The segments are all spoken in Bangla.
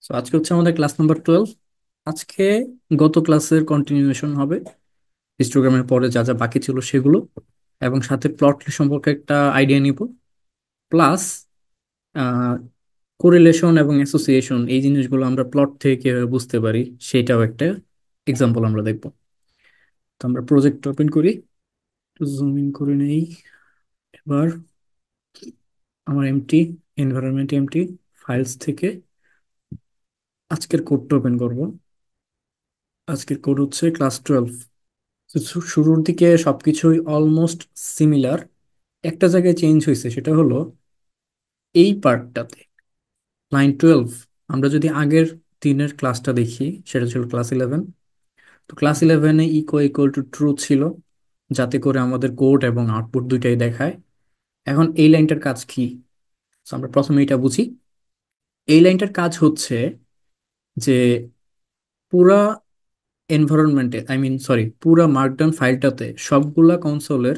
তো আজকে হচ্ছে আমাদের ক্লাস নাম্বার 12। আজকে গত ক্লাসের কন্টিনিউয়েশন হবে, হিস্টোগ্রামের পরে যা যা বাকি ছিল সেগুলো, এবং সাথে প্লট সম্পর্কে একটা আইডিয়া নিব। প্লাস কোরিলেশন এবং অ্যাসোসিয়েশন এই জিনিসগুলো আমরা প্লট থেকে কিভাবে বুঝতে পারি সেটাও একটা এক্সাম্পল আমরা দেখব। তো আমরা প্রজেক্ট ওপেন করি, একটু জুম ইন করে নেই। এবার আমার এমটি এনভায়রনমেন্ট এমটি ফাইলস থেকে আজকের কোডটা ওপেন করব। আজকের কোড হচ্ছে ক্লাস 12। তো শুরুর দিকে সবকিছুই অলমোস্ট সিমিলার, একটা জায়গায় চেঞ্জ হয়েছে, সেটা হলো এই পার্টটাতে লাইন 12। আমরা যদি আগের দিনের ক্লাসটা দেখি, সেটা ছিল ক্লাস 11। তো ক্লাস 11-এ ইকুয়াল টু ট্রু ছিল, যাতে করে আমাদের কোড এবং আউটপুট দুইটাই দেখায়। এখন এই লাইনটার কাজ কি? তো আমরা প্রথমে এটা বুঝি। এই লাইনটার কাজ হচ্ছে যে পুরা এনভায়রনমেন্টে, পুরা মার্কডাউন ফাইলটাতে সবগুলা কনসোলের,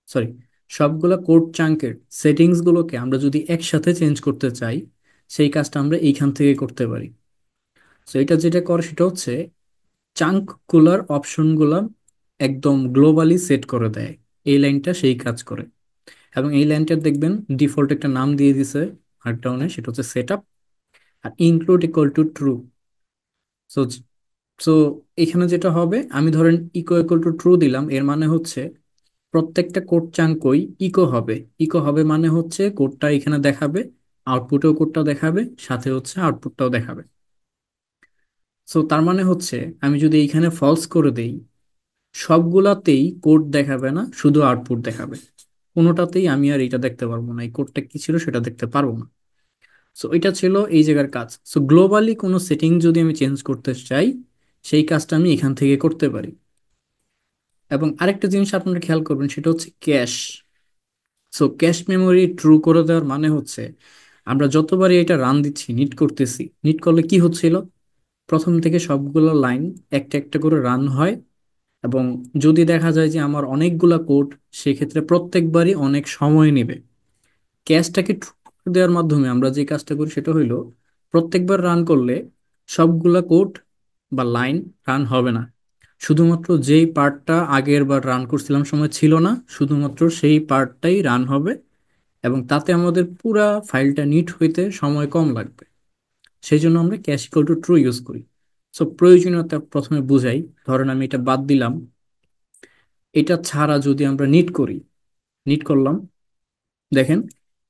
সরি, সবগুলা কোড চাঙ্কের সেটিংস গুলোকে আমরা যদি একসাথে চেঞ্জ করতে চাই, সেই কাজটা আমরা এইখান থেকে করতে পারি। তো এটা যেটা করে সেটা হচ্ছে চাঙ্ক গুলার অপশন গুলা একদম গ্লোবালি সেট করে দেয়। এই লাইনটা সেই কাজ করে, এবং এই লাইনটার দেখবেন ডিফল্ট একটা নাম দিয়ে দিছে মার্কডাউনে, সেটা হচ্ছে সেট আপ। আর include equal to true. So so এখানে যেটা হবে, আমি ধরেন ইকুয়াল টু ট্রু দিলাম, এর মানে হচ্ছে প্রত্যেকটা কোড চাঙ্কই ইকো হবে। ইকো হবে মানে হচ্ছে কোডটা এখানে দেখাবে, আউটপুটেও কোডটা দেখাবে, সাথে হচ্ছে আউটপুটটাও দেখাবে। সো তার মানে হচ্ছে আমি যদি এইখানে ফলস করে দেই, সবগুলাতেই কোড দেখাবে না, শুধু আউটপুট দেখাবে। কোনোটাতেই আমি আর এটা দেখতে পারবো না, এই কোডটা কি ছিল সেটা দেখতে পারবো না। সো এটা ছিল এই জায়গার কাজ। সো গ্লোবালি কোনো সেটিং যদি আমি চেঞ্জ করতে চাই, সেই কাজটা আমি এখান থেকে করতে পারি। এবং আরেকটা জিনিস আপনারা খেয়াল করবেন, সেটা হচ্ছে cash. So cache memory true করে দেওয়ার মানে হচ্ছে আমরা যতবারই এটা রান দিচ্ছি, নিট করতেছি, নিট করলে কি হচ্ছিল, প্রথম থেকে সবগুলো লাইন একটা একটা করে রান হয়। এবং যদি দেখা যায় যে আমার অনেকগুলা কোড, সেক্ষেত্রে প্রত্যেকবারই অনেক সময় নেবে। ক্যাশটাকে ট্রু করে দেওয়ার মাধ্যমে আমরা যে কাজটা করি সেটা হইলো, প্রত্যেকবার রান করলে সবগুলা কোড বা লাইন রান হবে না, শুধুমাত্র যেই পার্টটা আগের বার রান করছিলাম সময় ছিল না, শুধুমাত্র সেই পার্টটাই রান হবে। এবং তাতে আমাদের পুরা ফাইলটা নিট হইতে সময় কম লাগবে। সেই জন্য আমরা cash equal to true use করি। সো প্রয়োজনীয়তা প্রথমে বুঝাই। ধরেন আমি এটা বাদ দিলাম, এটা ছাড়া যদি আমরা নিট করি, নিট করলাম, দেখেন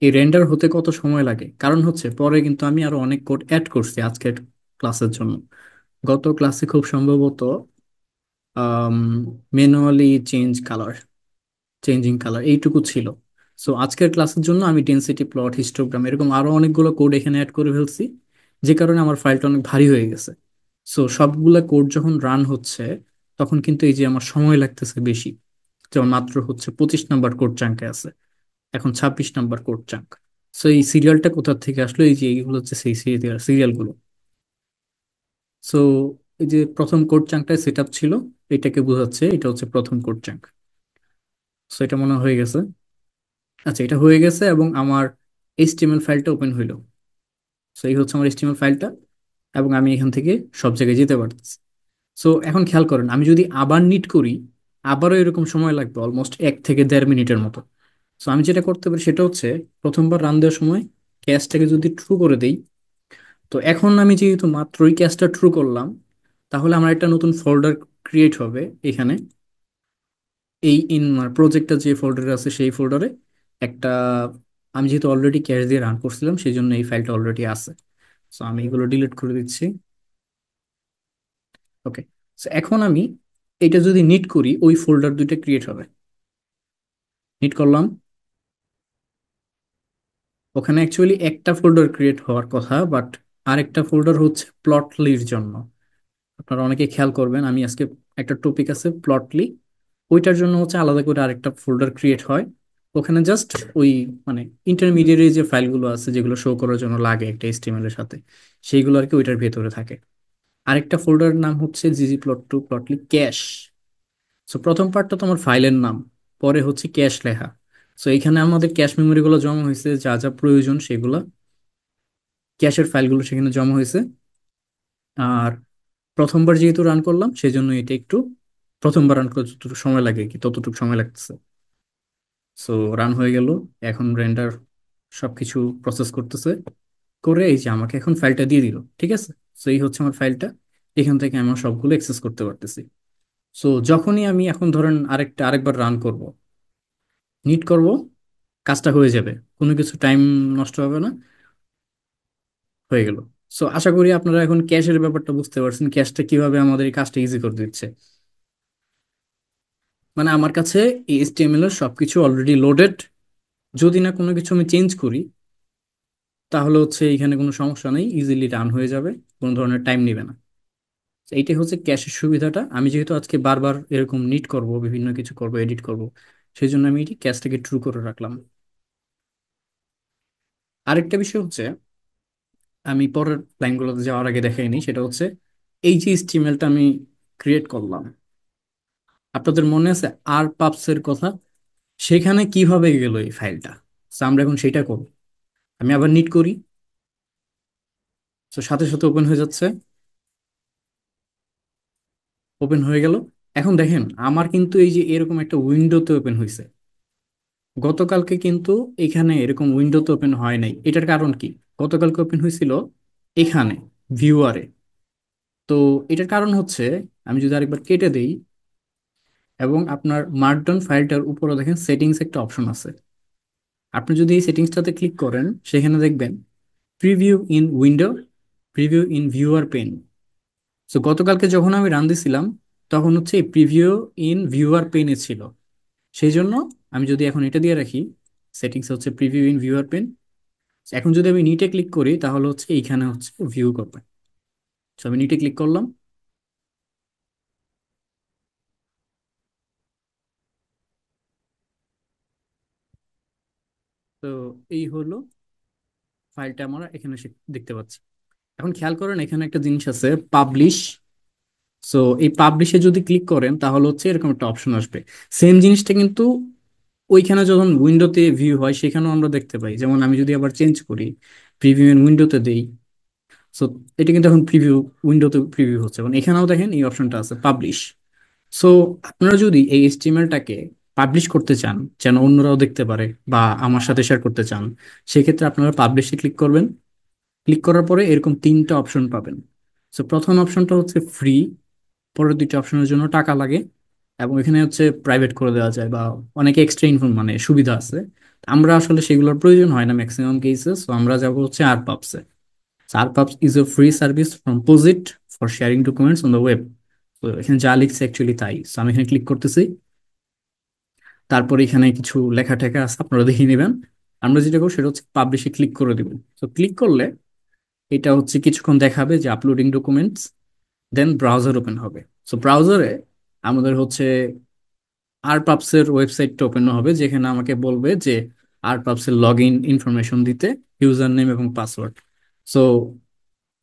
এই রেন্ডার হতে কত সময় লাগে। কারণ হচ্ছে পরে কিন্তু আমি আরো অনেক কোড অ্যাড করছি আজকের ক্লাসের জন্য। গত ক্লাসে খুব সম্ভবত ম্যানুয়ালি চেঞ্জিং কালার এইটুকু ছিল। সো আজকের ক্লাসের জন্য আমি ডেনসিটি, প্লট, হিস্টোগ্রাম এরকম আরো অনেকগুলো কোড এখানে অ্যাড করে ফেলছি, যে কারণে আমার ফাইলটা অনেক ভারী হয়ে গেছে। সো সবগুলা কোড যখন রান হচ্ছে, তখন কিন্তু এই যে আমার সময় লাগতেছে বেশি। যেমন মাত্র হচ্ছে 25 নাম্বার কোড চাঙ্কে আছে, এখন 26 নাম্বার কোড চাঙ্ক। সো এই সিরিয়ালটা কোথা থেকে আসলো, এই যে এইগুলো হচ্ছে সেই সিরিয়ালগুলো। সো এই যে প্রথম কোড চাঙ্কটা সেট আপ ছিল, এটাকে বোঝাচ্ছে, এটা হচ্ছে প্রথম কোড চাঙ্ক। সো এটা মনে হয়ে গেছে। আচ্ছা, এটা হয়ে গেছে এবং আমার এইচটিএমএল ফাইলটা ওপেন হইলো। সো এই হচ্ছে আমার এইচটিএমএল ফাইলটা, এবং আমি এখান থেকে সব জায়গায় যেতে পারতেছি। সো এখন খেয়াল করেন, আমি যদি আবার নিট করি, আবারও এরকম সময় লাগবে অলমোস্ট 1 থেকে 1.5 মিনিটের মতো। সো আমি যেটা করতে পারি সেটা হচ্ছে, প্রথমবার রান দেওয়ার সময় ক্যাশটাকে যদি ট্রু করে দেই, তো এখন আমি যেহেতু মাত্রই ক্যাশটা ট্রু করলাম, তাহলে আমার একটা নতুন ফোল্ডার ক্রিয়েট হবে এখানে। এই ইন প্রজেক্টটা যে ফোল্ডারে আছে সেই ফোল্ডারে একটা, আমি যেহেতু অলরেডি ক্যাশ দিয়ে রান করছিলাম সেই জন্য এই ফাইলটা অলরেডি আছে। সো আমি এগুলো ডিলিট করে দিচ্ছি। ওকে। সো এখন আমি এটা যদি নিট করি, ওই ফোল্ডার দুইটা ক্রিয়েট হবে। নিট করলাম, ওখানে অ্যাকচুয়ালি একটা ফোল্ডার ক্রিয়েট হওয়ার কথা, বাট আরেকটা ফোল্ডার হচ্ছে প্লটলির জন্য। আপনারা অনেকে খেয়াল করবেন, আমি আজকে একটা টপিক আছে প্লটলি, ওইটার জন্য হচ্ছে আলাদা করে আরেকটা ফোল্ডার ক্রিয়েট হয়। ওখানে জাস্ট ওই মানে ইন্টারমিডিয়েট যে ফাইলগুলো আছে যেগুলো শো করার জন্য লাগে একটা এইচটিএমএল এর সাথে, সেইগুলো আর কি ওইটার ভেতরে থাকে। আরেকটা ফোল্ডারের নাম হচ্ছে ggplot2 প্লটলি ক্যাশ। সো প্রথম পার্টটা তোমার ফাইলের নাম, পরে হচ্ছে ক্যাশ লেখা। সো এখানে আমাদের ক্যাশ মেমোরি গুলো জমা হয়েছে, যা যা প্রয়োজন সেগুলো, ক্যাশের ফাইলগুলো সেখানে জমা হয়েছে। আর প্রথমবার যেহেতু রান করলাম সেজন্য এটা একটু, প্রথমবার রান করতে যতটুকু সময় লাগে কি ততটুকু সময় লাগতেছে। সো রান হয়ে গেল। এখন রেন্ডার সবকিছু প্রসেস করতেছে, করে এই যে আমাকে এখন ফাইলটা দিয়ে দিল, ঠিক আছে। সো এই হচ্ছে আমার ফাইলটা, এখান থেকে আমি আমার সবগুলো অ্যাক্সেস করতে পারতেছি। সো যখনই আমি এখন ধরেন আরেকবার রান করব, নিট করব, কাজটা হয়ে যাবে, কোনো কিছু টাইম নষ্ট হবে না, হয়ে গেল। সো আশা করি আপনারা এখন ক্যাশের ব্যাপারটা বুঝতে পারছেন, ক্যাশটা কিভাবে আমাদের এই কাজটা ইজি করে দিচ্ছে। মানে আমার কাছে এই এইচটিএমএল এর সবকিছু অলরেডি লোডেড, যদি না কোনো কিছু আমি চেঞ্জ করি তাহলে হচ্ছে এখানে কোনো সমস্যা নেই, ইজিলি রান হয়ে যাবে, কোনো ধরনের টাইম নেবে না। তো এইটাই হচ্ছে ক্যাশের সুবিধাটা। আমি যেহেতু আজকে বারবার এরকম নিট করব, বিভিন্ন কিছু করব, এডিট করব, সেই জন্য আমি এটি ক্যাশটাকে ট্রু করে রাখলাম। আরেকটা বিষয় হচ্ছে, আমি পরের লাইনগুলোতে যাওয়ার আগে দেখাইনি, সেটা হচ্ছে এই যে স্টিমেলটা আমি ক্রিয়েট করলাম, আপনাদের মনে আছে আর পাবস এর কথা, সেখানে কিভাবে গেল এই ফাইলটা? তো আমরা এখন সেটা করব। আমি আবার নিট করি, তো সাথে সাথে ওপেন হয়ে যাচ্ছে, ওপেন হয়ে গেল। এখন দেখেন আমার কিন্তু এই যে এরকম একটা উইন্ডোতে ওপেন হয়েছে, গতকালকে কিন্তু এখানে এরকম উইন্ডোতে ওপেন হয় নাই। এটার কারণ কি? গতকালকে ওপেন হয়েছিল এখানে ভিউয়ারে। তো এটার কারণ হচ্ছে, আমি যদি আরেকবার কেটে দেই এবং আপনার মার্কডাউন ফাইলটার উপরে দেখেন সেটিংস একটা অপশন আছে, আপনি যদি এই সেটিংসটাতে ক্লিক করেন সেখানে দেখবেন preview in window, preview in viewer pane. তো গতকালকে যখন আমি রান দিছিলাম তখন হচ্ছে এই প্রিভিউ ইন ভিউয়ার পেনে ছিল। সেই জন্য আমি যদি এখন এটা দিয়ে রাখি, সেটিংস হচ্ছে প্রিভিউ ইন ভিউয়ার পেন, এখন যদি আমি নিটে ক্লিক করি তাহলে হচ্ছে এইখানে হচ্ছে ভিউ করবে। তো আমি নিটে ক্লিক করলাম। তো এই হলো ফাইলটা আমরা এখানে দেখতে পাচ্ছি। এখন খেয়াল করেন এখানে একটা জিনিস আছে, পাবলিশ। সো এই পাবলিশে যদি ক্লিক করেন তাহলে হচ্ছে এরকম একটা অপশন আসবে। সেম জিনিসটা কিন্তু ওইখানে যখন উইন্ডোতে ভিউ হয় সেখানেও আমরা দেখতে পাই। যেমন আমি যদি আবার চেঞ্জ করি, প্রিভিউ উইন্ডোতে দেই, সো এটা কিন্তু এখন প্রিভিউ উইন্ডোতে প্রিভিউ হচ্ছে, এবং এখানেও দেখেন এই অপশনটা আছে পাবলিশ। সো আপনারা যদি এই এইচটিএমএলটাকে পাবলিশ করতে চান, যেন অন্যরাও দেখতে পারে বা আমার সাথে শেয়ার করতে চান, সেক্ষেত্রে আপনারা পাবলিশে ক্লিক করবেন। ক্লিক করার পরে এরকম তিনটা অপশন পাবেন। সো প্রথম অপশনটা হচ্ছে ফ্রি, পরের দুইটা অপশনের জন্য টাকা লাগে, এবং এখানে হচ্ছে প্রাইভেট করে দেওয়া যায় বা অনেক এক্সট্রা ইনফর্ম মানে সুবিধা আছে। আমরা আসলে সেগুলোর প্রয়োজন হয় না ম্যাক্সিমাম কেসেস, তো আমরা যাব হচ্ছে আর পাবসে। RPubs is a free service from Posit for sharing documents on the web. তো এখানে যা লিখছে অ্যাকচুয়ালি তাই। তো আমি এখানে ক্লিক করতেছি, তারপরে এখানে কিছু লেখা টেখা আছে, আপনারা দেখে নেবেন। আমরা যেটা করবো সেটা হচ্ছে পাবলিশে ক্লিক করে দিব। তো ক্লিক করলে এটা হচ্ছে কিছুক্ষণ দেখাবে যে আপলোডিং ডকুমেন্টস, দেন ব্রাউজার ওপেন হবে। সো ব্রাউজারে আমাদের হচ্ছে আরপাবস এর ওয়েবসাইটটা ওপেন হবে, যেখানে আমাকে বলবে যে আরপাবস এর লগ ইন ইনফরমেশন দিতে, ইউজার নেম এবং পাসওয়ার্ড। সো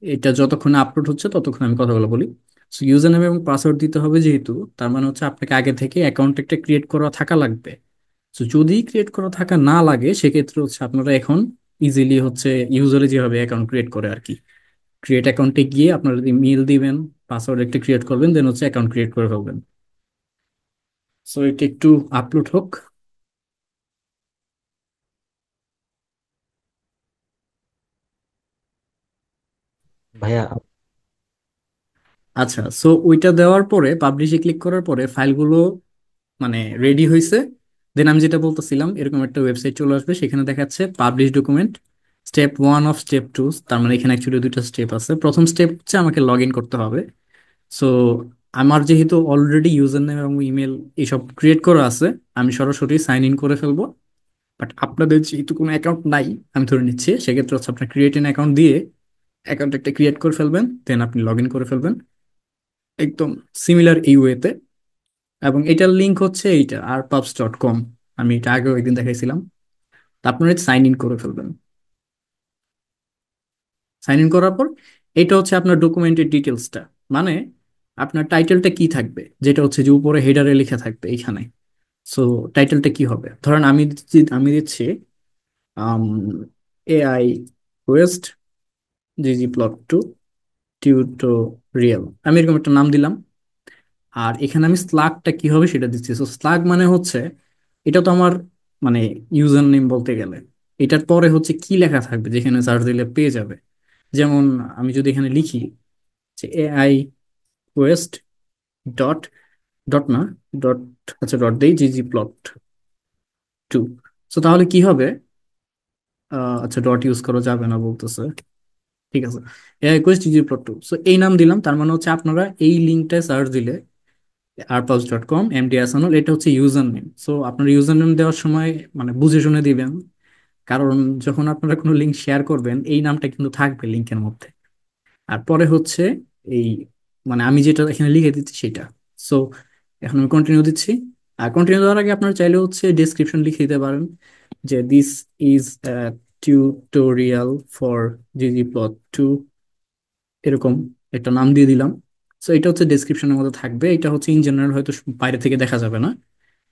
এটা যতক্ষণ আপলোড হচ্ছে ততক্ষণ আমি কথাগুলো বলি। সো ইউজার নেম এবং পাসওয়ার্ড দিতে হবে, যেহেতু তার মানে হচ্ছে আপনাকে আগে থেকে অ্যাকাউন্ট একটা ক্রিয়েট করা থাকা লাগবে। তো যদি ক্রিয়েট করা থাকা না লাগে সেক্ষেত্রে হচ্ছে আপনারা এখন ইজিলি হচ্ছে ইউজারে যেভাবে অ্যাকাউন্ট ক্রিয়েট করে আর কি, ক্রিয়েট অ্যাকাউন্টে গিয়ে আপনারা মেল দিবেন, পাসওয়ার্ড একটা ক্রিয়েট করবেন, দেন হচ্ছে অ্যাকাউন্ট ক্রিয়েট করে ফেলবেন। সো এটা একটু আপলোড হোক। ভাইয়া, আচ্ছা, সো ওইটা দেওয়ার পরে পাবলিশে ক্লিক করার পরে ফাইলগুলো মানে রেডি হয়েছে। দেন আমি যেটা বলতেছিলাম, এরকম একটা ওয়েবসাইট চলে আসবে, সেখানে দেখাচ্ছে publish document step 1 of step 2। তার মানে এখানে অ্যাকচুয়ালি দুইটা স্টেপ আছে। প্রথম স্টেপ হচ্ছে আমাকে লগ ইন করতে হবে। সো আমার যেহেতু অলরেডি ইউজার নেম এবং ইমেল এইসব ক্রিয়েট করা আছে, আমি সরাসরি সাইন ইন করে ফেলবো। বাট আপনাদের যেহেতু কোনো অ্যাকাউন্ট নাই, আমি ধরে নিচ্ছি, সেক্ষেত্রে হচ্ছে আপনার ক্রিয়েট এন অ্যাকাউন্ট দিয়ে অ্যাকাউন্ট একটা ক্রিয়েট করে ফেলবেন, দেন আপনি লগ ইন করে ফেলবেন একদম সিমিলার এই ওয়েতে। এবং এটার লিঙ্ক হচ্ছে এইটা rpubs.com, আমি এটা আগেও একদিন দেখাইছিলাম। তা আপনারা সাইন ইন করে ফেলবেন। সাইন ইন করার পর এটা হচ্ছে আপনার ডকুমেন্টের ডিটেলসটা, মানে আপনার টাইটেলটা কি থাকবে, যেটা হচ্ছে যে উপরে হেডারে লেখা থাকবে এইখানে। সো টাইটেলটা কি হবে, ধরেন আমি দিচ্ছি AI quest gg plot two, tutorial, আমি এরকম একটা নাম দিলাম। আর এখানে আমি স্লাগটা কি হবে সেটা দিচ্ছি। তো স্লাগ মানে হচ্ছে, এটা তো আমার মানে ইউজার নেম বলতে গেলে, এটার পরে হচ্ছে কি লেখা থাকবে যেখানে সার্চ দিলে পেয়ে যাবে। যেমন আমি যদি এখানে লিখি যে এআই কোয়েস্ট ডট, ডট না, ডট, আচ্ছা ডট দেই ggplot2। তো তাহলে কি হবে, আচ্ছা ডট ইউজ করা যাবে না বলতেছে, ঠিক আছে, এআই কোয়েস্ট ggplot2। সো এই নাম দিলাম, তার মানে হচ্ছে আপনারা এই লিঙ্কটায় সার্চ দিলে rpulse.com এমডি আসানুল, এটা হচ্ছে ইউজার নেম। সো আপনার ইউজার নেম দেওয়ার সময় মানে বুঝে শুনে দিবেন, কারণ যখন আপনারা কোনো লিঙ্ক শেয়ার করবেন এই নামটা কিন্তু থাকবে লিঙ্কের মধ্যে। আর পরে হচ্ছে এই মানে আমি যেটা এখানে লিখে দিচ্ছি সেটা। সো এখন আমি কন্টিনিউ দিচ্ছি। আর কন্টিনিউ দেওয়ার আগে আপনারা চাইলে হচ্ছে ডেসক্রিপশন লিখে দিতে পারেন যে this is tutorial for ggplot2, এরকম একটা নাম দিয়ে দিলাম। সো এটা হচ্ছে ডেসক্রিপশনের মধ্যে থাকবে। এটা হচ্ছে ইন জেনারেল হয়তো বাইরে থেকে দেখা যাবে না,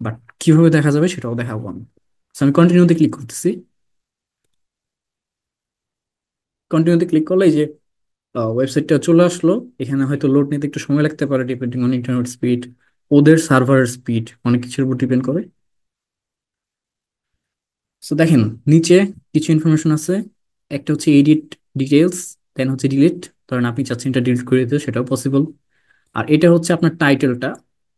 বাট কিভাবে দেখা যাবে সেটাও দেখাবো আমি। So আমি কন্টিনিউতে ক্লিক করতেছি। কন্টিনিউতে ক্লিক করলে এই যে ওয়েবসাইটটা চলে আসলো। এখানে হয়তো লোড নিতে একটু সময় লাগতে পারে ডিপেন্ডিং অন ইন্টারনেট স্পিড, ওদের সার্ভার স্পিড, অনেক কিছুর উপর ডিপেন্ড করে। সো দেখেন নিচে কিছু ইনফরমেশন আছে। একটা হচ্ছে এডিট ডিটেলস, দেন হচ্ছে ডিলিট, ধরেন আপনি চাচ্ছেন এটা ডিলিট করে দিতে, সেটাও পসিবল। আর এটা হচ্ছে আপনার টাইটেলটা,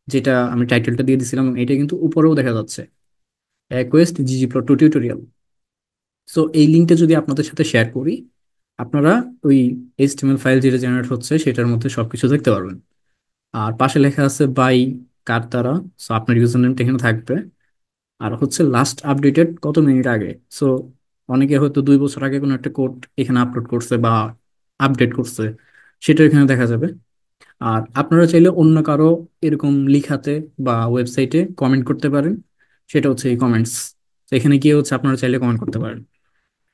যেটা আমি টাইটেলটা দিয়ে দিছিলাম, এটা কিন্তু উপরেও দেখা যাচ্ছে কোয়েস্ট ggplot2 টিউটোরিয়াল। সো এই লিঙ্কটা যদি আপনাদের সাথে শেয়ার করি, আপনারা ওই এইচটিএমএল ফাইল যেটা জেনারেট হচ্ছে সেটার মধ্যে সবকিছু দেখতে পারবেন। আর পাশে লেখা আছে বাই কার দ্বারা, সো আপনার ইউজার নেমটা এখানে থাকবে। আর হচ্ছে লাস্ট আপডেটেড কত মিনিট আগে। সো অনেকে হয়তো 2 বছর আগে কোনো একটা কোড এখানে আপলোড করছে বা আপডেট করছে, সেটা এখানে দেখা যাবে। আর আপনারা চাইলে অন্য কারো এরকম লিখাতে বা ওয়েবসাইটে কমেন্ট করতে পারেন, সেটা হচ্ছে এই কমেন্টস। এখানে গিয়ে হচ্ছে আপনারা চাইলে কমেন্ট করতে পারেন।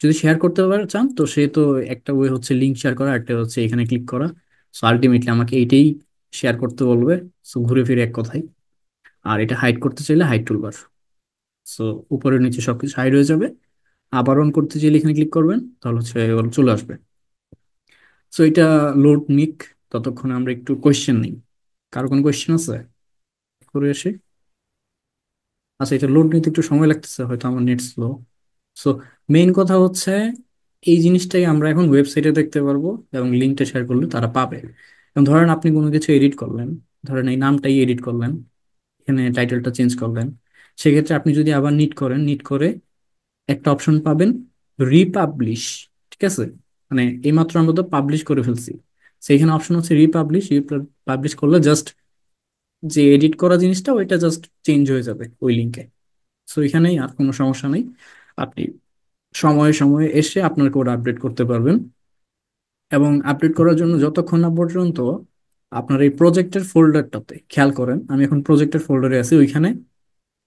যদি শেয়ার করতে চান তো সে তো একটা ওয়ে হচ্ছে লিঙ্ক শেয়ার করা, একটা হচ্ছে এখানে ক্লিক করা। সো আলটিমেটলি আমাকে এইটাই শেয়ার করতে বলবে। সো ঘুরে ফিরে এক কথাই। আর এটা হাইড করতে চাইলে হাইড টুলবার। সো উপরে নিচে সবকিছু হাইড হয়ে যাবে। আবার অন করতে চাইলে এখানে ক্লিক করবেন, তাহলে হচ্ছে এগুলো চলে আসবে। সো এটা লোড নিক, ততক্ষণে আমরা একটু কোয়েশ্চেন নিই। কারো কোনো কোয়েশ্চেন আছে করে আসি? আচ্ছা, এটা লোড নিতে একটু সময় লাগতেছে, হয়তো আমার নেট স্লো। সো মেইন কথা হচ্ছে এই জিনিসটাই আমরা এখন ওয়েবসাইটে দেখতে পারবো, এবং লিঙ্কটা শেয়ার করলে তারা পাবে। এবং ধরেন আপনি কোনো কিছু এডিট করলেন, ধরেন এই নামটাই এডিট করলেন, এখানে টাইটেলটা চেঞ্জ করলেন, সেক্ষেত্রে আপনি যদি আবার নিট করেন, নিট করে একটা অপশন পাবেন রিপাবলিশ, ঠিক আছে? মানে এইমাত্র আমরা তো পাবলিশ করে ফেলছি, সেইখানে অপশন হচ্ছে রিপাবলিশ। রিপাবলিশ করলে জাস্ট যে এডিট করা জিনিসটা ওইটা জাস্ট চেঞ্জ হয়ে যাবে ওই লিঙ্কে। সো এখানেই আর কোনো সমস্যা নেই, আপনি সময়ে সময়ে এসে আপনার কোড আপডেট করতে পারবেন। এবং আপডেট করার জন্য যতক্ষণ না পর্যন্ত আপনার এই প্রজেক্টের ফোল্ডারটাতে খেয়াল করেন, আমি এখন প্রজেক্টের ফোল্ডারে আছি, ওইখানে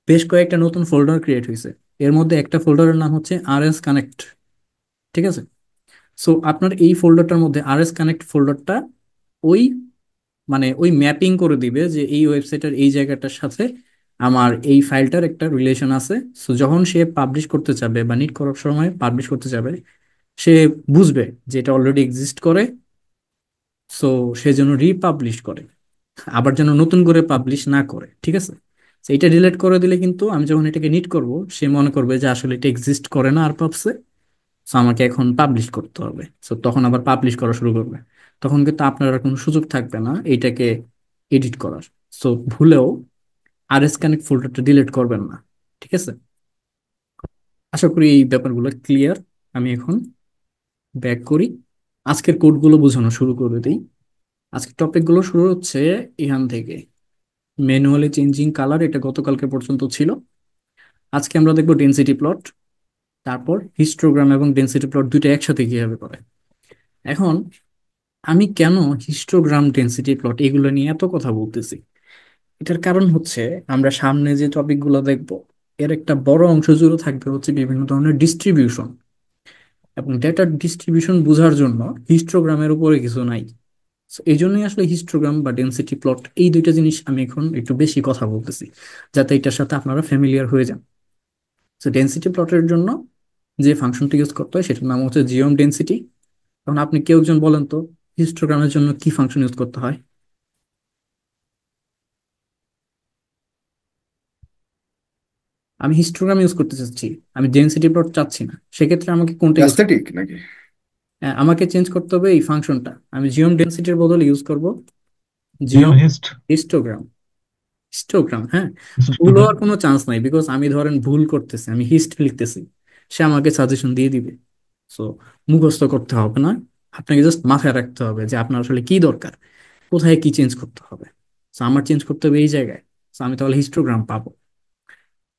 বেশ কয়েকটা নতুন ফোল্ডার ক্রিয়েট হয়েছে। এর মধ্যে একটা ফোল্ডারের নাম হচ্ছে আর এস কানেক্ট, ঠিক আছে? সো আপনার এই ফোল্ডারটার মধ্যে আর এস কানেক্ট ফোল্ডারটা ওই মানে ওই ম্যাপিং করে দিবে যে এই ওয়েবসাইটের এই জায়গাটার সাথে আমার এই ফাইলটার একটা রিলেশন আছে। সো যখন সে পাবলিশ করতে যাবে বা নিট করার সময় পাবলিশ করতে যাবে, সে বুঝবে যে এটা অলরেডি এক্সিস্ট করে। সো সে যেন রিপাবলিশ করে, আবার যেন নতুন করে পাবলিশ না করে, ঠিক আছে? তো এটা ডিলিট করে দিলে কিন্তু আমি যখন এটাকে নিট করব, সে মনে করবে যে আসলে এটা এক্সিস্ট করে না আর পাবসে। সো আমাকে এখন পাবলিশ করতে হবে। সো তখন আবার পাবলিশ করা শুরু করবে। তখন কিন্তু আপনার আর কোনো সুযোগ থাকবে না এইটাকে এডিট করার। সো ভুলেও আর এস কানেক্ট ফোল্ডারটা ডিলিট করবেন না, ঠিক আছে? আশা করি এই ব্যাপারগুলো ক্লিয়ার। আমি এখন ব্যাক করি, আজকের কোডগুলো বোঝানো শুরু করে দিই। আজকের টপিকগুলো শুরু হচ্ছে এখান থেকে। ম্যানুয়ালি চেঞ্জিং কালার, এটা গতকালকে পর্যন্ত ছিল। আজকে আমরা দেখবো ডেনসিটি প্লট, তারপর হিস্টোগ্রাম এবং ডেনসিটি প্লট দুইটা একসাথে কিভাবে করে। এখন আমি কেন হিস্টোগ্রাম ডেনসিটি প্লট এগুলো নিয়ে এত কথা বলতেছি, এটার কারণ হচ্ছে আমরা সামনে যে টপিকগুলো দেখবো এর একটা বড় অংশ জুড়ে থাকবে হচ্ছে বিভিন্ন ধরনের ডিস্ট্রিবিউশন। এবং ডেটার ডিস্ট্রিবিউশন বোঝার জন্য হিস্টোগ্রামের উপরে কিছু নাই। So এই জন্যই আসলে হিস্টোগ্রাম বা ডেনসিটি প্লট এই দুইটা জিনিস আমি এখন একটু বেশি কথা বলতেছি, যাতে এটার সাথে আপনারা ফ্যামিলিয়ার হয়ে যান। তো ডেনসিটি প্লটের জন্য যে ফাংশনটি ইউজ করতে হয় সেটার নাম হচ্ছে জিওম ডেনসিটি। এখন আপনি কেউ একজন বলেন তো, হিস্টোগ্রামের জন্য কি ফাংশন ইউজ করতে হয়? আমি হিস্টোগ্রাম ইউজ করতে চাচ্ছি, আমি ডেনসিটি প্লট চাচ্ছি না, সেক্ষেত্রে আমাকে কোনটা ইউজ? অ্যাস্থেটিক নাকি? আমাকে চেঞ্জ করতে হবে এই ফাংশনটা, আমি জিওম ডেনসিটির বদলে ইউজ করব জিএম জিওম হিস্ট। হিস্টোগ্রাম। হিস্টোগ্রাম, হ্যাঁ। ভুল হিস্টোগ্রাম। হওয়ার কোনো চান্স নাই, বিকজ আমি ধরেন ভুল করতেছি, আমি হিস্ট লিখতেছি, সে আমাকে সাজেশন দিয়ে দিবে। সো মুখস্থ করতে হবে না, আপনাকে জাস্ট মাথায় রাখতে হবে যে আপনার আসলে কি দরকার, কোথায় কি চেঞ্জ করতে হবে। সো আমার চেঞ্জ করতে হবে এই জায়গায়। সো আমি তাহলে হিস্টোগ্রাম পাবো।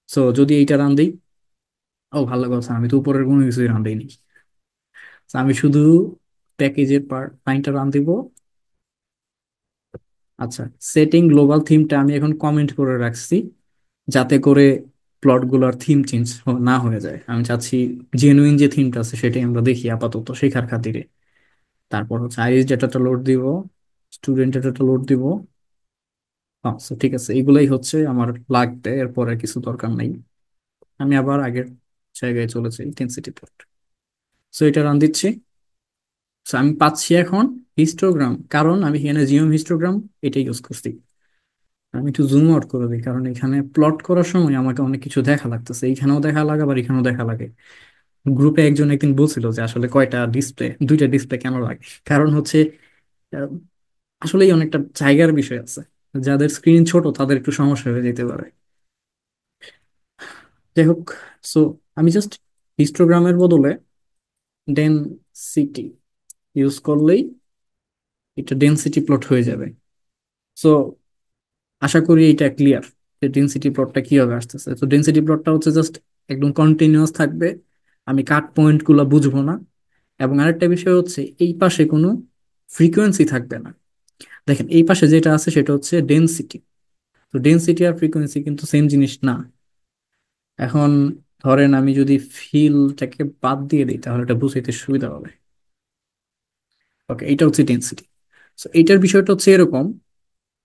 সো যদি এইটা রান দিই, ও ভালো কথা, আমি তো উপরের কোনো কিছুই রান দিইনি। So আমি শুধু প্যাকেজের লাইনটা রান দিব। আচ্ছা, সেটিং গ্লোবাল থিমটা আমি এখন কমেন্ট করে রাখছি, যাতে করে প্লট গুলার থিম চেঞ্জ না হয়ে যায়। আমি চাচ্ছি জেনুইন যে থিমটা আছে সেটাই আমরা দেখি আপাতত শেখার খাতিরে। তারপর হচ্ছে আইরিস ডেটাটা লোড দিব, স্টুডেন্ট ডেটাটা লোড দিব। আচ্ছা ঠিক আছে, এগুলাই হচ্ছে আমার লাগবে, এরপর আর কিছু দরকার নাই। আমি আবার আগের জায়গায় চলে যাই, ইন্টেন্সিটি প্লট। সো এটা রান দিচ্ছি। সো আমি পাচ্ছি এখন হিস্টোগ্রাম, কারণ আমি এখানে জিওম হিস্টোগ্রাম এটা ইউজ করছি। আমি একটু জুম আউট করে দিই, কারণ এখানে প্লট করার সময় আমাকে অনেক কিছু দেখা লাগতেছে, এইখানেও দেখা লাগে আবার এখানেও দেখা লাগে। গ্রুপে একজন একদিন বলছিল যে আসলে কয়টা ডিসপ্লে, দুইটা ডিসপ্লে কেন লাগে, কারণ হচ্ছে আহ, আসলেই অনেকটা জায়গার বিষয় আছে, যাদের স্ক্রিন ছোট তাদের একটু সমস্যা হয়ে যেতে পারে। যাই হোক, সো আমি জাস্ট হিস্টোগ্রামের বদলে ডেনসিটি ইউজ করলেই এটা ডেনসিটি প্লট হয়ে যাবে। সো আশা করি এটা ক্লিয়ার যে ডেনসিটি প্লটটা কিভাবে আসতেছে। তো ডেনসিটি প্লটটা হচ্ছে জাস্ট একদম কন্টিনিউয়াস থাকবে, আমি কাট পয়েন্ট গুলা বুঝবো না। এবং আরেকটা বিষয় হচ্ছে এই পাশে কোনো ফ্রিকোয়েন্সি থাকবে না। দেখেন এই পাশে যেটা আছে সেটা হচ্ছে ডেনসিটি, তো ডেনসিটি আর ফ্রিকোয়েন্সি কিন্তু সেম জিনিস না। এখন ধরেন আমি যদি ফিলটাকে বাদ দিয়ে দিই তাহলে এটা বুঝাইতে সুবিধা হবে। ওকে, এটা হচ্ছে ডেনসিটি। তো এইটার বিষয়টা হচ্ছে এরকম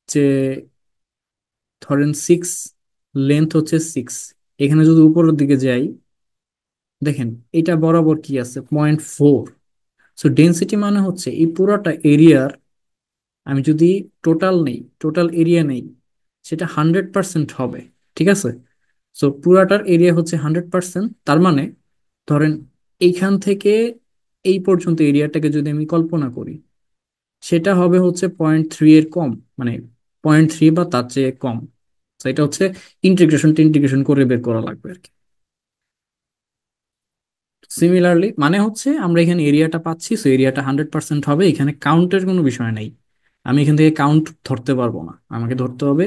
যে ধরেন সিক্স, লেন্থ হচ্ছে সিক্স, এখানে যদি উপরের দিকে যাই, দেখেন এটা বরাবর কি আছে, 0.4। সো ডেনসিটি মানে হচ্ছে এই পুরোটা এরিয়ার, আমি যদি টোটাল নেই, টোটাল এরিয়া নেই, সেটা 100% হবে। ঠিক আছে, সো পুরাটার এরিয়া হচ্ছে 100%, তার মানে ধরেন এইখান থেকে এই পর্যন্ত এরিয়াটাকে যদি আমি কল্পনা করি, সেটা হবে হচ্ছে 0.3 এর কম, মানে 0.3 বা তার চেয়ে কম। তো এটা হচ্ছে ইন্টিগ্রেশন টিন্টিগ্রেশন করে বের করা লাগবে আর কি। সিমিলারলি মানে হচ্ছে আমরা এখানে এরিয়াটা পাচ্ছি, সো এরিয়াটা 100% হবে, এখানে কাউন্টের কোনো বিষয় নেই। আমি এখান থেকে কাউন্ট ধরতে পারবো না, আমাকে ধরতে হবে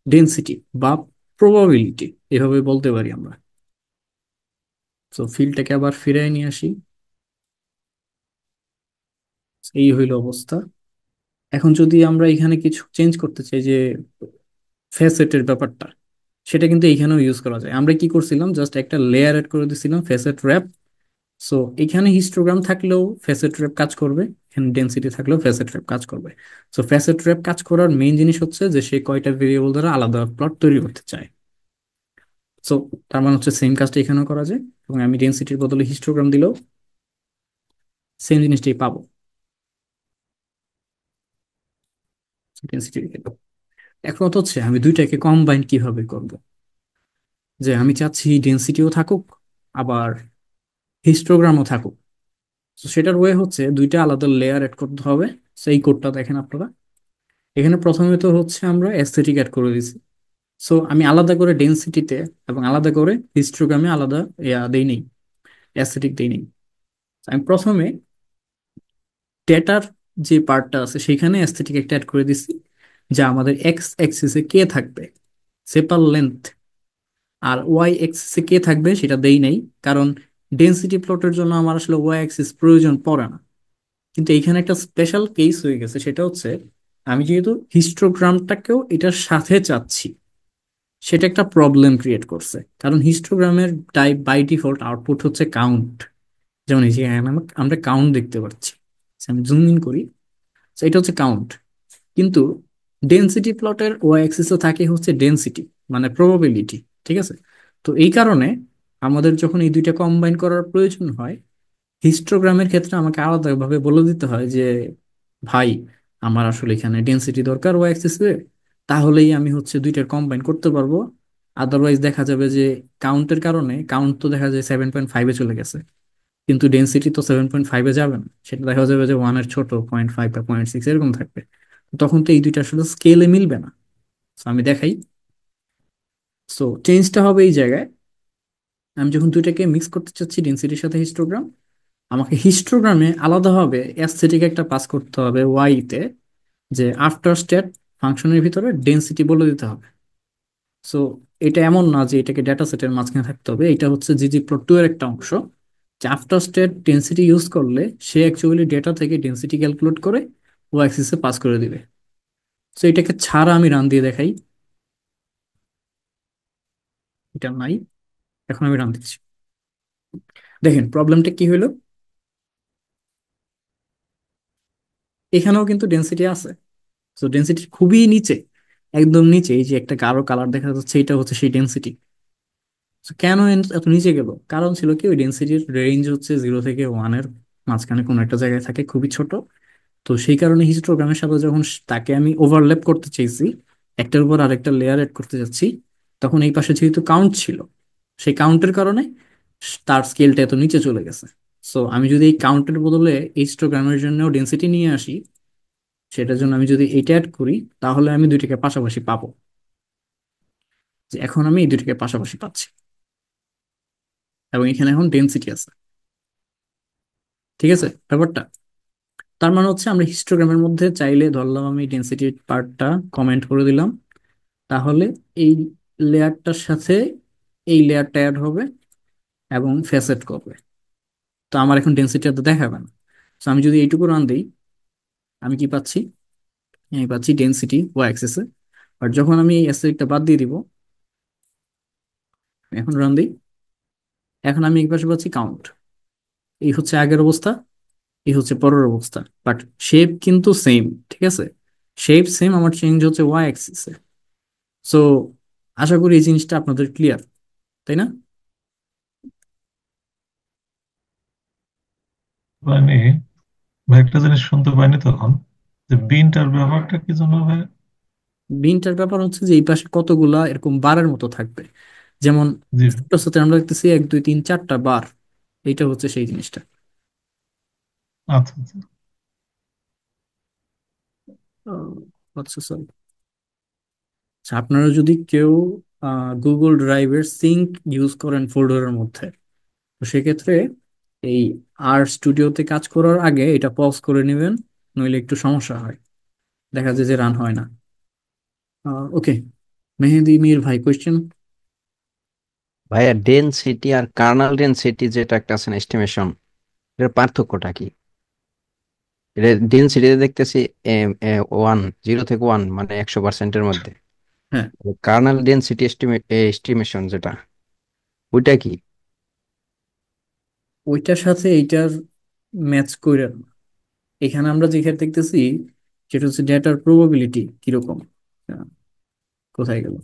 ডেনসিটি বা প্রবাবিলিটি, এভাবে বলতে পারি আমরা। তো ফিল্ডটাকে আবার ফিরিয়ে নিয়ে আসি। এই হইল অবস্থা। এখন যদি আমরা এখানে কিছু চেঞ্জ করতে চাই, যে ফেসেটের ব্যাপারটা, সেটা কিন্তু এইখানেও ইউজ করা যায়। আমরা কি করছিলাম, জাস্ট একটা লেয়ার এড করে দিছিলাম, ফেসেট র্যাপ। সো এখানে হিস্টোগ্রাম থাকলেও ফ্যাসেট র্যাপ কাজ করবে, এখানে ডেনসিটি থাকলেও ফ্যাসেট র্যাপ কাজ করবে। সো ফ্যাসেট র্যাপ কাজ করার মেইন জিনিস হচ্ছে যে সে কয়টা ভেরিয়েবল দ্বারা আলাদা প্লট তৈরি করতে চায়। সো তার মানে হচ্ছে সেম কাজটা এখানেও করা যায়, এবং আমি ডেনসিটির বদলে হিস্টোগ্রাম দিলেও সেম জিনিসটাই পাবো। ডেনসিটি এখন কথা হচ্ছে আমি দুইটাকে কম্বাইন কিভাবে করব। যে আমি চাচ্ছি ডেনসিটিও থাকুক, আবার হিস্টোগ্রামও থাকুক। তো সেটার ওয়ে হচ্ছে দুইটা আলাদা লেয়ার এড করতে হবে। সেই কোডটা দেখেন আপনারা, এখানে প্রথমে তো হচ্ছে আমরা অ্যাস্থেটিক অ্যাড করে দিছি। সো আমি আলাদা করে ডেনসিটিতে এবং আলাদা করে হিস্টোগ্রামে আলাদা দেই নেই, অ্যাস্থেটিক দেই নেই। আমি প্রথমে ডেটার যে পার্টটা আছে সেখানে অ্যাস্থেটিক একটা অ্যাড করে দিছি, যা আমাদের এক্স অ্যাক্সিসে কে থাকবে, সেপার লেন্থ। আর ওয়াই অ্যাক্সিসে কে থাকবে সেটা দেই নাই, কারণ ডেনসিটি প্লটের জন্য আমার আসলে ওয়াই অ্যাক্সিস প্রয়োজন পড়ে না। কিন্তু এইখানে একটা স্পেশাল কেস হয়ে গেছে, সেটা হচ্ছে আমি যেহেতু হিস্টোগ্রামটাকেও এটার সাথে চাচ্ছি, সেটা একটা প্রবলেম ক্রিয়েট করছে। কারণ হিস্টোগ্রামের টাইপ বাই ডিফল্ট আউটপুট হচ্ছে কাউন্ট, যেমন এই যে এখানে আমরা কাউন্ট দেখতে পাচ্ছি। So, আমি জুম ইন করি, so এটা হচ্ছে কাউন্ট। কিন্তু ডেনসিটি প্লটের ওয়াই অ্যাক্সিসে থাকে হচ্ছে ডেনসিটি, মানে প্রবাবিলিটি। ঠিক আছে, তো এই কারণে আমাদের যখন এই দুইটা কম্বাইন করার প্রয়োজন হয়, হিস্টোগ্রামের ক্ষেত্রে আমাকে আলাদাভাবে বলে দিতে হয় যে ভাই আমার আসলে এখানে ডেনসিটি দরকার ওয়াই অ্যাক্সিসে, তাহলেই আমি হচ্ছে দুইটার কম্বাইন করতে পারবো। আদারওয়াইজ দেখা যাবে যে কাউন্টের কারণে কাউন্ট তো দেখা যায় 7.5-এ চলে গেছে, কিন্তু ডেনসিটি তো 7.5-এ যাবে না, সেটা দেখা যাবে যে ওয়ানের ছোট 0.5 বা 0.6 এরকম থাকবে। তখন তো এই দুইটা আসলে স্কেলে মিলবে না। So আমি দেখাই। সো চেঞ্জটা হবে এই জায়গায়, আমি যখন দুইটাকে মিক্স করতে চাচ্ছি ডেনসিটির সাথে হিস্টোগ্রাম, আমাকে হিস্টোগ্রামে আলাদাভাবে অ্যাস্থেটিক একটা পাস করতে হবে ওয়াই তে, যে আফটার স্ট্যাট ফাংশনের ভিতরে ডেনসিটি বলে দিতে হবে। সো এটা এমন না যে এটাকে ডেটা সেটের মাঝখানে থাকতে হবে, এটা হচ্ছে জিজি প্লট টু এর একটা অংশ, যে আফটার স্ট্যাট ডেনসিটি ইউজ করলে সে অ্যাকচুয়ালি ডেটা থেকে ডেনসিটি ক্যালকুলেট করে ও অ্যাক্সিসে পাস করে দিবে। সো এটাকে ছাড়া আমি রান দিয়ে দেখাই। এটা নাই, এখন আমি রান দিচ্ছি। দেখেন প্রবলেমটা কি হলো, এখানেও কিন্তু ডেনসিটি আছে। তো ডেনসিটি খুবই নিচে, একদম নিচে, এই যে একটা গাঢ় কালার দেখা যাচ্ছে এটা হচ্ছে সেই ডেনসিটি। কেন এত নিচে গেল, কারণ ছিল কি ওই ডেনসিটির রেঞ্জ হচ্ছে 0 থেকে 1-এর মাঝখানে কোনো একটা জায়গায় থাকে, খুবই ছোট। তো সেই কারণে হিস্টোগ্রামের সাথে যখন তাকে আমি ওভারল্যাপ করতে চাইছি, একটার উপর আরেকটা লেয়ার এড করতে যাচ্ছি, তখন এই পাশে যেহেতু কাউন্ট ছিল, সেই কাউন্টের কারণে তার স্কেলটা এত নিচে চলে গেছে। সো আমি যদি এই কাউন্টের বদলে হিস্টোগ্রামের জন্য ডেনসিটি নিয়ে আসি, সেটার জন্য আমি যদি এটা অ্যাড করি, তাহলে আমি দুইটাকে পাশাপাশি পাবো। যে এখন আমি এই দুইটাকে পাশাপাশি পাচ্ছি, এবং এখানে এখন ডেনসিটি আছে। ঠিক আছে ব্যাপারটা? তার মানে হচ্ছে আমরা হিস্টোগ্রামের মধ্যে চাইলে ধরলাম আমি ডেনসিটি পার্টটা কমেন্ট করে দিলাম, তাহলে এই লেয়ারটার সাথে এই লেয়ারটা অ্যাড হবে এবং ফেসেট করবে। তো আমার এখন ডেনসিটি তো দেখাবে না। তো আমি যদি এইটুকু রান দিই, আমি কি পাচ্ছি? আমি পাচ্ছি ডেনসিটি ওয়াই অ্যাক্সিসে। আর যখন আমি এই অ্যাস্টেরিকটা বাদ দিয়ে দিব, এখন রান দিই, এখন আমি এই পাশে পাচ্ছি কাউন্ট। এই হচ্ছে আগের অবস্থা, এই হচ্ছে পরের অবস্থা, বাট শেপ কিন্তু সেম। ঠিক আছে, শেপ সেম, আমার চেঞ্জ হচ্ছে ওয়াই অ্যাক্সিসে। সো আশা করি এই জিনিসটা আপনাদের ক্লিয়ার, তাই না? মানে ভাই একটা জিনিস শুনতে পাইনি তখন, যে বিনটার ব্যবহারটা কি জন্য ভাই? বিনটার ব্যাপার হচ্ছে যে এই পাশে কতগুলা এরকম বারের মতো থাকবে, যেমন জি। সাথে আমরা দেখতেছি 1 2 3 4টা বার, এইটা হচ্ছে সেই জিনিসটা। আচ্ছা আচ্ছা। আচ্ছা স্যার, আপনারা যদি কেউ গুগল ড্রাইভের সিঙ্ক ইউজ করেন ফোল্ডারের মধ্যে, তো সেক্ষেত্রে এই আর স্টুডিওতে কাজ করার আগে এটা পজ করে নেবেন, নইলে একটু সমস্যা হয়, দেখা যায় যে রান হয় না। ওকে, মেহেদি মির ভাই কোয়েশ্চেন। ভাইয়া ডেনসিটি আর কার্নাল ডেনসিটি যেটা একটা আছে এস্টিমেশন, এর পার্থক্যটা কি? এটা ডেনসিটিতে দেখতেছি 0 থেকে 1 মানে 100%-এর মধ্যে। হ্যাঁ, কার্নাল ডেনসিটি এস্টিমেশন যেটা, ওইটা কি? ওইটার সাথে এইটার ম্যাচ করে না। এখানে আমরা যেখানে দেখতেছি সেটা হচ্ছে ডেটার প্রবাবিলিটি কিরকম। আহ, কোথায় গেল,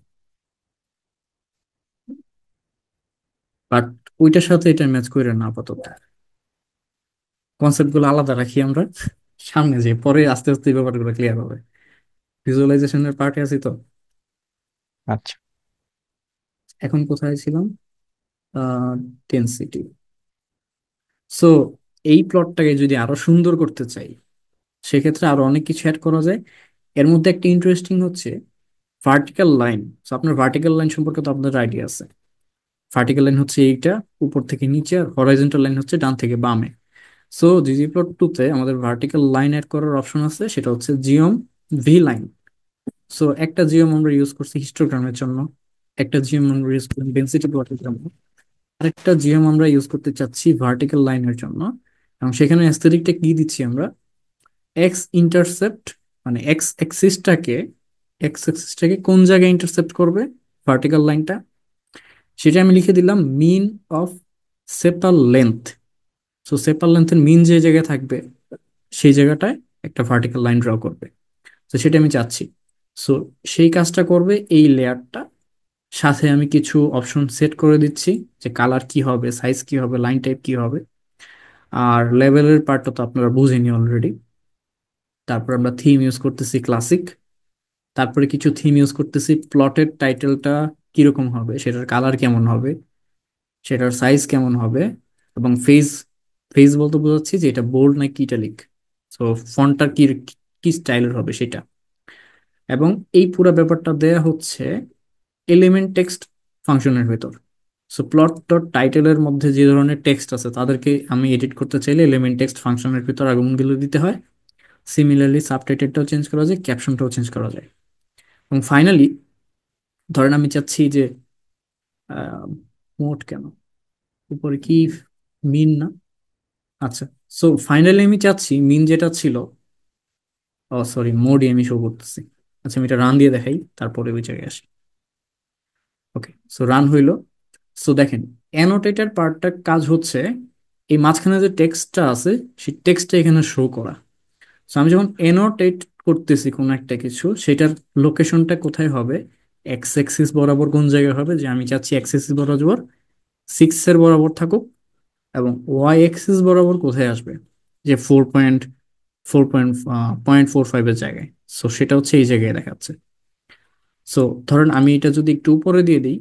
বাট ওইটার সাথে এটা ম্যাচ করে না আপাতত। কনসেপ্ট গুলো আলাদা রাখি আমরা, সামনে যে পরে আস্তে আস্তে এই ব্যাপারগুলো ক্লিয়ার হবে। ভিজুয়ালাইজেশনের পার্টে আছি তো। আচ্ছা। এখন কোথায় ছিলাম? ডেনসিটি। সো এই প্লটটাকে যদি আরো সুন্দর করতে চাই, সেক্ষেত্রে আরো অনেক কিছু অ্যাড করা যায়। এর মধ্যে একটা ইন্টারেস্টিং হচ্ছে ভার্টিক্যাল লাইন। সো আপনার ভার্টিক্যাল লাইন সম্পর্কে তো আপনার আইডিয়া আছে। ভার্টিক্যাল লাইন হচ্ছে এইটা, উপর থেকে নিচে, আর হরাইজন্টাল লাইন হচ্ছে ডান থেকে বামে। সো জিজি প্লট 2 তে আমাদের ভার্টিক্যাল লাইন অ্যাড করার অপশন আছে, সেটা হচ্ছে জিওম ভি লাইন। সো একটা জিওম আমরা ইউজ করছি হিস্টোগ্রামের জন্য, একটা জিওম আমরা ইউজ করছি ডেনসিটি প্লটের জন্য, আরেকটা জিওম আমরা ইউজ করতে চাচ্ছি ভার্টিক্যাল লাইনের জন্য। এবং সেখানে অ্যাস্থেটিকটা কি দিচ্ছি আমরা, এক্স ইন্টারসেপ্ট, মানে এক্স অ্যাক্সিসটাকে কোন জায়গায় ইন্টারসেপ্ট করবে ভার্টিক্যাল লাইনটা, সেটা আমি লিখে দিলাম mean of sepal length. So sepal লেন্থের মিন যে জায়গায় থাকবে, সেই জায়গাটায় একটা ভার্টিক্যাল লাইন ড্র করবে। তো সেটা আমি চাচ্ছি। সো সেই কাজটা করবে এই লেয়ারটা, সাথে আমি কিছু অপশন সেট করে দিচ্ছি, যে কালার কি হবে, সাইজ কি হবে, লাইন টাইপ কি হবে। আর লেভেলের পার্টটা তো আপনারা বুঝেনি অলরেডি। তারপর আমরা থিম ইউজ করতেছি ক্লাসিক, তারপরে কিছু থিম ইউজ করতেছি প্লটের টাইটেলটা কিরকম হবে, সেটার কালার কেমন হবে, সেটার সাইজ কেমন হবে, এবং ফেজ, ফেজ বলতে বোঝাচ্ছি যে এটা বোল্ড নাকি ইটালিক, সো ফন্টটা কি কি স্টাইলের হবে সেটা। এবং এই পুরো ব্যাপারটা দেয়া হচ্ছে এলিমেন্ট টেক্সট ফাংশনের ভেতর। সো প্লট ডট টাইটেলের মধ্যে যে ধরনের টেক্সট আছে তাদেরকে আমি এডিট করতে চাইলে এলিমেন্ট টেক্সট ফাংশনের ভিতর আর্গুমেন্টগুলো দিতে হয়। সিমিলারলি সাবটাইটেলটাও চেঞ্জ করা যায়, ক্যাপশনটাও চেঞ্জ করা যায়। এবং ফাইনালি ধরেন আমি চাচ্ছি যে মোড কেন উপরে কি মিন না, আচ্ছা, সো ফাইনালি আমি চাচ্ছি মিন যেটা ছিল, ও সরি মোডই আমি শো করতেছি। আচ্ছা আমি এটা রান দিয়ে দেখাই তারপরে ওই জায়গায় আসি। ওকে, সো রান হইলো। সো দেখেন অ্যানোটেটের পার্টটার কাজ হচ্ছে এই মাঝখানে যে টেক্সটটা আছে সেই টেক্সটটা এখানে শো করা। সো আমি যখন অ্যানোটেট করতেছি কোনো একটা কিছু, সেটার লোকেশনটা কোথায় হবে, এক্স অ্যাক্সিস বরাবর কোন জায়গায় হবে, যে আমি চাচ্ছি এক্স অ্যাক্সিস বরাবর 6 এর বরাবর থাকুক, এবং ওয়াই অ্যাক্সিস বরাবর কোথায় আসবে, যে 4.45 এর জায়গায়। সো সেটা হচ্ছে এই জায়গায় দেখাচ্ছে। সো ধরেন আমি এটা যদি একটু উপরে দিয়ে দিই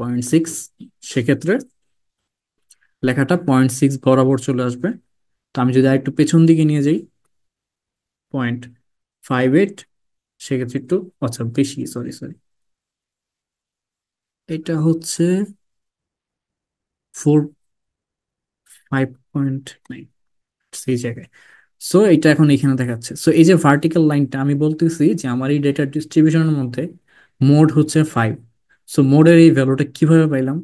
0.6, সেক্ষেত্রে লেখাটা 0.6 বরাবর চলে আসবে। তো আমি যদি আরেকটু পেছন দিকে নিয়ে যাই 0.58, সেক্ষেত্রে একটু, আচ্ছা বেশি, সরি সরি, এটা হচ্ছে 5.9 সেই জায়গায়। সো এটা এখন এখানে দেখাচ্ছে। সো এই যে ভার্টিক্যাল লাইনটা আমি বলতেছি যে আমার এই ডেটা ডিস্ট্রিবিউশনের মধ্যে মোড হচ্ছে 5। সো মোডের এই ভ্যালুটা কিভাবে পাইলাম,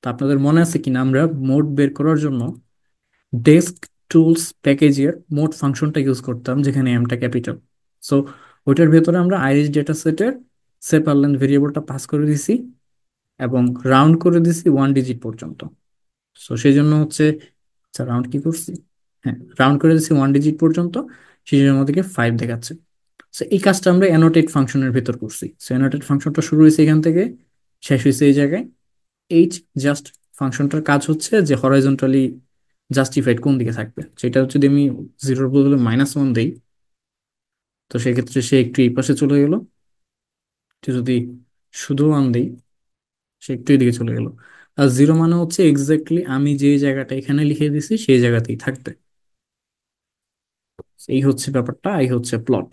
তো আপনাদের মনে আছে কিনা আমরা মোড বের করার জন্য ডেস্ক টুলস প্যাকেজের মোড ফাংশনটা ইউজ করতাম, যেখানে এমটা ক্যাপিটাল। সো ওইটার ভেতরে আমরা আইরিস ডেটা সেটের সেপার লেন্থ ভেরিয়েবলটা পাস করে দিছি এবং রাউন্ড করে দিছি 1 ডিজিট পর্যন্ত। সো সেই জন্য হচ্ছে, আচ্ছা রাউন্ড কি করছি, হ্যাঁ রাউন্ড করে দিচ্ছি 1 ডিজিট পর্যন্ত, সেই জন্য আমাদেরকে 5 দেখাচ্ছে। সো এই কাজটা আমরা অ্যানোটেট ফাংশনের ভেতর করছি। সো অ্যানোটেট ফাংশনটা শুরু হয়েছে এখান থেকে, শেষ হয়েছে এই জায়গায়। এইচ জাস্ট ফাংশনটার কাজ হচ্ছে যে হরাইজন্টালি জাস্টিফাইড কোন দিকে থাকবে, সেটা যদি আমি 0-র বদলে -1 দিই, তো সেক্ষেত্রে সে একটু এই পাশে চলে গেল। যদি শুধু 1 দিই, সে একটু এদিকে চলে গেল। আর 0 মানে হচ্ছে এক্স্যাক্টলি আমি যে জায়গাটা এখানে লিখে দিছি সেই জায়গাতেই থাকবে। এই হচ্ছে ব্যাপারটা, এই হচ্ছে প্লট।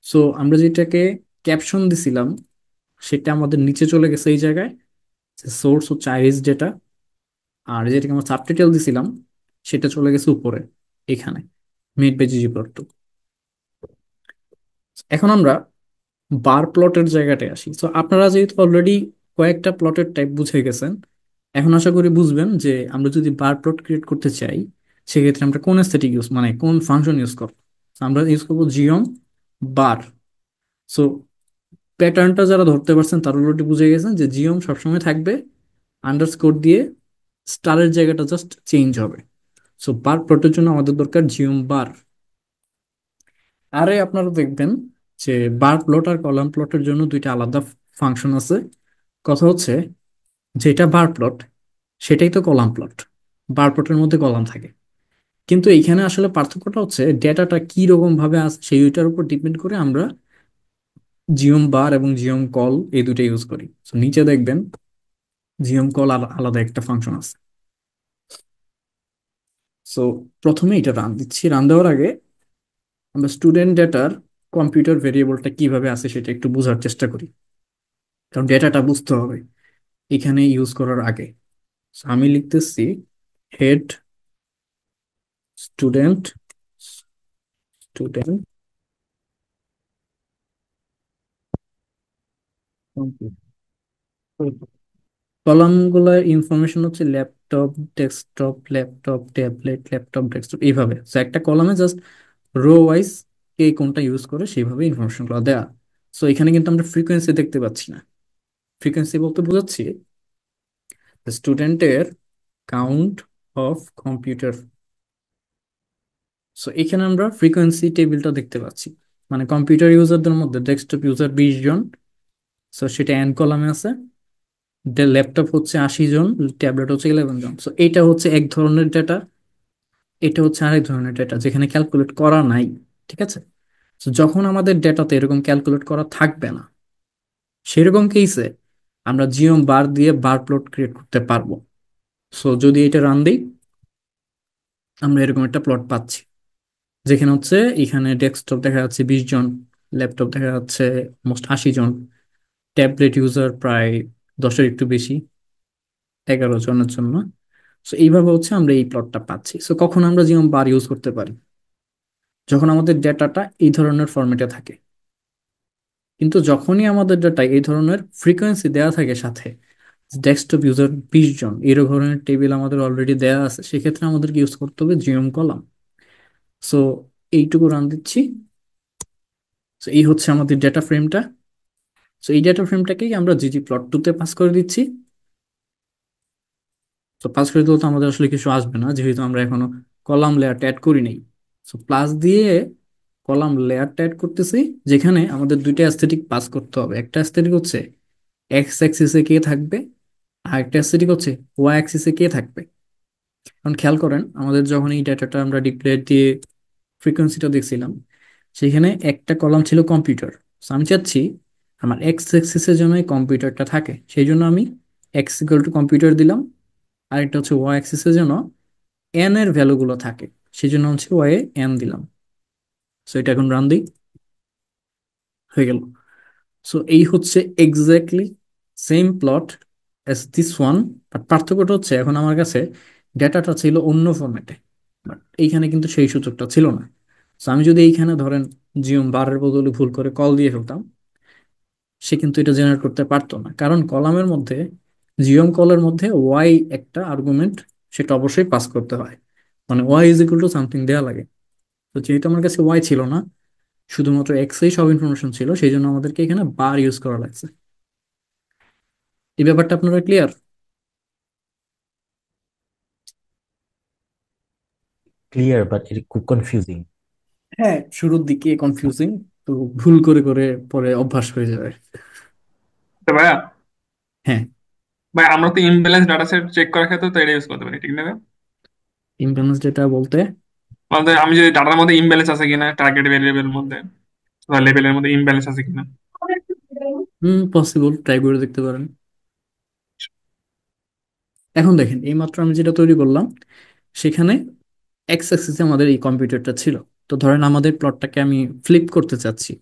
সো আমরা যেটাকে ক্যাপশন দিছিলাম সেটা আমাদের নিচে চলে গেছে এই জায়গায়, সোর্স হচ্ছে আইরিস ডেটা। আর যেটাকে আমরা সাবটাইটেল দিছিলাম সেটা চলে গেছে উপরে এখানে মিড পেজে জিপরটু। এখন আমরা বার প্লটের জায়গাটায় আসি। তো আপনারা যেহেতু অলরেডি কয়েকটা প্লটের টাইপ বুঝে গেছেন, এখন আশা করি বুঝবেন যে আমরা যদি বার প্লট ক্রিয়েট করতে চাই সেক্ষেত্রে আমরা কোন স্থেটিক ইউজ মানে কোন ফাংশন ইউজ করব। So আমরা ইউজ করবো জিওম বার। সো প্যাটার্নটা যারা ধরতে পারছেন তারা অলরেডি বুঝে গেছেন যে জিওম সবসময় থাকবে, আন্ডারস্কোর দিয়ে স্টারের জায়গাটা জাস্ট চেঞ্জ হবে। সো বার প্লটের জন্য আমাদের দরকার জিওম বার। আরে আপনারা দেখবেন যে বার প্লট আর কলাম প্লটের জন্য দুইটা আলাদা ফাংশন আছে। কথা হচ্ছে যেটা বার প্লট সেটাই তো কলাম প্লট, বার প্লটের মধ্যে কলাম থাকে। কিন্তু এইখানে আসলে পার্থক্যটা হচ্ছে ডেটাটা কি রকম ভাবে আছে সেইটার উপর ডিপেন্ড করে আমরা জিওম বার এবং জিওম কল এই দুটো ইউজ করি। তো নিচে দেখবেন জিওম কল আলাদা একটা ফাংশন আছে। সো প্রথমে এটা রান দিচ্ছি, রান দেওয়ার আগে আমরা স্টুডেন্ট ডেটার কম্পিউটার ভেরিয়েবলটা কিভাবে আছে সেটা একটু বোঝার চেষ্টা করি, কারণ ডেটাটা বুঝতে হবে এখানে ইউজ করার আগে। So, আমি লিখতেছি হেড স্টুডেন্ট, স্টুডেন্ট কলাম গুলার ইনফরমেশন হচ্ছে laptop desktop, laptop tablet, laptop desktop, এইভাবে। তো একটা কলামে জাস্ট রো ওয়াইজ কে কোনটা ইউজ করে সেইভাবে ইনফরমেশন গুলো দেয়া। সো এখানে কিন্তু আমরা ফ্রিকোয়েন্সি দেখতে পাচ্ছি না। ফ্রিকোয়েন্সি বলতে বোঝাচ্ছি স্টুডেন্টের কাউন্ট অফ কম্পিউটার। সো এখানে আমরা ফ্রিকোয়েন্সি টেবিলটা দেখতে পাচ্ছি, মানে কম্পিউটার ইউজারদের মধ্যে ডেস্কটপ ইউজার 20 জন, সো সেটা এন কলামে আছে। ল্যাপটপ হচ্ছে 80 জন, ট্যাবলেট হচ্ছে 11 জন। সো এটা হচ্ছে এক ধরনের ডেটা, এটা হচ্ছে আরেক ধরনের ডেটা যেখানে ক্যালকুলেট করা নাই। ঠিক আছে, তো যখন আমাদের ডেটাতে এরকম ক্যালকুলেট করা থাকবে না, সেরকম কেসে আমরা জিওম বার দিয়ে বার প্লট ক্রিয়েট করতে পারবো। সো যদি এটা রান দিই, আমরা এরকম একটা প্লট পাচ্ছি, যেখানে হচ্ছে এখানে ডেস্কটপ দেখা যাচ্ছে 20 জন, ল্যাপটপ দেখা যাচ্ছে অলমোস্ট 80 জন, ট্যাবলেট ইউজার প্রায় 10-এর একটু বেশি, 11 জনের জন্য। সো এইভাবে হচ্ছে আমরা এই প্লটটা পাচ্ছি। সো কখন আমরা জিওম বার ইউজ করতে পারি? যখন আমাদের ডেটাটা এই ধরনের ফরম্যাটে থাকে। কিন্তু যখনই আমাদের ডাটা এই ধরনের ফ্রিকোয়েন্সি দেওয়া থাকে সাথে, ডেস্কটপ ইউজার 20 জন, এই ধরনের টেবিল আমাদের অলরেডি দেওয়া আছে, সেক্ষেত্রে আমাদেরকে ইউজ করতে হবে জিওম কলাম। সো এইটুকু রান দিচ্ছি। সো এই হচ্ছে আমাদের ডেটা ফ্রেমটা। সো এই ডেটা ফ্রেমটাকেই আমরা ggplot2 তে পাস করে দিচ্ছি। তো পাস করে দিলে তো আমাদের আসলে কিছু আসবে না, যেহেতু আমরা এখনো কলাম লেয়ারটা অ্যাড করি নাই। সো প্লাস দিয়ে কলাম লেয়ারটা অ্যাড করতেছি, যেখানে আমাদের দুইটা অ্যাস্থেটিক পাস করতে হবে। একটা অ্যাস্থেটিক হচ্ছে এক্স অ্যাক্সিসে কে থাকবে, আর একটা অ্যাস্থেটিক হচ্ছে ওয়াই অ্যাক্সিসে কে থাকবে। কারণ খেয়াল করেন, আমাদের যখন এই ডাটাটা আমরা ডিসপ্লে দিয়ে ফ্রিকোয়েন্সিটা দেখছিলাম, সেখানে একটা কলাম ছিল কম্পিউটার। আমি চাচ্ছি আমার এক্স অ্যাক্সিসের জন্য এই কম্পিউটারটা থাকে, সেই জন্য আমি এক্স ইকুয়াল টু কম্পিউটার দিলাম। আর একটা হচ্ছে ওয়াই অ্যাক্সিসের জন্য এন এর ভ্যালুগুলো থাকে, সেই জন্য হচ্ছে ওয়াই এ এন দিলাম। সো এটা এখন রান দিই, হয়ে গেল। সো এই হচ্ছে exactly same plot as this one. But পার্থক্যটা হচ্ছে এখন আমার কাছে ডেটাটা ছিল অন্য ফরম্যাটে, বাট এইখানে কিন্তু সেই সুযোগটা ছিল না। সো আমি যদি এইখানে ধরেন জিওম বারের বদলে ভুল করে কল দিয়ে ফেলতাম, সে কিন্তু এটা জেনারেট করতে পারতো না, কারণ কলামের মধ্যে, জিওম কলের মধ্যে ওয়াই একটা আর্গুমেন্ট, সেটা অবশ্যই পাস করতে হয়। মানে Y is equal to something দেওয়া লাগে। তো যেহেতু আমার কাছে ওয়াই ছিল না, শুধুমাত্র এক্স এই সব ইনফরমেশন ছিল, সেই জন্য আমাদেরকে এখানে বার ইউজ করা লাগছে। এই ব্যাপারটা আপনারা ক্লিয়ার? ক্লিয়ার, বাট এটা খুব কনফিউজিং। হ্যাঁ, শুরুর দিকে কনফিউজিং, তো ভুল করে করে পরে অভ্যাস হয়ে যাবে। তো ভাইয়া, হ্যাঁ। ভাই আমরা তো ইমব্যালেন্স ডাটা সেট চেক করার ক্ষেত্রে তো এটা ইউজ করতে পারি, ঠিক না ভাইয়া? ইমব্যালেন্স ডেটা বলতে? বলতে আমি যদি ডাটার মধ্যে ইমব্যালেন্স আছে কিনা, টার্গেট ভেরিয়েবলের মধ্যে বা লেভেলের মধ্যে ইমব্যালেন্স আছে কিনা। পসিবল, ট্রাই করে দেখতে পারেন। এখন দেখেন, এইমাত্র আমি যেটা তৈরি করলাম, সেখানে এক্স অ্যাক্সিসে আমাদের এই কম্পিউটারটা ছিল। তো ধরেন আমাদের প্লটটাকে আমি ফ্লিপ করতে চাচ্ছি,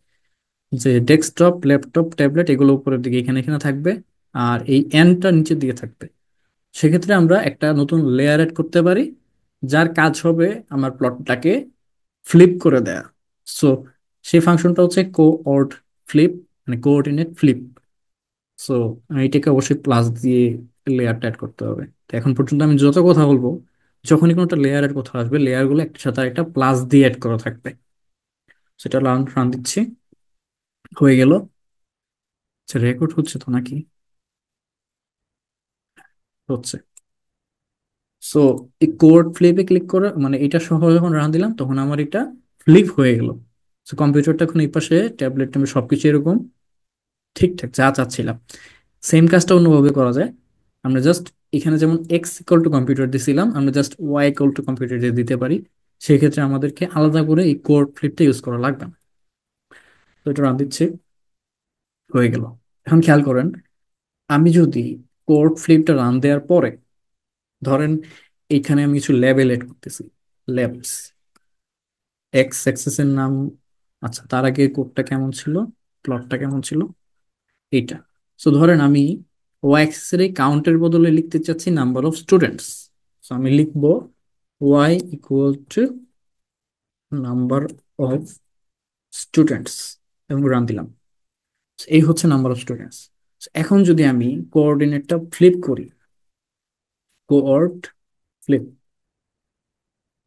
যে ডেস্কটপ, ল্যাপটপ, ট্যাবলেট এগুলো উপরের দিকে এখানে এখানে থাকবে, আর এই এনটা নিচের দিকে থাকবে। সেক্ষেত্রে আমরা একটা নতুন লেয়ার এড করতে পারি, যার কাজ হবে আমার প্লটটাকে ফ্লিপ করে দেয়া। সো সেই ফাংশনটা হচ্ছে কোঅর্ড ফ্লিপ, মানে কোঅর্ডিনেট ফ্লিপ। সো এটাকে অবশ্যই প্লাস দিয়ে লেয়ারটা অ্যাড করতে হবে। তো এখন পর্যন্ত আমি যত কথা বলবো, যখনই কোনো একটা লেয়ারের কথা আসবে, লেয়ারগুলো একটার সাথে একটা প্লাস দিয়ে অ্যাড করা থাকবে। সেটা রান রান দিচ্ছি, হয়ে গেল। আচ্ছা, রেকর্ড হচ্ছে তো নাকি? হচ্ছে। সো এই কোড ফ্লিপে ক্লিক করে, মানে এটা সহ যখন রান দিলাম, তখন আমার এটা ফ্লিপ হয়ে গেল। সো কম্পিউটারটা এখন এই পাশে, ট্যাবলেট ট্যাবলেট সবকিছু এরকম ঠিকঠাক যা চাচ্ছিলাম। সেম কাজটা অন্যভাবে করা যায়। আমরা জাস্ট এখানে যেমন এক্স ইকুয়াল টু কম্পিউটার দিছিলাম, আমরা just Y equal to computer দিয়ে দিতে পারি। সেক্ষেত্রে আমাদেরকে আলাদা করে এই কোড ফ্লিপটা ইউজ করা লাগবে না। তো এটা রান দিচ্ছি, হয়ে গেল। এখন খেয়াল করেন, আমি যদি কোড ফ্লিপটা রান দেওয়ার পরে, ধরেন এইখানে আমি কিছু লেবেল এড করতেছি, লেবলস, এক্স অ্যাক্সেস এর নাম। আচ্ছা, তার আগে কোডটা কেমন ছিল, প্লটটা কেমন ছিল, এইটা। সো ধরেন আমি ওয়াই অ্যাক্সেস এর এই কাউন্টের বদলে লিখতে চাচ্ছি নাম্বার অফ স্টুডেন্টস। সো আমি লিখবো Y equal to number of students, এবং রান দিলাম। So, এই হচ্ছে নাম্বার অফ স্টুডেন্টস। এখন যদি আমি কোঅর্ডিনেটটা ফ্লিপ করি, কোঅর্ড ফ্লিপ,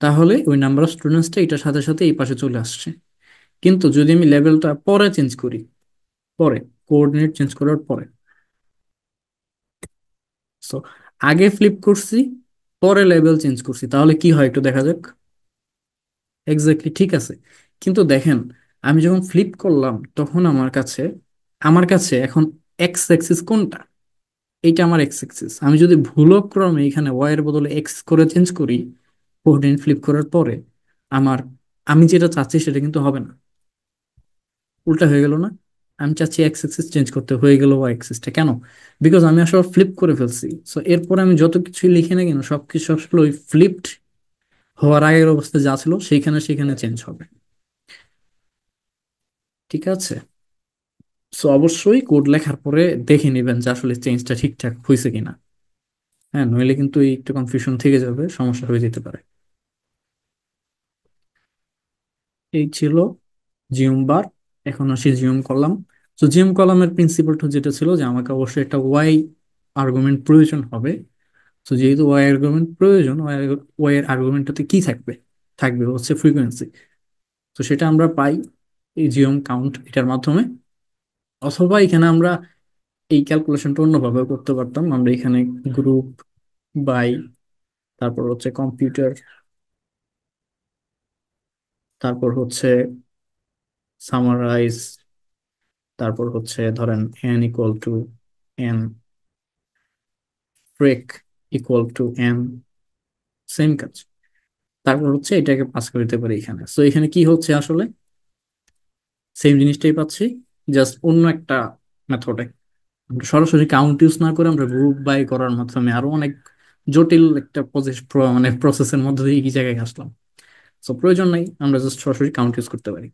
তাহলে ওই নাম্বার অফ স্টুডেন্টসটা এটার সাথে সাথে এই পাশে চলে আসছে। কিন্তু যদি আমি লেভেলটা পরে চেঞ্জ করি, পরে কোঅর্ডিনেট চেঞ্জ করার পরে, সো আগে ফ্লিপ করছি, পরে লেভেল চেঞ্জ করছি, তাহলে কি হয় একটু দেখা যাক। এক্স্যাক্টলি ঠিক আছে। কিন্তু দেখেন, আমি যখন ফ্লিপ করলাম, তখন আমার কাছে এখন এক্স অ্যাক্সিস কোনটা? এইটা আমার এক্স অ্যাক্সিস। আমি যদি ভুলক্রমে এখানে ওয়াই এর বদলে এক্স করে চেঞ্জ করি কোঅর্ডিনেট ফ্লিপ করার পরে, আমার, আমি যেটা চাচ্ছি সেটা কিন্তু হবে না। উল্টা হয়ে গেল না? আমি চাচ্ছি এক্স এক্সিস চেঞ্জ করতে, হয়ে গেল ওয়াই এক্সিসটা। কেন? বিকজ আমি আসলে ফ্লিপ করে ফেলছি। সো এরপর আমি যত কিছুই লিখে না কেন সবকিছু আসলে ওই ফ্লিপড হওয়ার আগের অবস্থা যা ছিল সেইখানে সেখানে চেঞ্জ হবে। ঠিক আছে? সো অবশ্যই কোড লেখার পরে দেখে নেবেন যে আসলে চেঞ্জটা ঠিকঠাক হয়েছে কিনা। হ্যাঁ, নইলে কিন্তু এই একটু কনফিউশন থেকে যাবে, সমস্যা হয়ে যেতে পারে। এই ছিল জিওম বার। এখন আসি জিওম কলাম। তো জিওম কলামের প্রিন্সিপালটা যেটা ছিল যে আমাকে অবশ্যই একটা ওয়াই আর্গুমেন্ট প্রয়োজন হবে। তো যেহেতু ওয়াই আর্গুমেন্ট প্রয়োজন, ওয়াই এর আর্গুমেন্টটাতে কি থাকবে? থাকবে হচ্ছে ফ্রিকোয়েন্সি। তো সেটা আমরা পাই এই জিওম কাউন্ট এটার মাধ্যমে। অথবা এখানে আমরা এই ক্যালকুলেশনটা অন্যভাবে করতে পারতাম। আমরা এখানে গ্রুপ বাই, তারপর হচ্ছে কম্পিউটার, তারপর হচ্ছে সামারাইজ, তারপর হচ্ছে ধরেন N equal to N, break equal to N, same কাজ। তারপর হচ্ছে এটাকে পাস করে দিতে পারি এখানে। সো এখানে কি হচ্ছে আসলে? সেম জিনিসটাই পাচ্ছি, জাস্ট অন্য একটা মেথডে। আমরা সরাসরি কাউন্ট ইউজ না করে আমরা গ্রুপ বাই করার মাধ্যমে আরো অনেক জটিল একটা মানে প্রসেসের মধ্যে দিয়ে কি জায়গায় আসলাম। সো প্রয়োজন নাই, আমরা জাস্ট সরাসরি কাউন্ট ইউজ করতে পারি।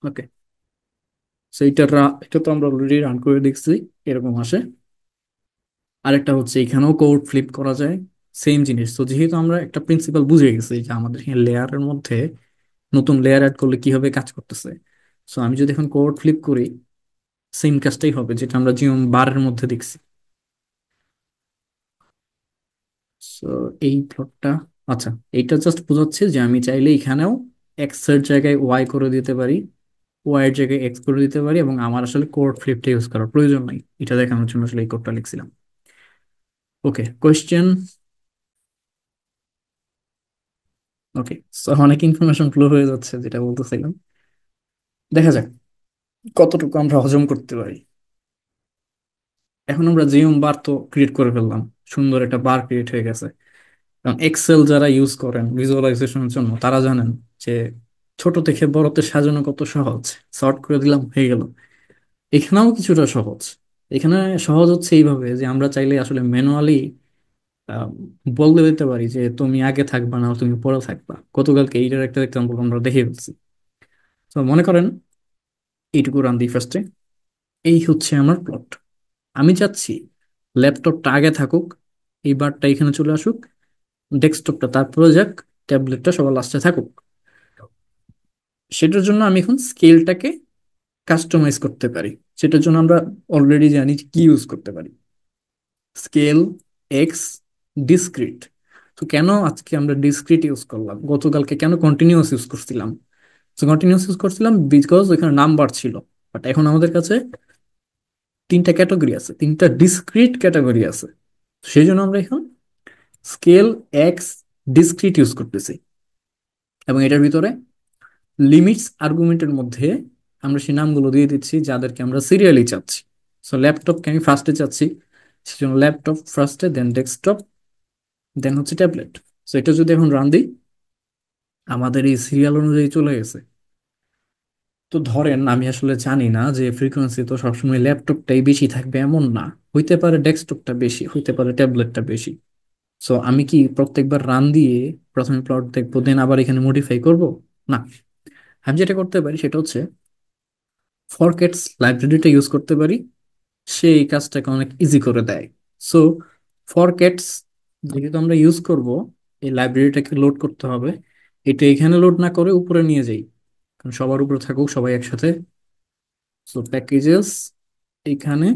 ওকে। সো এটা তো আমরা অলরেডি রান করে দেখছি, এরকম আসে। আরেকটা হচ্ছে এখানেও কোড ফ্লিপ করা যায়, সেম জিনিস। তো যেহেতু আমরা একটা প্রিন্সিপাল বুঝে গেছি যে আমাদের এখানে লেয়ারের মধ্যে নতুন লেয়ার অ্যাড করলে কিভাবে কাজ করতেছে, সো আমি যদি এখন কোড ফ্লিপ করি সেম কাজটাই হবে যেটা আমরা জিওম বারের মধ্যে দেখছি। সো এই প্লটটা, আচ্ছা, এইটা জাস্ট বোঝাচ্ছে যে আমি চাইলে এখানেও এক্স এর জায়গায় ওয়াই করে দিতে পারি, ওয়াই এর জায়গায় এক্স করে দিতে পারি, এবং আমার আসলে কোড ফ্লিপটা ইউজ করার প্রয়োজন নাই। এটা দেখানোর জন্য আসলে এই কোডটা লিখছিলাম। ওকে, কোয়েশ্চেন। ওকে, সো অনেক ইনফরমেশন ফ্লো হয়ে যাচ্ছে যেটা বলতেছিলাম। দেখা যাক কতটুকু আমরা হজম করতে পারি। এখন আমরা জিওম বার তো ক্রিয়েট করে ফেললাম, সুন্দর একটা বার ক্রিয়েট হয়ে গেছে। কারণ এক্সেল যারা ইউজ করেন ভিজুয়ালাইজেশনের জন্য তারা জানেন যে ছোট থেকে বড়তে সাজানো কত সহজ। সর্ট করে দিলাম, হয়ে গেল। এখানেও কিছুটা সহজ। এখানে সহজ হচ্ছে এইভাবে যে আমরা চাইলে আসলে ম্যানুয়ালি বলতে দিতে পারি যে তুমি আগে থাকবা না তুমি পরে থাকবা। গতকালকে এইটার একটা এক্সাম্পল আমরা দেখে ফেলছি। তো মনে করেন এইটুকু রান দিই ফার্স্টে। এই হচ্ছে আমার প্লট। আমি চাচ্ছি ল্যাপটপটা আগে থাকুক, এই বারটা এখানে চলে আসুক, ডেস্কটপটা তারপরে যাক, ট্যাবলেটটা সবার লাস্টে থাকুক। সেটার জন্য আমি এখন স্কেলটাকে কাস্টমাইজ করতে পারি। সেটার জন্য আমরা অলরেডি জানি কি ইউজ করতে পারি, স্কেল, এক্স, ডিসক্রিট। তো কেন আজকে আমরা ডিসক্রিট ইউজ করলাম, গতকালকে কেন কন্টিনিউয়াস ইউজ করছিলাম? তো কন্টিনিউয়াস ইউজ করছিলাম বিকজ ওখানে নাম্বার ছিল। বাট এখন আমাদের কাছে তিনটা ক্যাটাগরি আছে, তিনটা ডিসক্রিট ক্যাটাগরি আছে। সেই জন্য আমরা এখন স্কেল, এক্স, ডিসক্রিট ইউজ করতেছি। এবং এটার ভিতরে লিমিটস আর্গুমেন্টের মধ্যে আমরা সেই নামগুলো দিয়ে দিচ্ছি যাদেরকে আমরা সিরিয়ালি চাচ্ছি। সো ল্যাপটপকে আমি ফার্স্টে চাচ্ছি, সেজন্য ল্যাপটপ ফার্স্টে, দেন ডেস্কটপ, দেন হচ্ছে ট্যাবলেট। সো এটা যদি এখন রান দিই আমাদের এই সিরিয়াল অনুযায়ী চলে গেছে। তো ধরেন আমি আসলে জানি না যে ফ্রিকোয়েন্সি তো সবসময় ল্যাপটপটাই বেশি থাকবে এমন না, হইতে পারে ডেস্কটপটা বেশি, হইতে পারে ট্যাবলেটটা বেশি। সো আমি কি প্রত্যেকবার রান দিয়ে প্রথমে প্লট দেখবো দেন আবার এখানে মডিফাই করব? না। আমি যেটা করতে পারি সেটা হচ্ছে ফরক্যাটস লাইব্রেরিটা ইউজ করতে পারি। সে এই কাজটাকে অনেক ইজি করে দেয়। সো ফরক্যাটস যেহেতু আমরা ইউজ করব, এই লাইব্রেরিটাকে লোড করতে হবে। এটা এখানে লোড না করে উপরে নিয়ে যাই, কারণ সবার উপরে থাকুক সবাই একসাথে। সো প্যাকেজেস, এখানে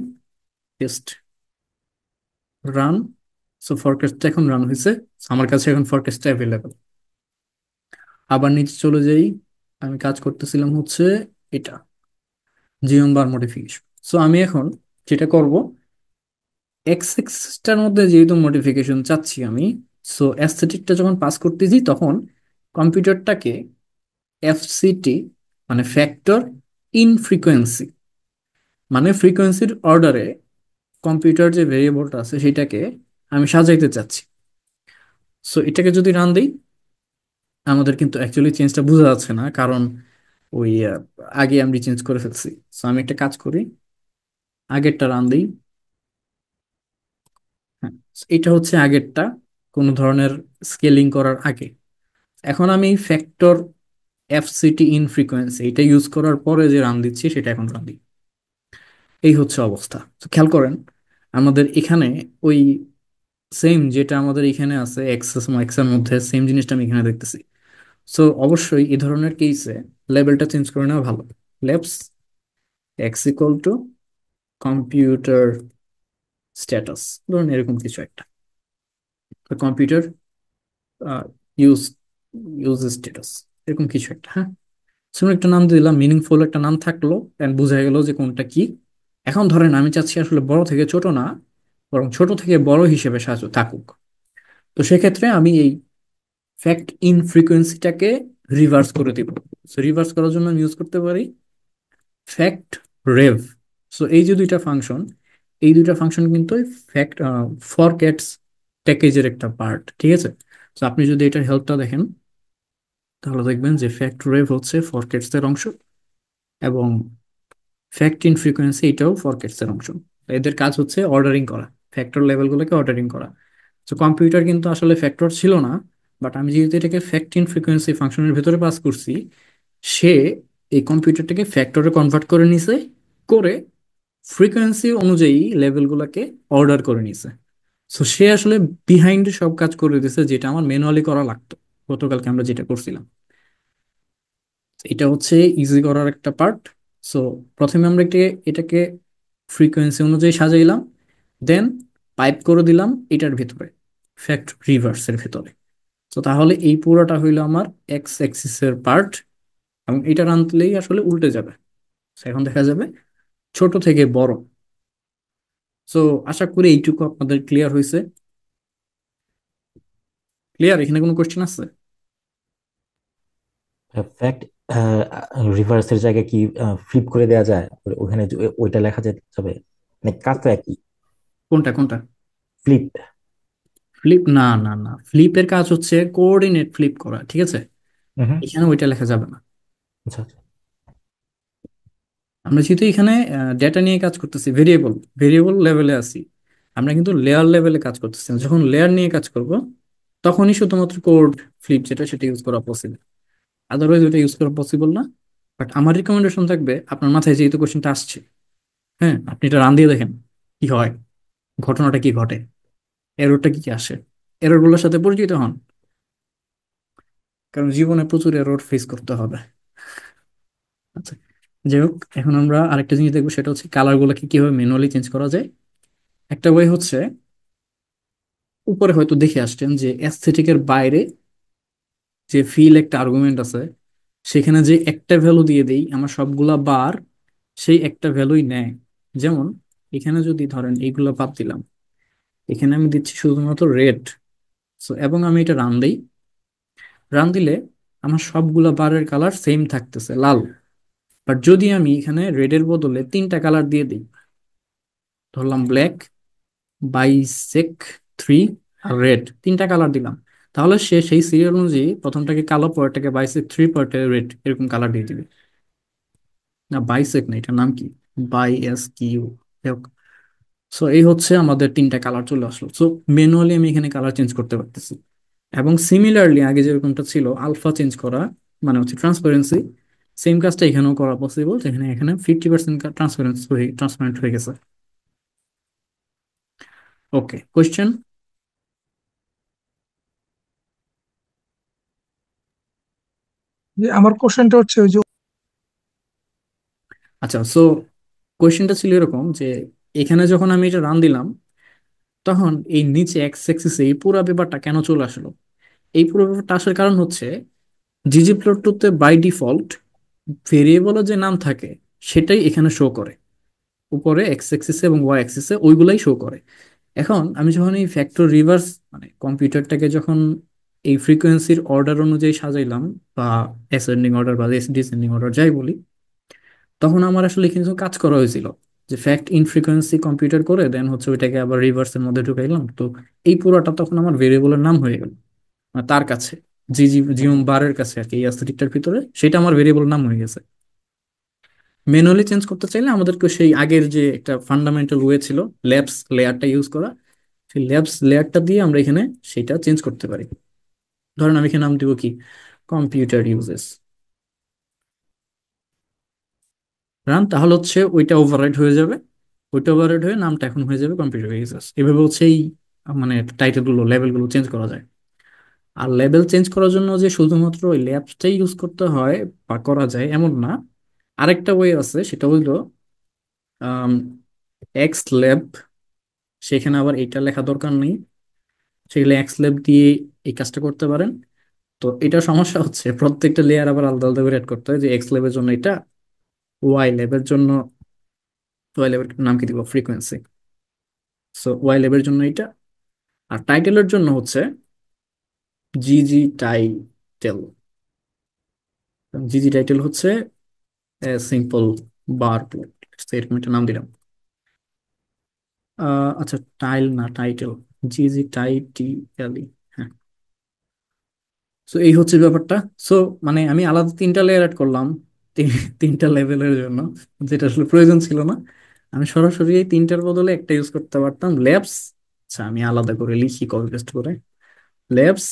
টেস্ট রান। সো ফরক্যাস্টটা এখন রান হয়েছে। So, আমার কাছে এখন ফরক্যাস্টটা অ্যাভেলেবেল। আবার নিচে চলে যাই। আমি কাজ করতেছিলাম হচ্ছে এটা, জিওম বার মডিফিকেশন। সো আমি এখন যেটা করব, এক্স এক্সটার মধ্যে যেহেতু মডিফিকেশন চাচ্ছি আমি, সো অ্যাস্থেটিকটা যখন পাস করতেছি তখন কম্পিউটারটাকে এফসিটি মানে ফ্যাক্টর ইন ফ্রিকোয়েন্সি, মানে ফ্রিকোয়েন্সির অর্ডারে কম্পিউটার যে ভেরিয়েবলটা আছে সেটাকে আমি সাজাইতে চাচ্ছি। সো এটাকে যদি রান দিই আমাদের কিন্তু অ্যাকচুয়ালি চেঞ্জটা বোঝা যাচ্ছে না, কারণ ওই আগে আমি চেঞ্জ করে ফেলছি। সো আমি একটা কাজ করি, আগেরটা রান দিই। হ্যাঁ, এটা হচ্ছে আগেরটা, কোনো ধরনের স্কেলিং করার আগে। এখন আমি ফ্যাক্টর এফসিটি ইন ফ্রিকোয়েন্সি এটা ইউজ করার পরে যে রান দিচ্ছি সেটা এখন রান দিই। এই হচ্ছে অবস্থা। তো খেয়াল করেন আমাদের এখানে ওই সেম যেটা আমাদের এখানে আছে এক্স এক্স এর মধ্যে সেম জিনিসটা আমি এখানে দেখতেছি। সো অবশ্যই এই ধরনের কেসে লেভেলটা চেঞ্জ করে নেওয়া ভালো। Let's x equal to computer status, ধরুন এরকম কিছু একটা, কম্পিউটার ইউজ ইউজ স্ট্যাটাস, এরকম কিছু একটা। হ্যাঁ, সুন্দর একটা নাম দিলাম, মিনিংফুল একটা নাম থাকলো, এন্ড বোঝা গেল যে কোনটা কি। এখন ধরেন আমি চাচ্ছি আসলে বড় থেকে ছোট না, বরং ছোট থেকে বড় হিসেবে থাকুক। তো সেক্ষেত্রে আমি এই ফ্যাক্ট ইন ফ্রিকোয়েন্সিটাকে রিভার্স করে দিব। সো রিভার্স করার জন্য আমি ইউজ করতে পারি ফ্যাক্ট রেভ। সো এই যে দুইটা ফাংশন, এই দুইটা ফাংশন কিন্তু ফ্যাক্ট ফরক্যাটস প্যাকেজের একটা পার্ট, ঠিক আছে? তো আপনি যদি এটার হেল্পটা দেখেন তাহলে দেখবেন যে ফ্যাক্ট রেভ হচ্ছে ফরক্যাটস এর অংশ, এবং ফ্যাক্ট ইন ফ্রিকোয়েন্সি এটাও ফরক্যাটস এর অংশ। এদের কাজ হচ্ছে অর্ডারিং করা, ফ্যাক্টর লেভেলগুলোকে অর্ডারিং করা। তো কম্পিউটার কিন্তু আসলে ফ্যাক্টর ছিল না, বাট আমি যেহেতু এটাকে ফ্যাক্ট ইন ফ্রিকোয়েন্সি ফাংশনের ভেতরে পাস করছি, সে এই কম্পিউটারটাকে ফ্যাক্টরে কনভার্ট করে নিছে, করে ফ্রিকোয়েন্সি অনুযায়ী লেভেলগুলোকে অর্ডার করে নিছে। সো সে আসলে বিহাইন্ডে সব কাজ করে দিছে যেটা আমার ম্যানুয়ালি করা লাগতো গতকালকে আমরা যেটা করছিলাম। এটা হচ্ছে ইজি করার একটা পার্ট। সো প্রথমে আমরা এটাকে ফ্রিকোয়েন্সি অনুযায়ী সাজাইলাম, দেন পাইপ করে দিলাম এটার ভিতরে, ফ্যাক্ট রিভার্সের ভিতরে। তো তাহলে এই পুরোটা হইলো আমার এক্স অ্যাক্সিসের পার্ট, এবং এটা আনলেই আসলে উল্টে যাবে। So এখন দেখা যাবে ছোট থেকে বড়। সো আশা করি এইটুকু আপনাদের ক্লিয়ার হয়েছে। ক্লিয়ার? এখানে কোনো কোশ্চেন আছে? ফ্যাক্ট রিভার্সের জায়গায় কি ফ্লিপ করে দেওয়া যায়? ওখানে ওইটা লেখা যেতে যাবে, মানে কাজ তো একই। কোনটা কোনটা? ফ্লিপ। ফ্লিপ? না না না, ফ্লিপের কাজ হচ্ছে কোঅর্ডিনেট ফ্লিপ করা, ঠিক আছে? হুম। এখানে ওইটা লেখা যাবে না। আচ্ছা আচ্ছা। আমরা যেহেতু এখানে ডেটা নিয়ে কাজ করতেছি, ভেরিয়েবল ভেরিয়েবল লেভেলে আছি, আমরা কিন্তু লেয়ার লেভেলে কাজ করতেছি না। যখন লেয়ার নিয়ে কাজ করব তখনই শুধুমাত্র কোড ফ্লিপ যেটা সেটা ইউজ করা পসিবল, আদারওয়াইজ ওটা ইউজ করা পসিবল না। বাট আমার রিকমেন্ডেশন থাকবে আপনার মাথায় যেহেতু কোশ্চেনটা আসছে, হ্যাঁ, আপনি এটা রান দিয়ে দেখেন কি হয়, ঘটনাটা কি ঘটে, এররটা কি কি আসে, এররগুলোর সাথে পরিচিত হন, কারণ জীবনে প্রচুর এরর ফেস করতে হবে। আচ্ছা, যাই হোক, এখন আমরা আরেকটা জিনিস দেখবো, সেটা হচ্ছে কালার গুলোকে কিভাবে ম্যানুয়ালি চেঞ্জ করা যায়। একটা ওয়ে হচ্ছে, উপরে হয়তো দেখে আসছেন যে অ্যাস্থেটিকের বাইরে যে ফিল একটা আর্গুমেন্ট আছে, সেখানে যে একটা ভ্যালু দিয়ে দেই আমার সবগুলা বার সেই একটা ভ্যালুই নেয়। যেমন এখানে যদি ধরেন এইগুলা বাদ দিলাম, এখানে আমি দিচ্ছি শুধুমাত্র রেড। সো এবং আমি এটা রান দিই, রান দিলে আমার সবগুলা বারের কালার সেম থাকতেছে, লাল। বাট যদি আমি এখানে রেডের বদলে তিনটা কালার দিয়ে দিই, ধরলাম ব্ল্যাক, বাইসেক থ্রি, আর রেড, তিনটা কালার দিলাম, তাহলে সে সেই সিরিয়াল অনুযায়ী প্রথমটাকে কালো, পরেরটাকে বাইসেক থ্রি, পরেরটা রেড, এরকম কালার দিয়ে দিবে। না বাইসেক না, এটার নাম কি, বাই এস কিউ। সো এই হচ্ছে আমাদের তিনটা কালার চলে আসলো। সো ম্যানুয়ালি আমি এখানে কালার চেঞ্জ করতে পারতেছি। এবং সিমিলারলি আগে যেরকমটা ছিল আলফা চেঞ্জ করা, মানে হচ্ছে ট্রান্সপারেন্সি, সেম কাজটা এখানেও করা পসিবল, যেখানে এখানে 50% ট্রান্সপারেন্ট হয়ে গেছে। ওকে, কোয়েশ্চেন? যে আমার কোশ্চেনটা হচ্ছে ওই যে আচ্ছা, সো কোয়েশ্চেনটা ছিল এরকম যে এখানে যখন আমি এটা রান দিলাম, তখন এই নিচে এক্স অ্যাক্সিসে এই পুরো ব্যাপারটা কেন চলে আসলো? এই পুরো ব্যাপারটা আসার কারণ হচ্ছে ggplot2 তে বাই ডিফল্ট ভেরিয়েবলের যে নাম থাকে সেটাই এখানে শো করে, উপরে এক্স অ্যাক্সিসে এবং ওয়াই অ্যাক্সিসে ওইগুলাই শো করে। এখন আমি যখন এই ফ্যাক্টর রিভার্স, মানে কম্পিউটারটাকে যখন এই ফ্রিকোয়েন্সির অর্ডার অনুযায়ী সাজাইলাম, বা অ্যাসেন্ডিং অর্ডার বা ডিসেন্ডিং অর্ডার যাই বলি, তখন আমার আসলে কিছু কাজ করা হয়েছিল, যে ফ্যাক্ট ইন ফ্রিকোয়েন্সি কম্পিউটার করে দেন হচ্ছে ওইটাকে আবার রিভার্সের মধ্যে ঢুকাইলাম। তো এই পুরোটা তখন আমার ভেরিয়েবলের নাম হয়ে গেল, মানে তার কাছে। জিওম বারের কাছে আর কি, এই অ্যাস্থেটিকটার ভিতরে সেটা আমার ভেরিয়েবল নাম হয়ে গেছে। ম্যানুয়ালি চেঞ্জ করতে চাইলে আমাদেরকে সেই আগের যে একটা ফান্ডামেন্টাল ওয়ে ছিল ল্যাবস লেয়ারটা ইউজ করা, সেই ল্যাবস লেয়ারটা দিয়ে আমরা এখানে সেটা চেঞ্জ করতে পারি। ধরেন আমি এখানে নাম দিব কি, কম্পিউটার ইউজেস রান, তাহলে হচ্ছে ওইটা ওভাররাইড হয়ে যাবে, ওইটা ওভাররাইড হয়ে নামটা এখন হয়ে যাবে কম্পিউটার ইউজেস। এভাবে হচ্ছে এই মানে টাইটেল গুলো লেভেল গুলো চেঞ্জ করা যায়। আর লেভেল চেঞ্জ করার জন্য যে শুধুমাত্র ওই ল্যাবসটাই ইউজ করতে হয় বা করা যায় এমন না, আরেকটা ওয়ে আছে, সেটা হইলো এক্স ল্যাব, সেখানে আবার এটা লেখা দরকার নেই, সেগুলো এক্স ল্যাব দিয়ে এই কাজটা করতে পারেন। তো এটা সমস্যা হচ্ছে প্রত্যেকটা লেয়ার আবার আলাদা আলাদা করে অ্যাড করতে হয়, যে এক্স ল্যাবের জন্য এটা, ওয়াই ল্যাবের জন্য, ওয়াই ল্যাবের নাম কি দিব, ফ্রিকোয়েন্সি। সো ওয়াই ল্যাবের জন্য এটা, আর টাইটেলের জন্য হচ্ছে জিজি টাইটেল। জিজি টাইটেল হচ্ছে সিম্পল বার প্লট, এরকম একটা নাম দিলাম। আচ্ছা টাইল না টাইটেল, জিজি টাইটিএলই। হ্যাঁ, সো এই হচ্ছে ব্যাপারটা। সো মানে আমি আলাদা তিনটা লেয়ার অ্যাড করলাম তিনটা লেভেলের জন্য, যেটা আসলে প্রয়োজন ছিল না। আমি সরাসরি এই তিনটার বদলে একটা ইউজ করতে পারতাম, ল্যাবস। আচ্ছা আমি আলাদা করে লিখি কপি পেস্ট করে, ল্যাবস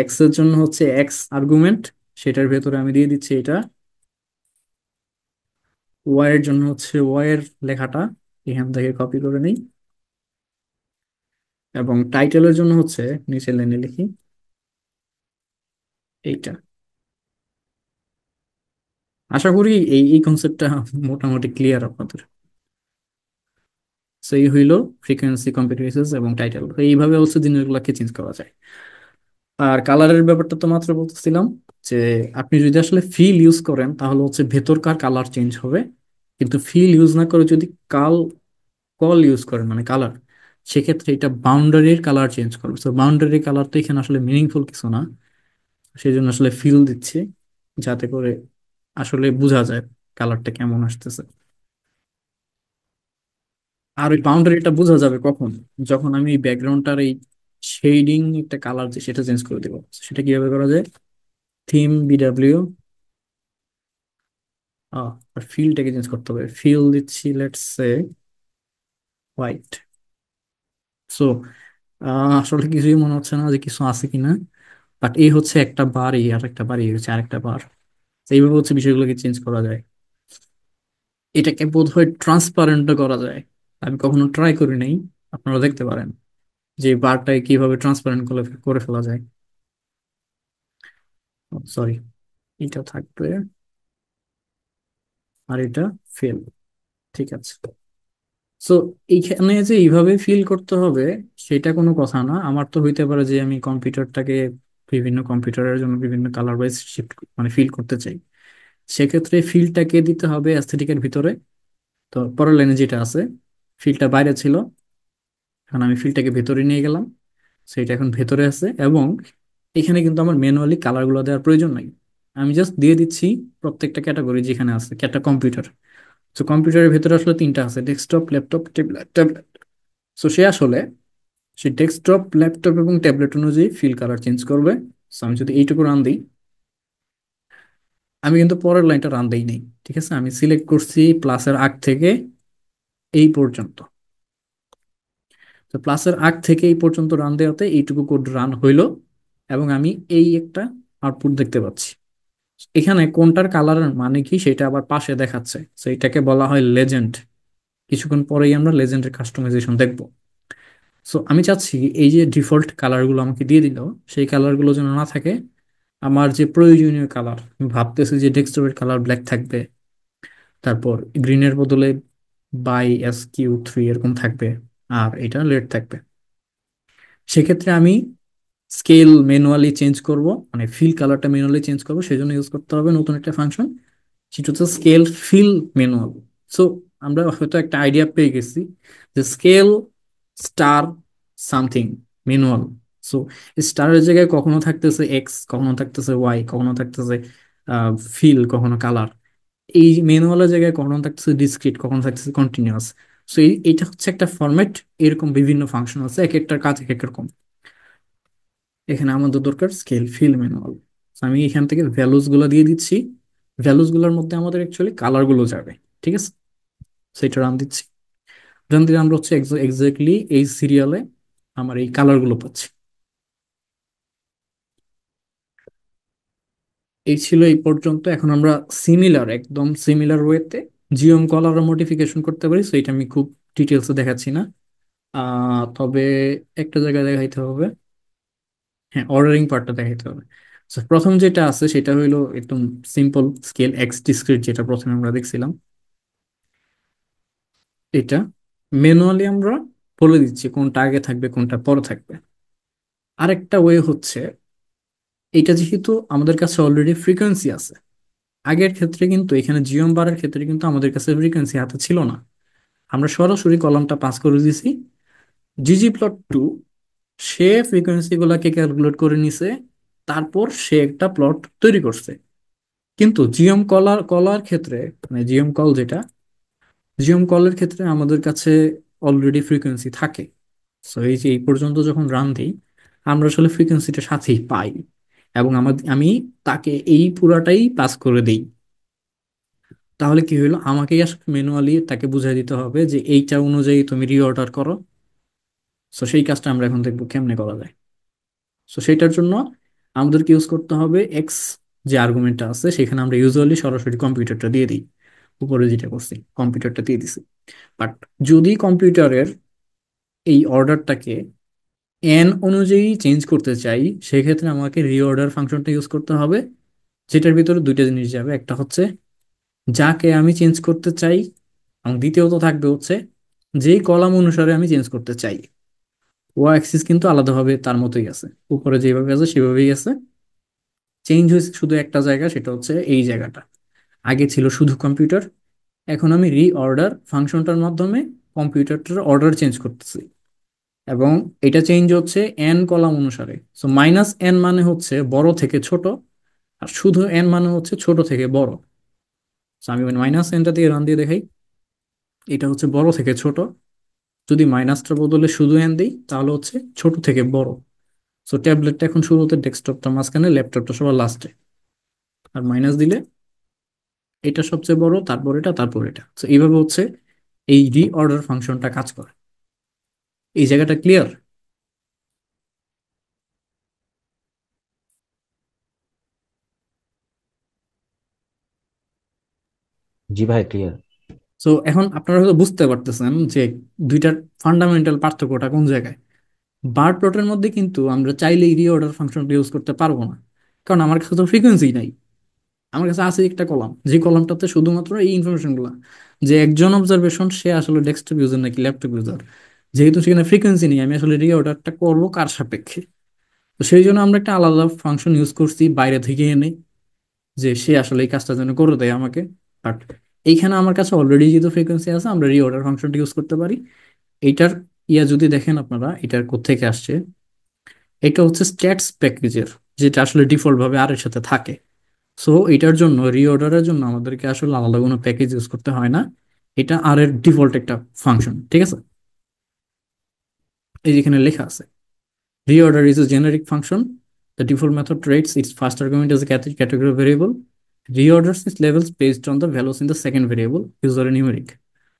এক্স এর জন্য হচ্ছে এক্স আর্গুমেন্ট, সেটার ভেতরে আমি দিয়ে দিচ্ছি এটা, ওয়াই এর জন্য হচ্ছে ওয়াই এর লেখাটা এখান থেকে কপি করে নিই, এবং টাইটেলের জন্য হচ্ছে নিচের লাইনে লিখি এইটা। আশা করি এই এই কনসেপ্টটা মোটামুটি ক্লিয়ার আপনাদের। সো এই হইলো ফ্রিকোয়েন্সি, কম্পিউটার এবং টাইটেল, এইভাবে হচ্ছে জিনিসগুলোকে চেঞ্জ করা যায়। আর কালারের ব্যাপারটা তো মাত্র বলতেছিলাম, যে আপনি যদি আসলে ফিল ইউজ করেন তাহলে হচ্ছে ভেতরকার কালার চেঞ্জ হবে, কিন্তু ফিল ইউজ না করে যদি কাল কল ইউজ করেন মানে কালার, সেক্ষেত্রে এটা বাউন্ডারির কালার চেঞ্জ করবে। তো বাউন্ডারি কালার তো এখানে আসলে মিনিংফুল কিছু না, সেই জন্য আসলে ফিল দিচ্ছি যাতে করে আসলে বোঝা যায় কালারটা কেমন আসতেছে। আর ওই বাউন্ডারিটা বোঝা যাবে কখন, যখন আমি ব্যাকগ্রাউন্ডটার এই শেডিং একটা কালার যে সেটা চেঞ্জ করে দেবো। সেটা কিভাবে করা যায়, থিম বিডাব্লিউ, আর ফিলটাকে চেঞ্জ করতে হবে, ফিল দিচ্ছি লেটস সে হোয়াইট। সো আসলে কিছুই মনে হচ্ছে না যে কিছু আছে কিনা, বাট এই হচ্ছে একটা বার, এই আর একটা বার, এই হচ্ছে আরেকটা বার। এইভাবে হচ্ছে বিষয়গুলোকে চেঞ্জ করা যায়। এটাকে বোধহয় ট্রান্সপারেন্টও করা যায়, আমি কখনো ট্রাই করি নাই, আপনারা দেখতে পারেন যে বারটাকে কিভাবে ট্রান্সপারেন্ট করে করে ফেলা যায়। সরি, এটা থাকবে, আর এটা ফেল, ঠিক আছে। সো এইখানে যে এইভাবে ফিল করতে হবে সেটা কোনো কথা না। আমার তো হইতে পারে যে আমি কম্পিউটারটাকে বিভিন্ন কম্পিউটারের জন্য বিভিন্ন কালার ওয়াইজ শিফট মানে ফিল করতে চাই, সেক্ষেত্রে ফিলটাকে দিতে হবে অ্যাস্থেটিকের ভিতরে। তো পরের লাইনে যেটা আছে, ফিলটা বাইরে ছিল, এখন আমি ফিলটাকে ভেতরে নিয়ে গেলাম, সেটা এখন ভেতরে আছে, এবং এখানে কিন্তু আমার ম্যানুয়ালি কালারগুলো দেওয়ার প্রয়োজন নাই, আমি জাস্ট দিয়ে দিচ্ছি প্রত্যেকটা ক্যাটাগরি যেখানে আছে একটা কম্পিউটার। তো কম্পিউটারের ভেতরে আসলে তিনটা আছে, ডেস্কটপ, ল্যাপটপ, ট্যাবলেট। সো সে আসলে সে ডেস্কটপ, ল্যাপটপ এবং ট্যাবলেট অনুযায়ী ফিল কালার চেঞ্জ করবে। সো আমি যদি এইটুকু রান দিই, আমি কিন্তু পরের লাইনটা রান দেই নেই, ঠিক আছে, আমি সিলেক্ট করছি প্লাসের আগ থেকে এই পর্যন্ত। তো প্লাসের আগ থেকে এই পর্যন্ত রান দেওয়াতে এইটুকু কোড রান হইলো, এবং আমি এই একটা আউটপুট দেখতে পাচ্ছি। এখানে কোনটার কালারের মানে কি সেটা আবার পাশে দেখাচ্ছে, তো এটাকে বলা হয় লেজেন্ড। কিছুক্ষণ পরেই আমরা লেজেন্ডের কাস্টমাইজেশন দেখবো। সো আমি চাচ্ছি এই যে ডিফল্ট কালারগুলো আমাকে দিয়ে দিল, সেই কালারগুলো যেন না থাকে, আমার যে প্রয়োজনীয় কালার, আমি ভাবতেছি যে ডেস্কটপের কালার ব্ল্যাক থাকবে, তারপর গ্রিনের বদলে বাই SQ3 এরকম থাকবে, আর এটা রেড থাকবে। সেক্ষেত্রে আমি স্কেল ম্যানুয়ালি চেঞ্জ করব, মানে ফিল কালারটা ম্যানুয়ালি চেঞ্জ করবো, সেই জন্য ইউজ করতে হবে নতুন একটা ফাংশন, সেটা হচ্ছে স্কেল ফিল ম্যানুয়াল। সো আমরা হয়তো একটা আইডিয়া পেয়ে গেছি যে scale star something manual. So স্টারের জায়গায় কখনো থাকতেছে এক্স, কখনো থাকতেছে ওয়াই, কখনো থাকতেছে ফিল, কখনো কালার। এই ম্যানুয়ালের জায়গায় কখনো থাকতেছে ডিসক্রিট, কখনো থাকতেছে কন্টিনিউয়াস। সো এইটা হচ্ছে একটা ফরম্যাট, এরকম বিভিন্ন ফাংশন আছে, এক একটার কাজ এক এক রকম। এখানে আমাদের দরকার স্কেল ফিল ম্যানুয়াল। আমি এখান থেকে ভ্যালুস গুলো দিয়ে দিচ্ছি, ভ্যালুস গুলোর মধ্যে আমাদের অ্যাকচুয়ালি কালার গুলো যাবে। ঠিক আছে, সেটা রান দিচ্ছি। রান দিয়ে আমরা হচ্ছে এক্স্যাক্টলি এই সিরিয়ালে আমার এই কালার গুলো পাচ্ছি। এই ছিল এই পর্যন্ত। এখন আমরা সিমিলার, একদম সিমিলার ওয়েতে জিওম কলার মডিফিকেশন করতে পারি। তো এটা আমি খুব ডিটেলসে দেখাচ্ছি না, তবে একটা জায়গায় দেখাইতে হবে। হ্যাঁ, অর্ডারিং পার্টটা দেখাইতে হবে। So, প্রথম যেটা আছে সেটা হইলো একদম সিম্পল স্কেল এক্স ডিসক্রিট, যেটা প্রথমে আমরা দেখছিলাম। এটা ম্যানুয়ালি আমরা বলে দিচ্ছি কোনটা আগে থাকবে কোনটা পরে থাকবে। আরেকটা ওয়ে হচ্ছে, এটা যেহেতু আমাদের কাছে অলরেডি ফ্রিকোয়েন্সি আছে, আগের ক্ষেত্রে কিন্তু এখানে জিওম বারের ক্ষেত্রে কিন্তু আমাদের কাছে ফ্রিকোয়েন্সি হাতে ছিল না, আমরা সরাসরি কলামটা পাস করে দিছি। ggplot2 সে ফ্রিকোয়েন্সি গুলাকে ক্যালকুলেট করে নিছে, তারপর সে একটা প্লট তৈরি করছে। কিন্তু জিওম কলার কলার ক্ষেত্রে, মানে জিওম কল যেটা, জিওম কলের ক্ষেত্রে আমাদের কাছে অলরেডি ফ্রিকোয়েন্সি থাকে। সো এই যে এই পর্যন্ত যখন রান দিই, আমরা আসলে ফ্রিকোয়েন্সিটা সাথেই পাই, এবং আমি তাকে এই পুরাটাই পাস করে দিই। তাহলে কি হলো, আমাকেই আসলে ম্যানুয়ালি তাকে বুঝাই দিতে হবে যে এইটা অনুযায়ী তুমি রিঅর্ডার করো। সো সেই কাজটা আমরা এখন দেখবো কেমনে করা যায়। সো সেটার জন্য আমাদেরকে ইউজ করতে হবে এক্স, যে আর্গুমেন্টটা আছে সেখানে আমরা ইউজুয়ালি সরাসরি কম্পিউটারটা দিয়ে দিই। উপরে যেটা করছি কম্পিউটারটা দিয়ে দিছি। বাট যদি কম্পিউটারের এই অর্ডারটাকে এন অনুযায়ী চেঞ্জ করতে চাই, সেক্ষেত্রে আমাকে রিঅর্ডার ফাংশনটা ইউজ করতে হবে, যেটার ভিতরে দুইটা জিনিস যাবে। একটা হচ্ছে যাকে আমি চেঞ্জ করতে চাই, এবং দ্বিতীয়ত থাকবে হচ্ছে যেই কলাম অনুসারে আমি চেঞ্জ করতে চাই। ও অ্যাক্সিস কিন্তু আলাদাভাবে তার মতোই আছে, উপরে যেভাবে আছে সেভাবেই আছে। চেঞ্জ হয়েছে শুধু একটা জায়গা, সেটা হচ্ছে এই জায়গাটা। আগে ছিল শুধু কম্পিউটার, এখন আমি রিঅর্ডার ফাংশনটার মাধ্যমে কম্পিউটারটার অর্ডার চেঞ্জ করতেছি, এবং এটা চেঞ্জ হচ্ছে এন কলাম অনুসারে। সো -n মানে হচ্ছে বড় থেকে ছোট, আর শুধু এন মানে হচ্ছে ছোট থেকে বড়। সো আমি -nটা দিয়ে রান দিয়ে দেখাই। এটা হচ্ছে বড় থেকে ছোট, যদি মাইনাসটার বদলে শুধু এন দিই তাহলে হচ্ছে ছোট থেকে বড়। সো ট্যাবলেটটা এখন শুরুতে, ডেস্কটপটা মাঝখানে, ল্যাপটপটা সবার লাস্টে, আর মাইনাস দিলে এটা সবচেয়ে বড়, তারপর এটা, তারপর এটা। তো এইভাবে হচ্ছে এই রিঅর্ডার ফাংশনটা কাজ করে। এই জায়গাটা ক্লিয়ার? জি ভাই, ক্লিয়ার। সো এখন আপনারা হয়তো বুঝতে পারতেছেন যে দুইটার ফান্ডামেন্টাল পার্থক্যটা কোন জায়গায়। বার প্লটের মধ্যে কিন্তু আমরা চাইলেই রিঅর্ডার ফাংশনটা ইউজ করতে পারবো না, কারণ আমার কাছে তো ফ্রিকোয়েন্সি নাই। আমার কাছে আছে একটা কলাম, যে কলামটাতে শুধুমাত্র এই ইনফরমেশন গুলা, যে একজন অবজারভেশন সে আসলে ডেস্কটপ ইউজার নাকি ল্যাপটপ ইউজার। যেহেতু সেখানে ফ্রিকোয়েন্সি নেই, আমি আসলে রিঅর্ডারটা করবো কার সাপেক্ষে। তো সেই জন্য আমরা একটা আলাদা ফাংশন ইউজ করছি বাইরে থেকে এনে, যে সে আসলে এই কাজটা যেন করে দেয় আমাকে। বাট এইখানে আমার কাছে অলরেডি যেহেতু ফ্রিকোয়েন্সি আছে, আমরা রিঅর্ডার ফাংশনটা ইউজ করতে পারি। এইটার যদি দেখেন আপনারা, এটার কোত্থেকে আসছে, এটা হচ্ছে স্ট্যাটস প্যাকেজের, যেটা আসলে ডিফল্ট ভাবে আর এর সাথে থাকে। সো এটার জন্য, রিঅর্ডারের জন্য আমাদেরকে আসলে আলাদা কোনো প্যাকেজ ইউজ করতে হয় না, এটা আর এর ডিফল্ট একটা ফাংশন। ঠিক আছে, এই যেখানে লেখা আছে, reorder is a generic function. The default method rates its first argument as a category variable. Reorders its levels based on the values in the second variable, user and numeric.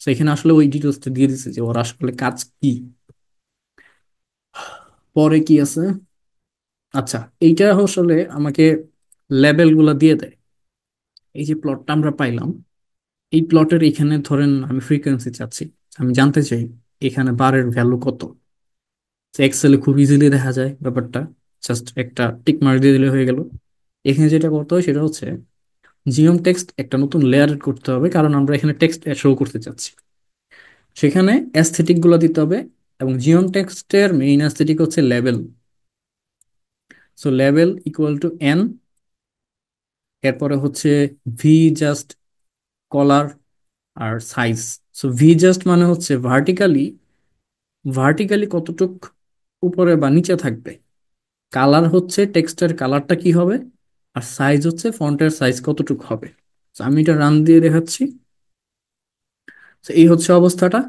So এখানে আসলে ওই ডিটেলসটা দিয়ে দিচ্ছে যে ওর আসলে কাজ কি। পরে কি আছে, আচ্ছা, এইটা আসলে আমাকে লেবেল গুলা দিয়ে দেয়। এই যে প্লটটা আমরা পাইলাম, এই প্লটের এখানে ধরেন আমি ফ্রিকোয়েন্সি চাচ্ছি, আমি জানতে চাই এখানে বারের ভ্যালু কত। এক্সেলে খুব ইজিলি দেখা যায় ব্যাপারটা, জাস্ট একটা টিক মার্ক দিয়ে দিলে হয়ে গেল। এখানে যেটা করতে হয় সেটা হচ্ছে জিওম টেক্সট একটা নতুন লেয়ার করতে হবে, কারণ আমরা এখানে টেক্সট শো করতে চাচ্ছি। সেখানে অ্যাস্থেটিক গুলো দিতে হবে, এবং জিওম টেক্সটের মেইন অ্যাস্থেটিক হচ্ছে level. So level equal to N, এরপরে হচ্ছে ভি জাস্ট কলার আর সাইজ। সো ভি জাস্ট মানে হচ্ছে ভার্টিক্যালি, কতটুক উপরে বা নিচে থাকবে। কালার হচ্ছে টেক্সটের কালারটা কি হবে, আর সাইজ হচ্ছে ফন্টের সাইজ কতটুক হবে। So আমি এটা রান দিয়ে দেখাচ্ছি। So এই হচ্ছে অবস্থাটা।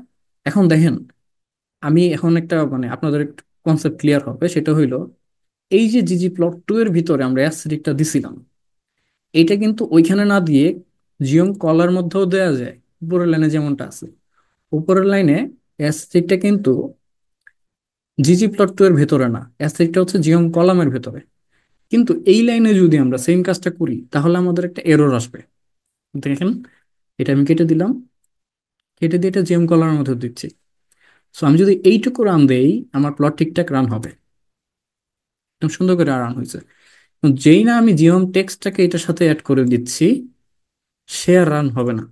এখন দেখেন, আমি এখন একটা, মানে আপনাদের কনসেপ্ট ক্লিয়ার হবে, সেটা হইলো এই যে জিজি প্লট টু এর ভিতরে আমরা অ্যাস্থেটিকটা দিছিলাম, এইটা কিন্তু ওইখানে না দিয়ে জিওম কলার মধ্যেও দেওয়া যায়। উপরের লাইনে যেমনটা আছে, উপরের লাইনে অ্যাস্থেটিকটা কিন্তু জিজি প্লট টু এর ভেতরে না, অ্যাস্থেটিকটা হচ্ছে জিওম কলামের ভেতরে। কিন্তু এই লাইনে যদি আমরা সেম কাজটা করি তাহলে আমাদের একটা এরর আসবে। দেখেন, এটা আমি কেটে দিলাম, কেটে দিয়ে এটা জিওম কলামের মধ্যে দিচ্ছি। সো আমি যদি এইটুকু রান দেই, আমার প্লট ঠিকঠাক রান হবে, একদম সুন্দর করে রান হয়েছে। যেই না আমি জিওম টেক্সটটাকে এটার সাথে অ্যাড করে দিচ্ছি, সে আর রান হবে না।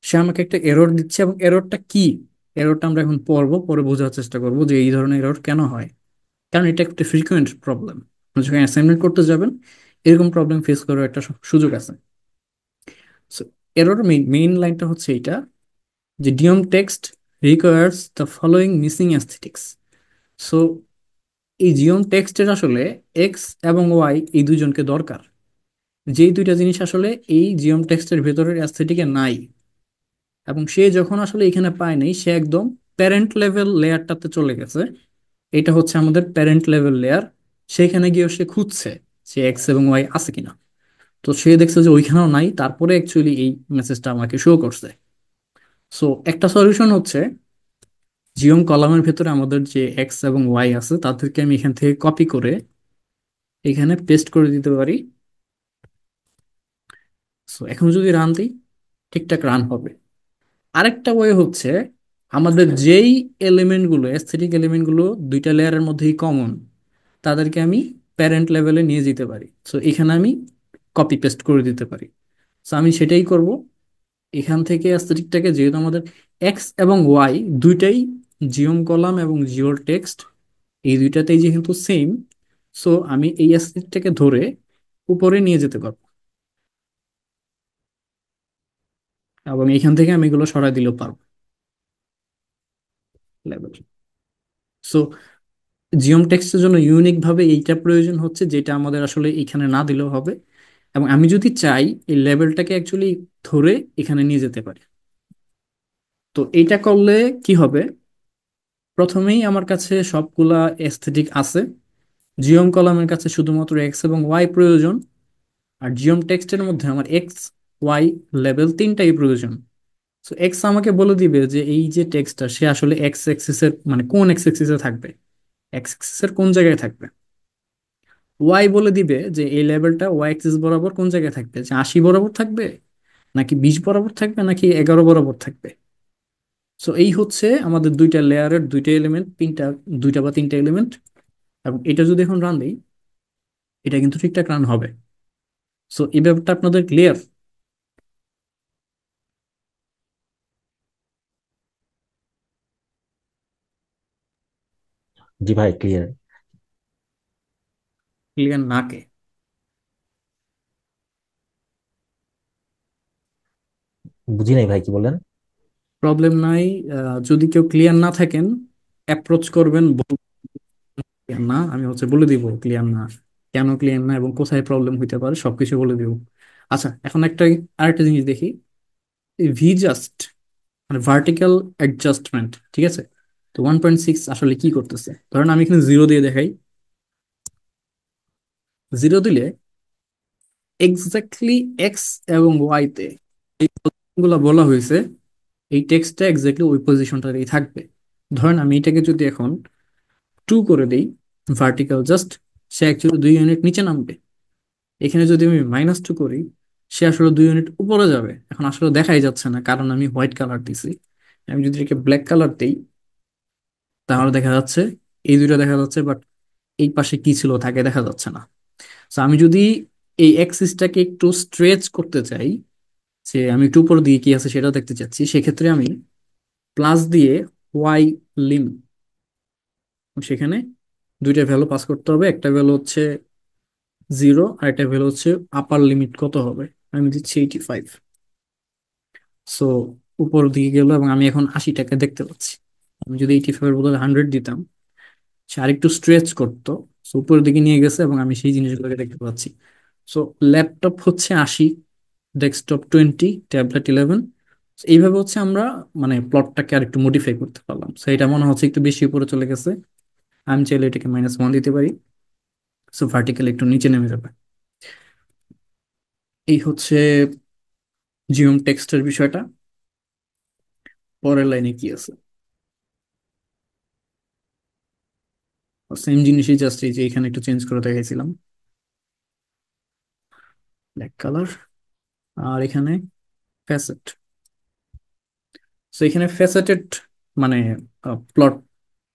সে আমাকে একটা এরর দিচ্ছে, এবং এররটা কি, এররটা আমরা এখন পড়বো, পরে বোঝার চেষ্টা করবো যে এই ধরনের এরর কেন হয়। কারণ এটা একটা ফ্রিকোয়েন্ট প্রবলেম, যখন অ্যাসাইনমেন্ট করতে যাবেন এরকম প্রবলেম ফেস করার একটা সুযোগ আছে। সো এরর মেইন লাইনটা হচ্ছে এইটা, যে geom text requires the following missing aesthetics. So এই জিওম টেক্সটের আসলে এক্স এবং ওয়াই এই দুইজনকে দরকার, যেই দুইটা জিনিস আসলে এই জিওম টেক্সটের ভেতরের অ্যাস্থেটিকে নাই। এবং সে যখন আসলে এখানে পায় নাই, সে একদম প্যারেন্ট লেভেল লেয়ারটাতে চলে গেছে। এটা হচ্ছে আমাদের প্যারেন্ট লেভেল লেয়ার। সেখানে গিয়ে সে খুঁজছে যে এক্স এবং ওয়াই আছে কিনা। তো সে দেখছে যে ওইখানেও নাই, তারপরে অ্যাকচুয়ালি এই মেসেজটা আমাকে শো করছে। সো একটা সলিউশন হচ্ছে, জিওম কলামের ভেতরে আমাদের যে এক্স এবং ওয়াই আছে তাদেরকে আমি এখান থেকে কপি করে এখানে পেস্ট করে দিতে পারি। সো এখন যদি রান দিই, ঠিকঠাক রান হবে। আরেকটা ওয়ে হচ্ছে, আমাদের যেই এলিমেন্টগুলো, অ্যাস্থেটিক এলিমেন্টগুলো দুইটা লেয়ারের মধ্যেই কমন, তাদেরকে আমি প্যারেন্ট লেভেলে নিয়ে যেতে পারি। সো এখানে আমি কপি পেস্ট করে দিতে পারি। সো আমি সেটাই করব। এখান থেকে অ্যাস্থেটিকটাকে, যেহেতু আমাদের এক্স এবং ওয়াই দুইটাই জিওম কলাম এবং জিওর টেক্সট এই দুইটাতেই যেহেতু সেম, সো আমি এই অ্যাস্থেটিকটাকে ধরে উপরে নিয়ে যেতে পারবো, এবং এখান থেকে আমি এগুলো সরাই দিলেও পারবো লেভেল। সো জিওম টেক্সটের জন্য ইউনিক ভাবে এইটা প্রয়োজন হচ্ছে, যেটা আমাদের আসলে এখানে না দিলেও হবে। এবং আমি যদি চাই এই লেভেলটাকে অ্যাকচুয়ালি ধরে এখানে নিয়ে যেতে পারি। তো এইটা করলে কি হবে, প্রথমেই আমার কাছে সবগুলা এস্থেটিক আছে, জিওম কলামের কাছে শুধুমাত্র এক্স এবং ওয়াই প্রয়োজন, আর জিওম টেক্সটের মধ্যে আমার এক্স ওয়াই লেভেল তিনটাই প্রয়োজন। তো এক্স আমাকে বলে দিবে যে এই যে টেক্সটটা সে আসলে এক্স এক্সিসের মানে কোন এক্স এক্সিসে থাকবে, এক্স এক্সিসের কোন জায়গায় থাকবে। ওয়াই বলে দিবে যে এই লেভেলটা ওয়াই অ্যাক্সিস বরাবর কোন জায়গায় থাকবে, যে 80 বরাবর থাকবে, নাকি 20 বরাবর থাকবে, নাকি 11 বরাবর থাকবে। সো এই হচ্ছে আমাদের দুইটা লেয়ারের দুইটা এলিমেন্ট, দুইটা বা তিনটা এলিমেন্ট। এবং এটা যদি এখন রান দিই, এটা কিন্তু ঠিকঠাক রান হবে। সো এই ব্যাপারটা আপনাদের ক্লিয়ার? জি ভাই, ক্লিয়ার। ক্লিয়ার না কে? বুঝি নাই ভাই, কি বললেন? প্রবলেম নাই। যদি কেউ ক্লিয়ার না থাকেন, অ্যাপ্রোচ করবেন, ক্লিয়ার না, আমি হচ্ছে বলে দিব ক্লিয়ার না, কেন ক্লিয়ার না এবং কোথায় প্রবলেম হইতে পারে সবকিছু বলে দিব। আচ্ছা, এখন আরেকটা জিনিস দেখি, ভি জাস্ট মানে ভার্টিক্যাল অ্যাডজাস্টমেন্ট, ঠিক আছে? তো 1.6 আসলে কি করতেছে, ধরেন আমি এখানে জিরো দিয়ে দেখাই। জিরো দিলে এক্স্যাক্টলি এক্স এবং ওয়াই তে এই গুলা বলা হয়েছে, এই টেক্সটটা এক্স্যাক্টলি ওই পজিশনটাতেই থাকবে। ধরেন আমি এটাকে যদি এখন 2 করে দেই ভার্টিক্যাল জাস্ট, সে অ্যাকচুয়ালি 2 ইউনিট নিচে নামবে। এখানে যদি আমি -2 করি, সে আসলে 2 ইউনিট উপরে যাবে। এখন আসলে দেখাই যাচ্ছে না, কারণ আমি হোয়াইট কালার দিছি। আমি যদি এটাকে ব্ল্যাক কালার দেই, তাহলে দেখা যাচ্ছে এই দুইটা দেখা যাচ্ছে, বাট এই পাশে কি ছিল থাকে দেখা যাচ্ছে না। তো আমি যদি এই অ্যাক্সিসটাকে একটু স্ট্রেচ করতে চাই, যে আমি একটু উপর দিয়ে কি আছে সেটা দেখতে চাচ্ছি, সেক্ষেত্রে আমি প্লাস দিয়ে ওয়াই লিম, সেখানে দুইটা ভ্যালু পাস করতে হবে। একটা ভ্যালু হচ্ছে 0, আর একটা ভ্যালু হচ্ছে আপার লিমিট কত হবে, আমি দিচ্ছি 85। সো উপর দিকে গেল এবং আমি এখন 80টাকে দেখতে পাচ্ছি। আমি যদি 85 এর বদলে 100 দিতাম, সে আরেকটু স্ট্রেচ করতো। সো উপরের দিকে নিয়ে গেছে এবং আমি সেই জিনিসগুলোকে দেখতে পাচ্ছি। সো ল্যাপটপ হচ্ছে 80, ডেস্কটপ 20, ট্যাবলেট 11। এইভাবে হচ্ছে আমরা মানে প্লটটাকে আর একটু মডিফাই করতে পারলাম। সো এটা মনে হচ্ছে একটু বেশি উপরে চলে গেছে। আমি চাইলে এটাকে -1 দিতে পারি। সো ভার্টিক্যালি একটু নিচে নেমে যাবে। এই হচ্ছে জিওম টেক্সটের বিষয়টা। পরের লাইনে কি আছে? সেম জিনিসই, জাস্ট এই যে এখানে একটু চেঞ্জ করে দেখাইছিলাম, ব্ল্যাক কালার। আর এখানে ফ্যাসেট। তো এখানে ফ্যাসেটেড মানে প্লট,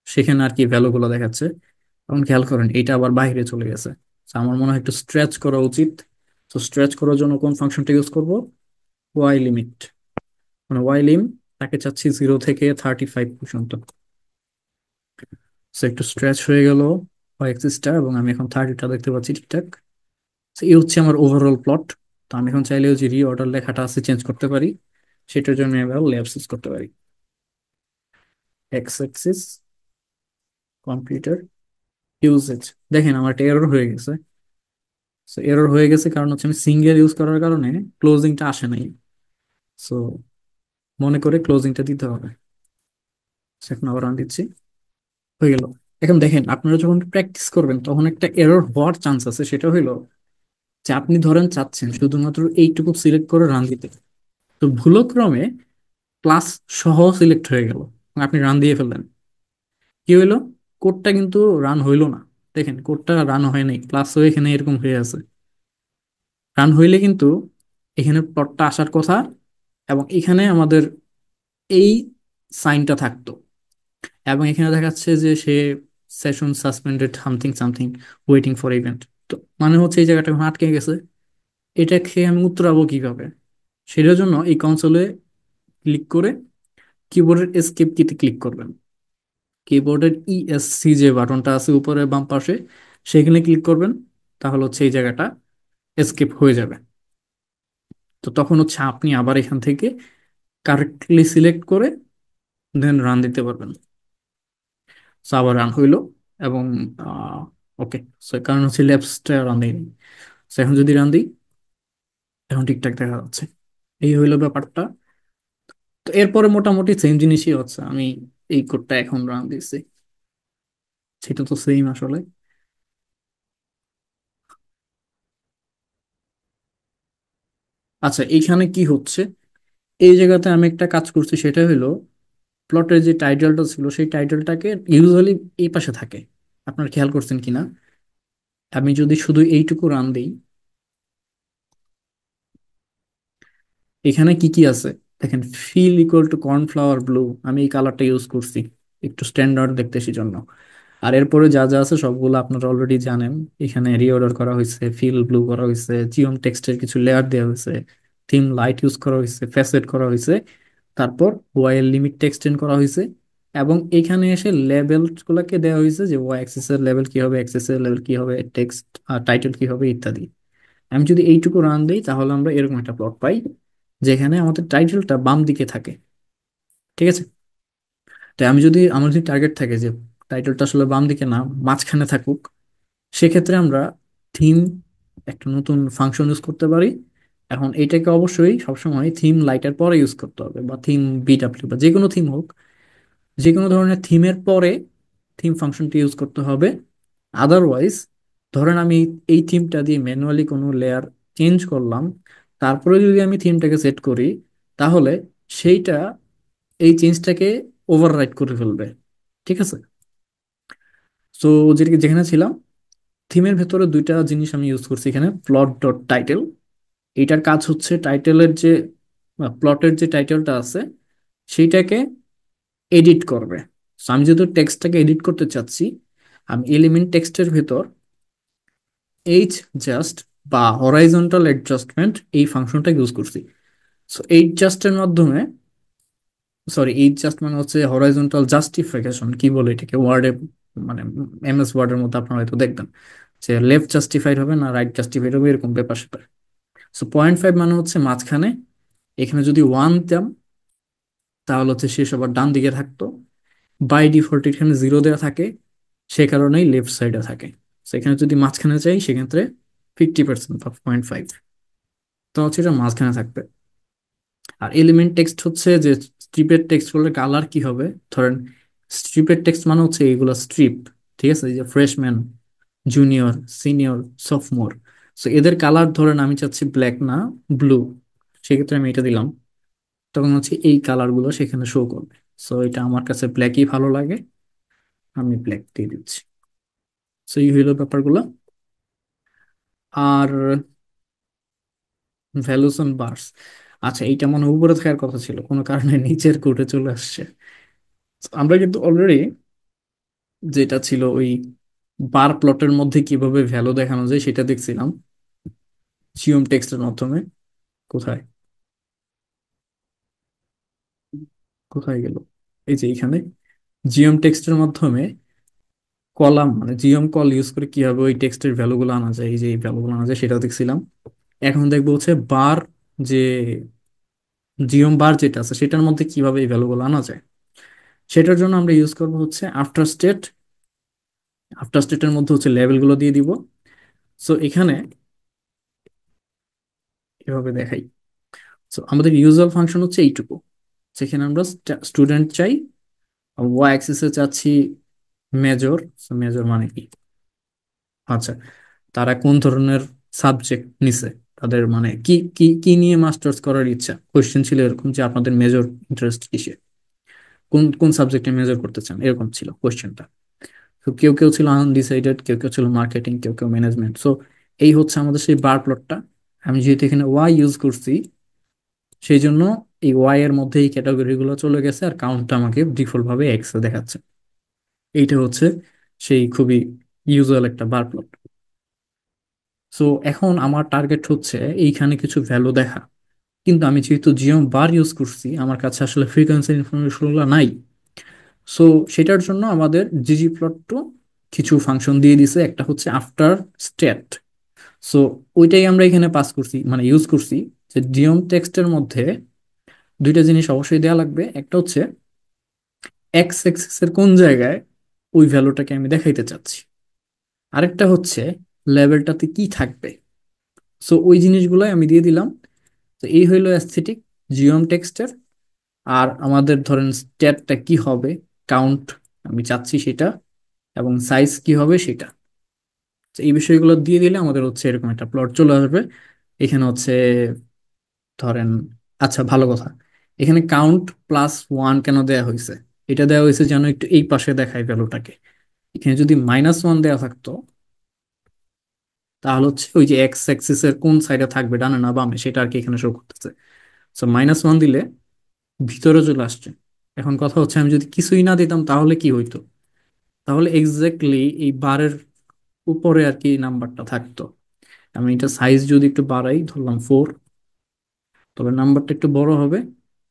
সেখানে আর কি ভ্যালু গুলো দেখাচ্ছে। এখন খেয়াল করেন এটা আবার বাইরে চলে গেছে। তো আমার মনে হয় একটু স্ট্রেচ করা উচিত। তো স্ট্রেচ করার জন্য কোন ফাংশনটা ইউজ করব? Y limit. মানে ওয়াই লিম তাকে চাচ্ছি 0 থেকে 35 পর্যন্ত। তো একটু স্ট্রেচ হয়ে গেল ওয়াই অ্যাক্সিসটা, এবং আমি এখন 30টা দেখতে পাচ্ছি ঠিকঠাক। তো এই হচ্ছে আমার ওভারঅল প্লট। তো আমি এখন চাইলেও যে রিঅর্ডার লেখাটা আছে চেঞ্জ করতে পারি। সেটার জন্য আমি আবার লেফট সুইচ করতে পারি। X Axis, computer, uses. দেখেন আমার একটা এরর হয়ে গেছে। সো এরর হয়ে গেছে কারণ হচ্ছে আমি সিঙ্গেল ইউজ করার কারণে ক্লোজিংটা আসে নাই। সো মনে করে ক্লোজিংটা দিতে হবে। এখন আবার রান দিচ্ছি, হয়ে গেল। এখন দেখেন আপনারা যখন প্র্যাকটিস করবেন তখন একটা এরর হওয়ার চান্স আছে। সেটা হইলো যে আপনি ধরেন চাচ্ছেন শুধুমাত্র এইটুকু সিলেক্ট করে রান দিতে, তো ভুলক্রমে প্লাস সহ সিলেক্ট হয়ে গেল, আপনি রান দিয়ে ফেললেন। কি হইলো? কোডটা কিন্তু রান হইলো না। দেখেন কোডটা রান হয় নাই, প্লাস হয়ে এখানে এরকম হয়ে আছে। রান হইলে কিন্তু এখানে প্লটটা আসার কথা, এবং এখানে আমাদের এই সাইনটা থাকতো, এবং এখানে দেখাচ্ছে যে সে session suspended something something waiting for event. তো মানে হচ্ছে এই জায়গাটা এখন আটকে গেছে। এটাকে আমি উত্তরাবো কিভাবে? সেটার জন্য এই কনসোলে ক্লিক করে কিবোর্ডের এসকেপ কিতে ক্লিক করবেন। কিবোর্ডের ইএসসি যে বাটনটা আছে উপরে বাম পাশে, সেখানে ক্লিক করবেন। তাহলে হচ্ছে এই জায়গাটা এসকেপ হয়ে যাবে। তো তখন হচ্ছে আপনি আবার এখান থেকে কারেক্টলি সিলেক্ট করে দেন রান দিতে পারবেন। সো আবার রান হইলো, এবং ওকে। সো কারণ হচ্ছে ল্যাপসটা রান দিইনি। সো এখন যদি রান দিই, এখন ঠিকঠাক দেখা যাচ্ছে। এই হইলো ব্যাপারটা। তো এরপরে মোটামুটি সেম জিনিসই হচ্ছে। আমি এই কোডটা এখন রান দিচ্ছি, সেটা তো সেম আসলে। আচ্ছা, এইখানে কি হচ্ছে? এই জায়গাতে আমি একটা কাজ করছি, সেটা হলো প্লটের যে টাইটেলটা ছিল সেই টাইটেলটাকে ইউজুয়ালি এই পাশে থাকে। আপনার খেয়াল করছেন কিনা? আমি যদি শুধু এইটুকু রান দিই, এখানে কি কি আছে দেখেন। Fill equal to cornflower blue, আমি এই কালারটা ইউজ করছি একটু স্ট্যান্ডার্ড দেখতে সেই জন্য। আর এরপরে যা যা আছে সবগুলো আপনারা অলরেডি জানেন। এখানে রিঅর্ডার করা হয়েছে, ফিল ব্লু করা হয়েছে, জিওম টেক্সটের কিছু লেয়ার দেওয়া হয়েছে, থিম লাইট ইউজ করা হয়েছে, ফ্যাসেট করা হয়েছে, তারপর ওয়াই লিমিট এক্সটেন্ড করা হয়েছে, এবং এখানে এসে লেবেল গুলাকে দেওয়া হয়েছে যে ওয়াই অ্যাক্সিস এর লেভেল কি হবে, অ্যাক্সিস এর লেভেল কি হবে, টেক্সট টাইটেল কি হবে ইত্যাদি। আমি যদি এইটুকু রান দিই তাহলে আমরা এরকম একটা প্লট পাই, যেখানে আমাদের টাইটেলটা বাম দিকে থাকে। ঠিক আছে? তাই আমি যদি আমার যদি টার্গেট থাকে যে টাইটেলটা আসলে বাম দিকে না মাঝখানে থাকুক, সেক্ষেত্রে আমরা থিম একটা নতুন ফাংশন ইউজ করতে পারি। এখন এটাকে অবশ্যই সবসময় থিম লাইটার পরে ইউজ করতে হবে, বা থিম বিডাব্লিউ বা যে কোনো থিম হোক, যে কোনো ধরনের থিমের পরে থিম ফাংশনটি ইউজ করতে হবে। আদারওয়াইজ ধরেন আমি এই থিমটা দিয়ে ম্যানুয়ালি কোনো লেয়ার চেঞ্জ করলাম, তারপরে যদি আমি থিমটাকে সেট করি, তাহলে সেইটা এই চেঞ্জটাকে ওভাররাইড করে ফেলবে। ঠিক আছে? সো যেটাকে যেখানে ছিলাম, থিমের ভেতরে দুইটা জিনিস আমি ইউজ করছি এখানে, প্লট ডট টাইটেল। এইটার কাজ হচ্ছে টাইটেলের যে প্লটের যে টাইটেলটা আছে সেইটাকে এডিট করবে। So, আমি যেহেতু টেক্সটটাকে এডিট করতে চাচ্ছি, আমি এলিমেন্ট টেক্সটের ভেতর এইচ জাস্ট বা হরাইজন্টাল অ্যাডজাস্টমেন্ট এই ফাংশনটা ইউজ করছি। সো এইচ জাস্টের মাধ্যমে, সরি এইচ জাস্ট মানে হচ্ছে হরাইজন্টাল জাস্টিফিকেশন, কি বলে এটাকে ওয়ার্ডে, মানে এমএস ওয়ার্ডের মধ্যে আপনারা হয়তো দেখবেন যে লেফট জাস্টিফাইড হবে না রাইট জাস্টিফাইড হবে, এরকম ব্যাপার স্যাপার। সো 0.5 মানে হচ্ছে মাঝখানে। এখানে যদি 1 দিতাম তাহলে হচ্ছে শেষ আবার ডান দিকে থাকতো। বাই ডিফল্ট এখানে 0 দেওয়া থাকে, সে কারণেই লেফট সাইডে থাকে। সেখানে যদি মাঝখানে চাই সেক্ষেত্রে 50% বা 0.5, তো হচ্ছে এটা মাঝখানে থাকবে। আর এলিমেন্ট টেক্সট হচ্ছে যে স্ট্রিপের টেক্সট গুলোর কালার কি হবে। ধরেন স্ট্রিপের টেক্সট মানে হচ্ছে এইগুলা স্ট্রিপ, ঠিক আছে, এই যে ফ্রেশম্যান, জুনিয়র, সিনিয়র, সফটমোর। সো এদের কালার ধরেন আমি চাচ্ছি ব্ল্যাক না ব্লু, সেক্ষেত্রে আমি এটা দিলাম, তখন হচ্ছে এই কালার গুলো সেখানে শো করবে। সো এটা আমার কাছে ব্ল্যাকই ভালো লাগে, আমি ব্ল্যাক দিয়ে দিচ্ছি। সো এই হইলো ব্যাপারগুলো। আর ভ্যালুস অন বার্স, আচ্ছা এইটা মনে হয় উপরে থাকার কথা ছিল, কোনো কারণে নিচের কোডে চলে আসছে। So, আমরা কিন্তু অলরেডি যেটা ছিল ওই বার প্লটের মধ্যে কিভাবে ভ্যালু দেখানো যায় সেটা দেখছিলাম জিওম টেক্সটের মাধ্যমে। কোথায় কোথায় গেল, এই যে এখানে জিওম টেক্সটের মাধ্যমে কলাম মানে জিওম কল ইউজ করে কিভাবে ওই টেক্সটের ভ্যালুগুলো আনা যায়, এই যে এই ভ্যালুগুলো আনা যায় সেটা দেখছিলাম। এখন দেখবো হচ্ছে বার, যে জিওম বার যেটা আছে সেটার মধ্যে কিভাবে এই ভ্যালুগুলো আনা যায়। সেটার জন্য আমরা ইউজ করবো হচ্ছে আফটার স্টেট। আফটার স্টেটের মধ্যে হচ্ছে লেভেলগুলো দিয়ে দিব। সো এখানে এভাবে দেখাই। সো আমাদের ইউজুয়াল ফাংশন হচ্ছে এইটুকু, যেখানে আমরা স্টুডেন্ট চাই, ওয়াই অ্যাক্সিসে চাচ্ছি মেজর। মেজর মানে কি, আচ্ছা তারা কোন ধরনের সাবজেক্ট নিছে, তাদের মানে কি কি কি নিয়ে মাস্টার্স করার ইচ্ছা। কোয়েশ্চেন ছিল এরকম যে আপনাদের মেজর ইন্টারেস্ট কিসে, কোন কোন সাবজেক্টে মেজর করতে চান, এরকম ছিল কোয়েশ্চেনটা। তো কেউ কেউ ছিল আনডিসাইডেড, কেউ কেউ ছিল মার্কেটিং, কেউ কেউ ম্যানেজমেন্ট। সো এই হচ্ছে আমাদের সেই বার প্লটটা। আমি যেহেতু এখানে ওয়াই ইউজ করছি, সেই জন্য এই ওয়াই এর মধ্যে এই ক্যাটাগরি গুলো চলে গেছে, আর কাউন্টটা আমাকে ডিফল্ট ভাবে এক্স এ দেখাচ্ছে। এইটা হচ্ছে সেই খুবই ইউজুয়াল একটা বার প্লট। সো এখন আমার টার্গেট হচ্ছে এইখানে কিছু ভ্যালু দেখা, কিন্তু আমি যেহেতু জিওম বার ইউজ করছি আমার কাছে আসলে ফ্রিকোয়েন্সি ইনফরমেশন গুলো নাই। সো সেটার জন্য আমাদের জিজি প্লট টু কিছু ফাংশন দিয়ে দিছে, একটা হচ্ছে আফটার স্টেট। সো ওইটাই আমরা এখানে পাস করছি মানে ইউজ করছি, যে জিওম টেক্সটের মধ্যে দুইটা জিনিস অবশ্যই দেওয়া লাগবে। একটা হচ্ছে এক্স এক্সিস এর কোন জায়গায় ওই ভ্যালুটাকে আমি দেখাইতে চাচ্ছি, আরেকটা হচ্ছে লেভেলটাতে কি থাকবে। সো ওই জিনিসগুলোই আমি দিয়ে দিলাম। তো এই হইলো অ্যাস্থেটিক জিওম টেক্সটের। আর আমাদের ধরেন স্ট্যাটটা কি হবে, কাউন্ট আমি চাচ্ছি সেটা, এবং সাইজ কি হবে সেটা। তো এই বিষয়গুলো দিয়ে দিলে আমাদের হচ্ছে এরকম একটা প্লট চলে আসবে। এখানে হচ্ছে ধরেন, আচ্ছা ভালো কথা, এখানে কাউন্ট প্লাস ওয়ান কেন দেয়া হয়েছে, এটা দেওয়া হয়েছে যেন একটু এই পাশে দেখায় ভ্যালুটাকে। এখানে যদি মাইনাস ওয়ান দেওয়া থাকতো তাহলে হচ্ছে ওই যে এক্স অ্যাক্সিস এর কোন সাইডে থাকবে, ডানে না বামে, সেটা আর কি এখানে শো করতেছে। সো মাইনাস ওয়ান দিলে ভিতরে চলে আসছে। এখন কথা হচ্ছে আমি যদি কিছুই না দিতাম তাহলে কি হইতো, তাহলে এক্স্যাক্টলি এই বারের উপরে আর কি নাম্বারটা থাকতো। আমি এটা সাইজ যদি একটু বাড়াই, ধরলাম 4, তবে নাম্বারটা একটু বড় হবে।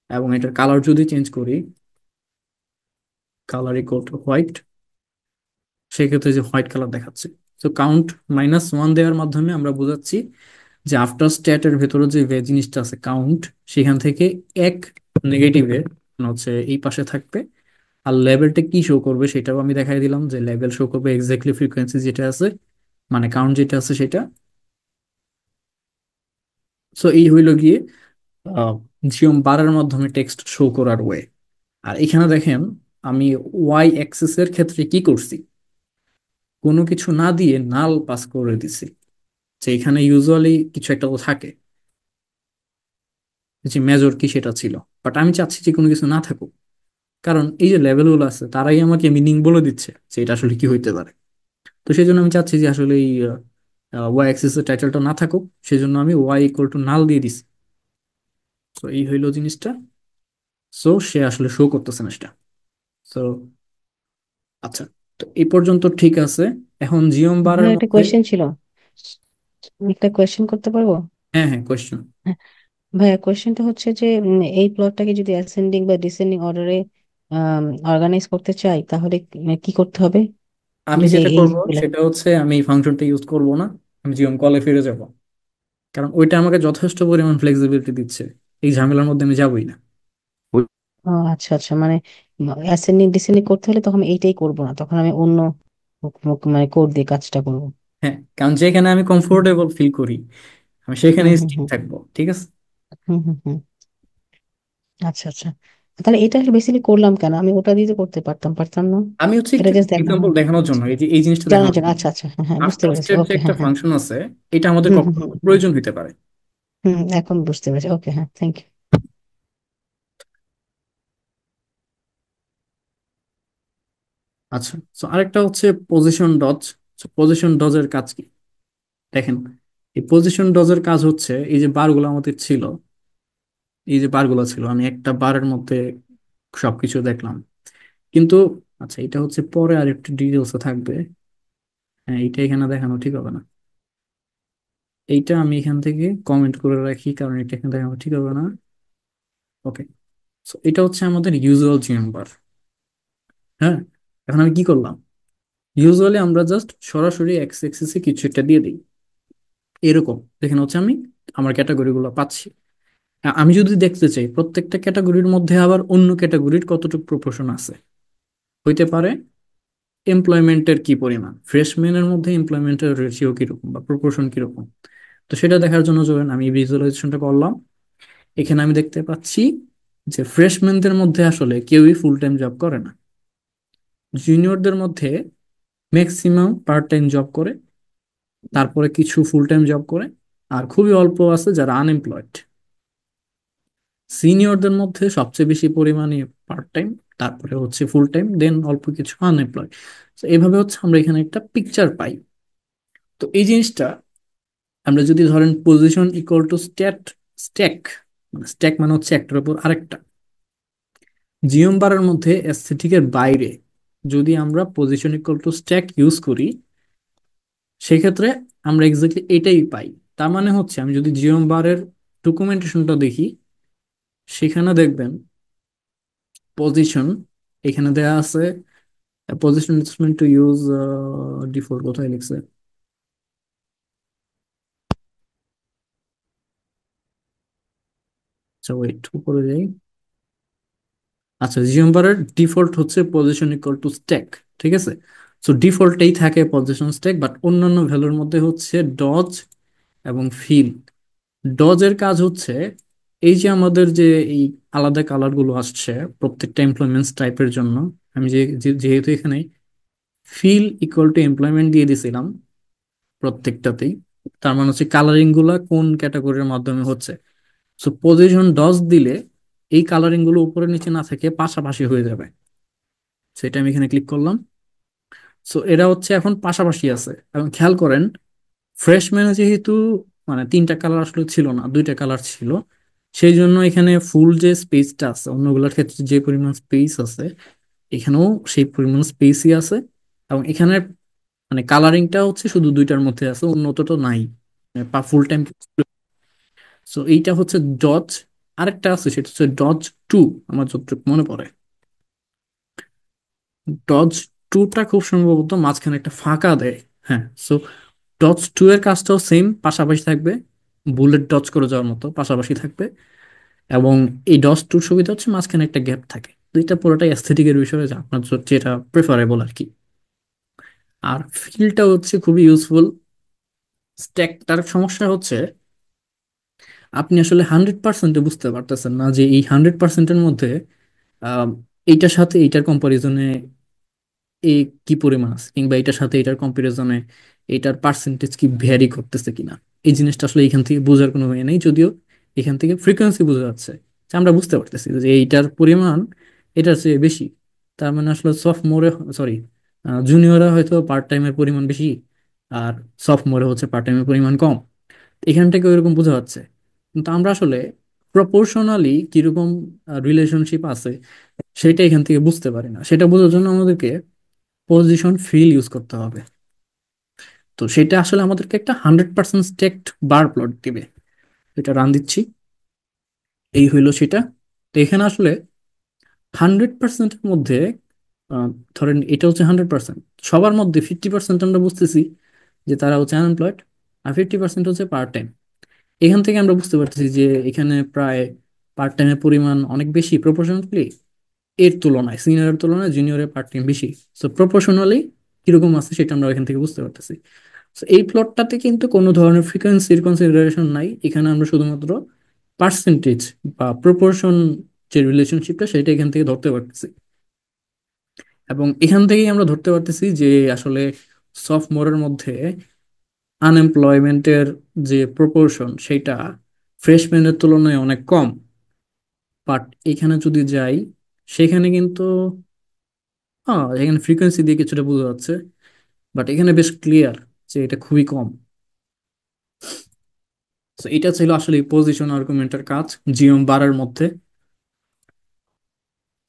এবং এটার কালার যদি চেঞ্জ করি, কালার ইকুয়াল টু হোয়াইট, সেক্ষেত্রে যে হোয়াইট কালার দেখাচ্ছে। তো কাউন্ট মাইনাস ওয়ান দেওয়ার মাধ্যমে আমরা বোঝাচ্ছি যে আফটার স্ট্যাটের ভেতরে যে জিনিসটা আছে কাউন্ট, সেখান থেকে এক নেগেটিভে হচ্ছে এই পাশে থাকবে। আর লেভেলটা কি শো করবে সেটাও আমি দেখাই দিলাম, যে লেভেল শো করবে এক্স্যাক্টলি ফ্রিকোয়েন্সি যেটা আছে, মানে কাউন্ট যেটা আছে সেটা। সো এই হইলো গিয়ে জিওম বারের মাধ্যমে টেক্সট শো করার ওয়ে। আর এখানে দেখেন আমি ওয়াই অ্যাক্সিস এর ক্ষেত্রে কি করছি, কোনো কিছু না দিয়ে নাল পাস করে দিছি। যে এখানে ইউজুয়ালি কিছু একটা তো থাকে, যে মেজর কি সেটা ছিল, বাট আমি চাচ্ছি যে কোনো কিছু না থাকুক। কারণ এই যে লেভেলগুলো আছে তারাই আমাকে মিনিং বলে দিচ্ছে যে এটা আসলে কি হইতে পারে। তো সেই জন্য আমি চাচ্ছি যে আসলে এই ওয়াই অ্যাক্সিস এর টাইটেলটা না থাকুক, সেই জন্য আমি ওয়াই ইকুয়াল টু নাল দিয়ে দিছি। তো এই হইলো জিনিসটা। সো সে আসলে শো করতেছে না সেটা। তো আচ্ছা, তো এই পর্যন্ত ঠিক আছে। এখন জিওম বারের ভাই একটা মধ্যে, কোয়েশ্চেন ছিল, একটা কোয়েশ্চেন করতে পারবো? হ্যাঁ হ্যাঁ কোয়েশ্চেন। হ্যাঁ, ভাইয়া কোয়েশ্চেনটা হচ্ছে যে এই প্লটটাকে যদি অ্যাসেন্ডিং বা ডিসেন্ডিং অর্ডারে অর্গানাইজ করতে চাই তাহলে কি করতে হবে? আমি যদি যেটা এই করব গুলা সেটা হচ্ছে আমি এই ফাংশনটা ইউজ করব না, আমি জিওম কলে ফিরে যাব। কারণ ওইটা আমাকে যথেষ্ট পরিমাণ ফ্লেক্সিবিলিটি দিচ্ছে, এই ঝামেলার মধ্যে আমি যাবই না। ও আচ্ছা আচ্ছা, মানে অ্যাসেন্ডিং ডিসেন্ডিং করতে হলে তখন আমি এইটাই করবো না, তখন আমি অন্য মানে কোড দিয়ে কাজটা করবো। হ্যাঁ, কারণ যেখানে আমি হুম কমফোর্টেবল ফিল করি আমি হুম সেখানে হুম স্টিক হুম থাকবো, ঠিক আছে। হুম হুম হুম। আচ্ছা আচ্ছা, তাহলে এটা বেসিক্যালি করলাম কেন? আমি ওটা দিয়ে তো করতে পারতাম, পারতাম না? আমি হচ্ছে এটা একটু জাস্ট দেখানো, এক্সাম্পল দেখানোর জন্য, এই যে এই জিনিসটা জানার দেখানোর জন্য। জন্য আচ্ছা আচ্ছা, হ্যাঁ হ্যাঁ, বুঝতে পেরেছি। আনট্রাস্টেড যে ওকে, একটা হ্যাঁ হ্যাঁ। ফাংশন আছে, এটা আমাদের হুম হুম কখনো হুম হুম প্রয়োজন হতে পারে। এখন বুঝতে পেরেছি। ওকে, হ্যাঁ, থ্যাংক ইউ। আচ্ছা, তো আরেকটা হচ্ছে পজিশন ডজ। পজিশন ডজের কাজ কি দেখেন। এই পজিশন ডজের কাজ হচ্ছে, এই যে বারগুলো আমাদের ছিল, এই যে বারগুলো ছিল, আমি একটা বারের মধ্যে সবকিছু দেখলাম, কিন্তু আচ্ছা এটা হচ্ছে পরে আর একটু ডিটেলসে থাকবে। হ্যাঁ, এইটা এখানে দেখানো ঠিক হবে না, এইটা আমি এখান থেকে কমেন্ট করে রাখি, কারণ এটা এখানে দেখানো ঠিক হবে না। ওকে, সো এটা হচ্ছে আমাদের ইউজুয়াল জিএম বার। হ্যাঁ, এখন আমি কি করলাম, ইউজুয়ালি আমরা জাস্ট সরাসরি এক্স এক্সিসে কিছু একটা দিয়ে দিই, এরকম দেখেন হচ্ছে আমি আমার ক্যাটাগরি গুলো পাচ্ছি। আমি যদি দেখতে চাই প্রত্যেকটা ক্যাটাগরির মধ্যে আবার অন্য ক্যাটাগরির কতটুকু প্রপোর্শন আছে, হইতে পারে এমপ্লয়মেন্টের কি পরিমাণ, ফ্রেশম্যানের মধ্যে এমপ্লয়মেন্টের রেশিও কিরকম বা প্রপোর্শন কিরকম। তো সেটা দেখার জন্য যখন আমি ভিজুয়ালাইজেশনটা করলাম, এখানে আমি দেখতে পাচ্ছি যে ফ্রেশম্যানদের মধ্যে আসলে কেউই ফুল টাইম জব করে না, জুনিয়রদের মধ্যে ম্যাক্সিমাম পার্ট টাইম জব করে, তারপরে কিছু ফুল টাইম জব করে, আর খুবই অল্প আছে যারা আনএমপ্লয়েড। সিনিয়রদের মধ্যে সবচেয়ে বেশি পরিমাণে পার্ট টাইম, তারপরে হচ্ছে ফুল টাইম, দেন অল্প কিছু আনএমপ্লয়েড। তো এইভাবে হচ্ছে আমরা এখানে একটা পিকচার পাই। তো এই জিনিসটা আমরা যদি ধরেন পজিশন ইকুয়াল টু স্ট্যাক, মানে স্ট্যাক মানে হচ্ছে একটার উপর আরেকটা, জিওম বারের মধ্যে এর বাইরে যদি আমরা position equal to stack use করি, সেক্ষেত্রে আমরা এক্স্যাক্টলি এটাই পাই। তার মানে হচ্ছে আমি যদি জিওম বারের ডকুমেন্টেশনটা দেখি, সেখানে দেখবেন পজিশন এখানে দেয়া আছে, position instrument to use default কোথায় লিখছে, আচ্ছা ওয়েট উপরে যাই। আচ্ছা, জিওমবারের ডিফল্ট হচ্ছে পজিশন ইকুয়াল টু স্ট্যাক, ঠিক আছে। সো ডিফল্টেই থাকে পজিশন স্ট্যাক, বাট অন্যান্য ভ্যালুর মধ্যে হচ্ছে ডজ এবং ফিল। ডজের কাজ হচ্ছে এই যে আমাদের যে এই আলাদা কালার গুলো আসছে প্রত্যেকটা এমপ্লয়মেন্টস টাইপের জন্য, আমি যেহেতু এখানে ফিল ইকুয়াল টু এমপ্লয়মেন্ট দিয়ে দিছিলাম প্রত্যেকটাতেই, তার মানে হচ্ছে কালারিং গুলা কোন ক্যাটাগরির মাধ্যমে হচ্ছে। সো পজিশন ডজ দিলে এই কালারিং গুলো উপরে নিচে না থেকে পাশাপাশি হয়ে যাবে। সেটা আমি এখানে ক্লিক করলাম। সো এরা হচ্ছে এখন পাশাপাশি আছে, এবং খেয়াল করেন ফ্রেশম্যানে যেহেতু মানে তিনটা কালার আসলে ছিল না, দুইটা কালার ছিল, সেই জন্য এখানে ফুল যে স্পেসটা আছে অন্যগুলোর ক্ষেত্রে যে পরিমাণ স্পেস আছে, এখানেও সেই পরিমাণ স্পেসই আছে। এবং এখানে মানে কালারিংটা হচ্ছে শুধু দুইটার মধ্যে আছে, অন্যটা তো নাই, ফুল টাইম। সো এইটা হচ্ছে ডজ। আরেকটা আছে সেটা হচ্ছে ডজ টু, আমার যতটুকু মনে পড়ে। ডজ টুটা খুব সম্ভবত মাঝখানে একটা ফাঁকা দেয়। হ্যাঁ, সো ডজ টু এর কাজটাও সেম, পাশাপাশি থাকবে, বুলেট ডজ করে যাওয়ার মতো পাশাপাশি থাকবে। এবং এই ডজ টুর সুবিধা হচ্ছে মাঝখানে একটা গ্যাপ থাকে। দুইটা পুরোটাই অ্যাস্থেটিকের বিষয়ে, যা আপনার যেটা প্রেফারেবল আর কি। আর ফিলটা হচ্ছে খুবই ইউজফুল। স্ট্যাকটার সমস্যা হচ্ছে আপনি আসলে 100% বুঝতে পারতেছেন না যে এই 100%-এর মধ্যে আহ, এইটার সাথে এইটার কম্পারিজনে এই কি পরিমাণ আছে, কিংবা এটার সাথে এটার কম্পারিজনে এটার পার্সেন্টেজ কি ভ্যারি করতেছে কিনা। এই জিনিসটা আসলে এখান থেকে বোঝার কোনো ওয়ে নেই, যদিও এখান থেকে ফ্রিকোয়েন্সি বোঝা যাচ্ছে, যে আমরা বুঝতে পারতেছি যে এইটার পরিমাণ এটার চেয়ে বেশি। তার মানে আসলে সফটমোরে, সরি, জুনিয়ররা হয়তো পার্ট টাইমের পরিমাণ বেশি, আর সফটমোরে হচ্ছে পার্ট টাইমের পরিমাণ কম। এখান থেকে ওইরকম বোঝা যাচ্ছে, কিন্তু আমরা আসলে প্রপোর্শনালি কিরকম রিলেশনশিপ আছে সেটা এখান থেকে বুঝতে পারি না। সেটা বোঝার জন্য আমাদেরকে পজিশন ফিল ইউজ করতে হবে। তো সেটা আসলে আমাদেরকে একটা 100% স্টেকড বার প্লট দিবে। এটা রান দিচ্ছি, এই হইলো সেটা। তো এখানে আসলে 100%-এর মধ্যে আহ, ধরেন এটা হচ্ছে 100%, সবার মধ্যে 50% আমরা বুঝতেছি যে তারা হচ্ছে আনএমপ্লয়েড, আর 50% হচ্ছে পার্ট টাইম। এখান থেকে আমরা বুঝতে পারতেছি যে এখানে প্রায় পার্ট টাইমের পরিমাণ অনেক বেশি প্রপোর্শনালি, এর তুলনায় সিনিয়রের তুলনায় জুনিয়রের পার্ট টাইম বেশি। সো প্রপোর্শনালি কিরকম আছে সেটা আমরা এখান থেকে বুঝতে পারতেছি। So, এই প্লটটাতে কিন্তু কোনো ধরনের ফ্রিকোয়েন্সির কনসিডারেশন নাই, এখানে আমরা শুধুমাত্র পার্সেন্টেজ বা প্রপোর্শন যে রিলেশনশিপটা সেটা এখান থেকে ধরতে পারতেছি। এবং এখান থেকেই আমরা ধরতে পারতেছি যে আসলে সফটওয়্যারের মধ্যে আনএমপ্লয়মেন্টের যে প্রপোর্শন সেটা ফ্রেশম্যানের তুলনায় অনেক কম। বাট এখানে যদি যাই সেখানে কিন্তু হ্যাঁ এখানে ফ্রিকোয়েন্সি দিয়ে কিছুটা বোঝা যাচ্ছে, বাট এখানে বেশ ক্লিয়ার যে এটা খুবই কম। তো এটা ছিল আসলে পজিশন আর্গুমেন্টের কাজ জিওম বারের মধ্যে।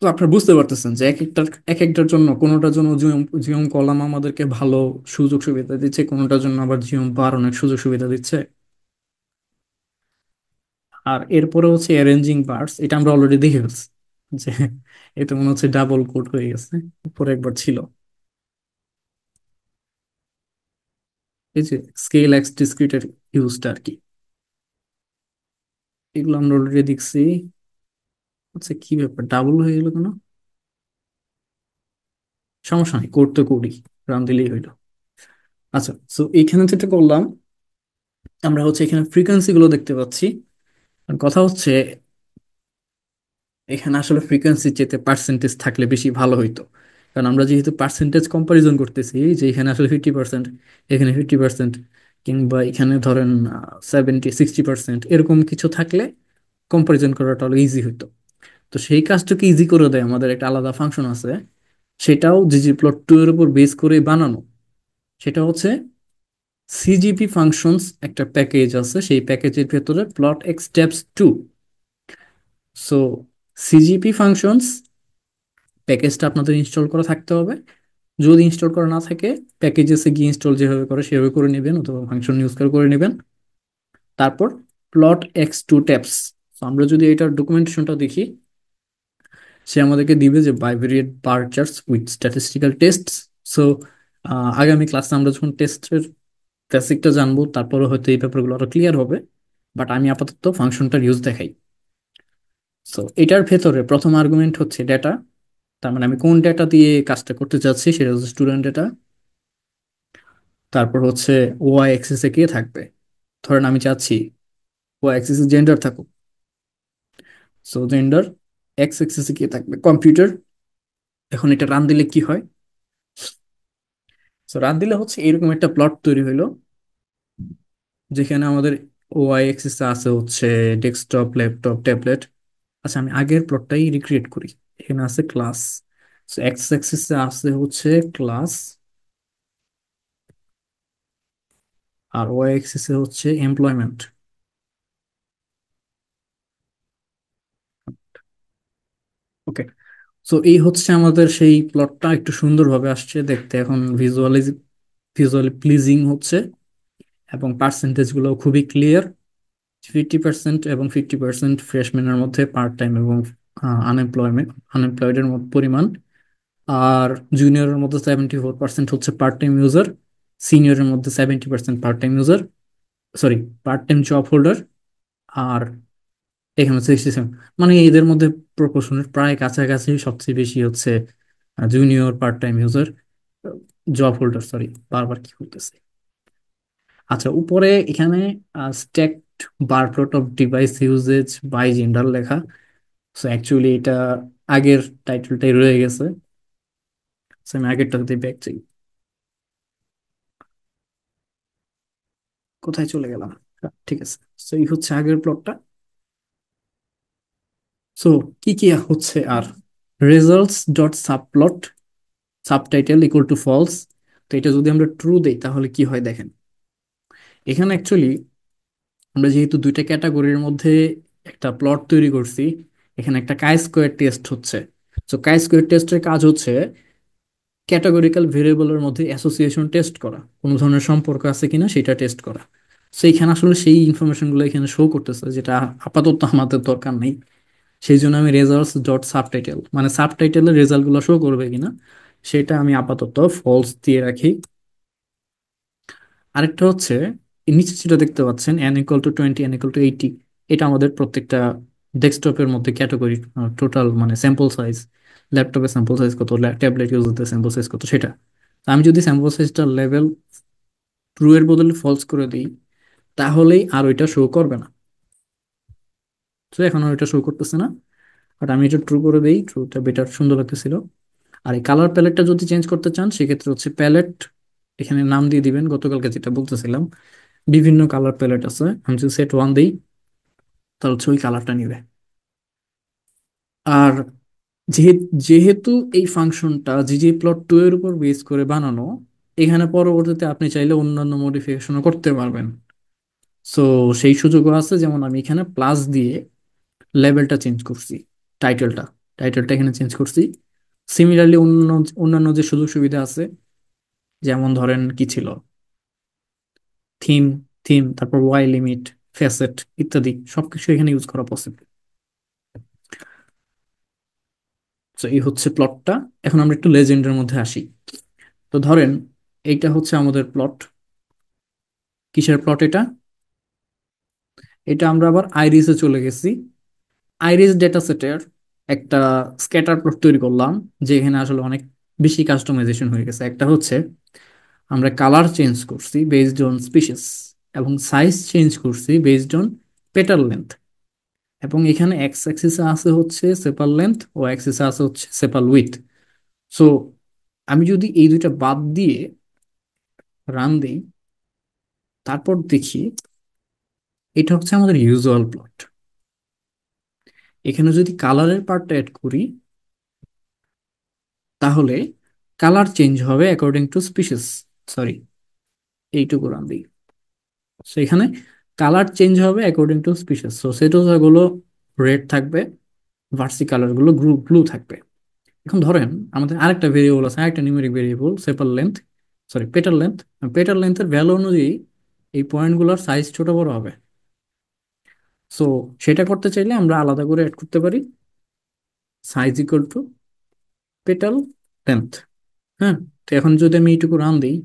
তো আপনারা বুঝতে পারতেছেন যে এক একটার জন্য কোনোটার জন্য জিওম জিওম কলাম আমাদেরকে ভালো সুযোগ সুবিধা দিচ্ছে, কোনোটার জন্য আবার জিওম বার অনেক সুযোগ সুবিধা দিচ্ছে। আর এরপরে হচ্ছে অ্যারেঞ্জিং বার্স, এটা আমরা অলরেডি দেখে ফেলছি যে এটা মনে হচ্ছে ডাবল কোড হয়ে গেছে, উপরে একবার ছিল। এই যে স্কেল এক্স ডিসক্রিটের ইউজটা আর কি, এগুলো আমরা অলরেডি দেখছি। আচ্ছা কি ব্যাপার ডাবল হয়ে গেল কেন? সমস্যা নেই, কোড তো কোডই, রান দিলেই হইলো। আচ্ছা সো এখানে যেটা করলাম আমরা হচ্ছে এখানে ফ্রিকোয়েন্সি গুলো দেখতে পাচ্ছি। আর কথা হচ্ছে এখানে আসলে ফ্রিকোয়েন্সি চেয়ে পার্সেন্টেজ থাকলে বেশি ভালো হইতো। কারণ আমরা যেহেতু পার্সেন্টেজ কম্পারিজন করতেছি যে এখানে আসলে 50%, এখানে 50%, কিংবা এখানে ধরেন 70-60% এরকম কিছু থাকলে কম্পারিজন করাটা হলো ইজি হইতো। তো সেই কাজটাকে ইজি করে দেয় আমাদের একটা আলাদা ফাংশন আছে, সেটাও ggplot2 এর উপর বেস করে বানানো। সেটা হচ্ছে সিজিপি ফাংশনস, একটা প্যাকেজ আছে, সেই প্যাকেজের ভেতরে plot x steps 2। So CGPA functions প্যাকেজটা আপনাদের ইনস্টল করা থাকতে হবে। যদি ইনস্টল করা না থাকে প্যাকেজেসে গিয়ে ইনস্টল যেভাবে করে সেভাবে করে নেবেন, অথবা ফাংশন ইউজ করে নেবেন। তারপর প্লট এক্স টু ট্যাপস। আমরা যদি এটার ডকুমেন্টেশনটা দেখি, সে আমাদেরকে দিবে যে bivariate bar charts with statistical tests. So আগামী ক্লাসে আমরা যখন টেস্টের বেসিকটা জানবো তারপরে হয়তো এই ব্যাপারগুলো আরো ক্লিয়ার হবে। বাট আমি আপাতত ফাংশনটার ইউজ দেখাই। সো এটার ভেতরে প্রথম আর্গুমেন্ট হচ্ছে ডেটা, তার মানে আমি কোন ডেটা দিয়ে কাজটা করতে চাচ্ছি সেটা হচ্ছে স্টুডেন্ট ডেটা। তারপর হচ্ছে ওয়াই অ্যাক্সিসে কে থাকবে, ধরেন আমি চাচ্ছি ওয়াই অ্যাক্সিসে জেন্ডার থাকুক। সো জেন্ডার, এক্স অ্যাক্সিসে কে থাকবে কম্পিউটার। এখন এটা রান দিলে কি হয়? সো রান দিলে হচ্ছে এরকম একটা প্লট তৈরি হইলো, যেখানে আমাদের ওয়াই অ্যাক্সিসে আছে হচ্ছে ডেস্কটপ, ল্যাপটপ, ট্যাবলেট। আচ্ছা আমি আগের প্লটটাই রিক্রিয়েট করি। এখানে আছে ক্লাস, এক্স অ্যাক্সিসে আছে হচ্ছে ক্লাস, আর ওয়াই অ্যাক্সিসে হচ্ছে এমপ্লয়মেন্ট। ওকে, সো এই হচ্ছে আমাদের সেই প্লটটা, একটু সুন্দরভাবে আসছে দেখতে, এখন ভিজুয়ালি প্লিজিং হচ্ছে, এবং পার্সেন্টেজ গুলো খুবই ক্লিয়ার। 50% এবং 50% ফ্রেশম্যানের মধ্যে পার্ট টাইম এবং আনএমপ্লয়েডের পরিমাণ। আর জুনিয়রের মধ্যে 74% হচ্ছে পার্ট টাইম ইউজার, সিনিয়রের মধ্যে 70% part time user, sorry part time job holder. আর এখানে হচ্ছে 67, মানে এদের মধ্যে প্রপোর্শনের প্রায় কাছাকাছি, সবচেয়ে বেশি হচ্ছে junior part time user, job holder, sorry বারবার কি করতেছে। আচ্ছা উপরে এখানে stacked bar plot of device usage by gender লেখা। সো অ্যাকচুয়ালি এটা আগের টাইটেলটাই রয়ে গেছে। So, আমি আগেরটাতে ব্যাক চাই, কোথায় চলে গেলাম? ঠিক আছে, সো এই হচ্ছে আগের প্লটটা। সো কি কি হচ্ছে আর, results dot subplot subtitle equal to false. তো এটা যদি আমরা ট্রু দেই তাহলে কি হয় দেখেন। এখানে অ্যাকচুয়ালি আমরা যেহেতু দুইটা ক্যাটাগরির মধ্যে একটা প্লট তৈরি করছি, এখানে একটা কাই স্কোয়ার টেস্ট হচ্ছে। তো কাই স্কোয়ার টেস্টের কাজ হচ্ছে ক্যাটাগরিক্যাল ভেরিয়েবলের মধ্যে অ্যাসোসিয়েশন টেস্ট করা, কোনো ধরনের সম্পর্ক আছে কিনা সেটা টেস্ট করা। সো এখানে আসলে সেই ইনফরমেশনগুলো এখানে শো করতেছে, যেটা আপাতত আমাদের দরকার নেই। সেই জন্য আমি রেজাল্টস ডট সাবটাইটেল, মানে সাবটাইটেলের রেজাল্টগুলো শো করবে কিনা সেটা আমি আপাতত ফলস দিয়ে রাখি। আরেকটা হচ্ছে এই নিচে যেটা দেখতে পাচ্ছেন n = 20, n = 80, এটা আমাদের প্রত্যেকটা ডেস্কটপের মধ্যে ক্যাটাগরি টোটাল, মানে স্যাম্পল সাইজ, ল্যাপটপের স্যাম্পল সাইজ কত, ট্যাবলেট ইউজারদের স্যাম্পল সাইজ কত সেটা। তো আমি যদি স্যাম্পল সাইজটা লেভেল ট্রু এর বদলে ফলস করে দিই তাহলেই আর ওইটা শো করবে না। তো এখন আর ওইটা শো করতেছে না। বাট আমি এটা ট্রু করে দেই, ট্রুটা বেটার, সুন্দর লাগতেছিল। আর এই কালার প্যালেটটা যদি চেঞ্জ করতে চান সেক্ষেত্রে হচ্ছে প্যালেট, এখানে নাম দিয়ে দিবেন, গতকালকে যেটা বলতেছিলাম বিভিন্ন কালার প্যালেট আছে, আমি যদি সেট 1 দিই তাহলে হচ্ছে ওই কালারটা নিবে। আর যেহেতু এই ফাংশনটা ggplot2 এর উপর বেস করে বানানো, এখানে পরবর্তীতে আপনি চাইলে অন্যান্য মডিফিকেশনও করতে পারবেন। সো সেই সুযোগও আছে, যেমন আমি এখানে প্লাস দিয়ে লেভেলটা চেঞ্জ করছি, টাইটেলটা টাইটেলটা এখানে চেঞ্জ করছি। সিমিলারলি অন্য অন্যান্য যে সুযোগ সুবিধা আছে, যেমন ধরেন কি ছিল, থিম থিম তারপর ওয়াই লিমিট, ফ্যাসেট ইত্যাদি সবকিছু এখানে ইউজ করা পসিবল। তো এই হচ্ছে প্লটটা। এখন আমরা একটু লেজেন্ডের মধ্যে আসি। তো ধরেন এইটা হচ্ছে আমাদের প্লট। কিসের প্লট এটা? এটা আমরা আবার আইরিসে চলে গেছি। আইরিস ডেটা সেটের একটা স্ক্যাটার প্লট তৈরি করলাম, যেখানে আসলে অনেক বেশি কাস্টমাইজেশন হয়ে গেছে। একটা হচ্ছে আমরা কালার চেঞ্জ করছি বেসড অন স্পিসিস, এবং সাইজ চেঞ্জ করছি বেসড অন পেটাল লেন্থ। এবং এখানে এক্স অ্যাক্সিসে আছে হচ্ছে সেপাল লেন্থ, ও অ্যাক্সিসে আছে হচ্ছে সেপাল উইথ। সো আমি যদি এই দুইটা বাদ দিয়ে রান দিই, তারপর দেখি এটা হচ্ছে আমাদের ইউজুয়াল প্লট। এখানে যদি কালারের পার্টটা অ্যাড করি, তাহলে কালার চেঞ্জ হবে অ্যাকর্ডিং টু স্পিসিস। সরি, এইটুকু রান দিই। সো এখানে কালার চেঞ্জ হবে অ্যাকর্ডিং টু স্পিসিস। সো সেটোসা গুলো রেড থাকবে, ভার্সি কালার গুলো ব্লু থাকবে। এখন ধরেন আমাদের আরেকটা ভেরিয়েবল আছে, আরেকটা numeric variable sepal length, sorry petal length. Petal লেন্থের ভ্যালু অনুযায়ী এই পয়েন্টগুলোর সাইজ ছোট বড় হবে। সো সেটা করতে চাইলে আমরা আলাদা করে অ্যাড করতে পারি size equal to petal length. হ্যাঁ, তো এখন যদি আমি এইটুকু রান দিই,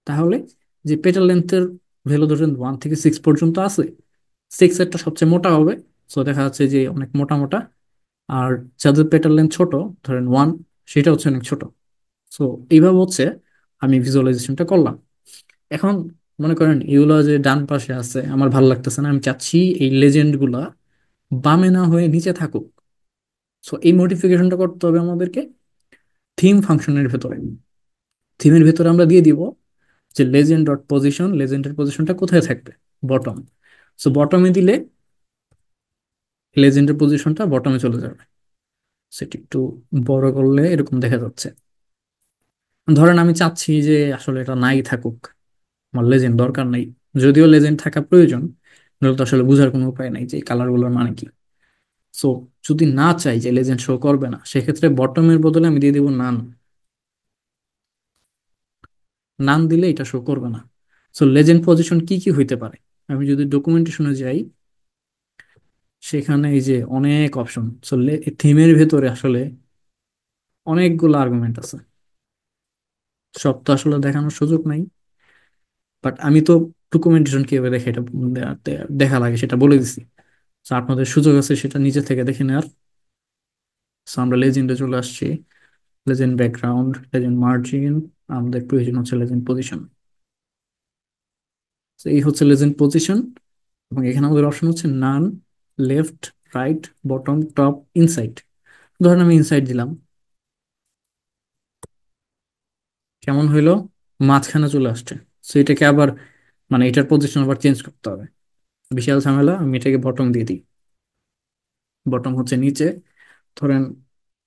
তাহলে যে পেটাল লেন্থের ভ্যালু ধরেন 1 থেকে 6 পর্যন্ত আছে, 6 এরটা সবচেয়ে মোটা হবে। সো দেখা যাচ্ছে যে অনেক মোটা মোটা। আর যাদের পেটাল লেন্থ ছোট, ধরেন 1, সেটা হচ্ছে অনেক ছোট। সো এইভাবে হচ্ছে আমি ভিজুয়ালাইজেশনটা করলাম। এখন মনে করেন এগুলো যে ডান পাশে আছে আমার ভালো লাগতেছে না, আমি চাচ্ছি এই লেজেন্ড গুলা বামে না হয়ে নিচে থাকুক। সো এই মডিফিকেশনটা করতে হবে আমাদেরকে থিম ফাংশনের ভেতরে। থিমের ভেতরে আমরা দিয়ে দিব যে লেজেন্ড ডট পজিশন, লেজেন্ডের পজিশনটা কোথায় থাকবে, বটম। সো বটমে দিলে লেজেন্ডের পজিশনটা বটমে চলে যাবে। সেটি একটু বড় করলে এরকম দেখা যাচ্ছে। ধরেন আমি চাচ্ছি যে আসলে এটা নাই থাকুক, আমার লেজেন্ড দরকার নাই, যদিও লেজেন্ড থাকা প্রয়োজন, নইলে তো আসলে বোঝার কোনো উপায় নাই যে এই কালারগুলোর মানে কি। সো যদি না চাই যে লেজেন্ড শো করবে না, সেক্ষেত্রে বটমের বদলে আমি দিয়ে দিব নান। নান দিলে এটা শো করবে না। সো লেজেন্ড পজিশন কি কি হইতে পারে, আমি যদি ডকুমেন্টেশনে যাই, সেখানে এই যে অনেক অপশন। সো থিমের ভেতরে আসলে অনেকগুলো আর্গুমেন্ট আছে, সব তো আসলে দেখানোর সুযোগ নাই। বাট আমি তো ডকুমেন্টেশন কিভাবে দেখে এটা দেখা লাগে সেটা বলে দিছি। তো আপনাদের সুযোগ আছে সেটা নিজে থেকে দেখে নেওয়ার। সো আমরা লেজেন্ডে চলে আসছি। লেজেন্ড ব্যাকগ্রাউন্ড, লেজেন্ড মার্জিন, আমাদের প্রয়োজন হচ্ছে লেজেন্ড পজিশন। তো এই হচ্ছে লেজেন্ড পজিশন। এবং এখানে আমাদের অপশন হচ্ছে none, left, right, bottom, top, inside. ধরেন আমি ইনসাইড দিলাম, কেমন হইলো, মাঝখানে চলে আসছে। সো এটাকে আবার মানে এটার পজিশন আবার চেঞ্জ করতে হবে, বিশাল ঝামেলা। আমি এটাকে বটম দিয়ে দিই, বটম হচ্ছে নিচে। ধরেন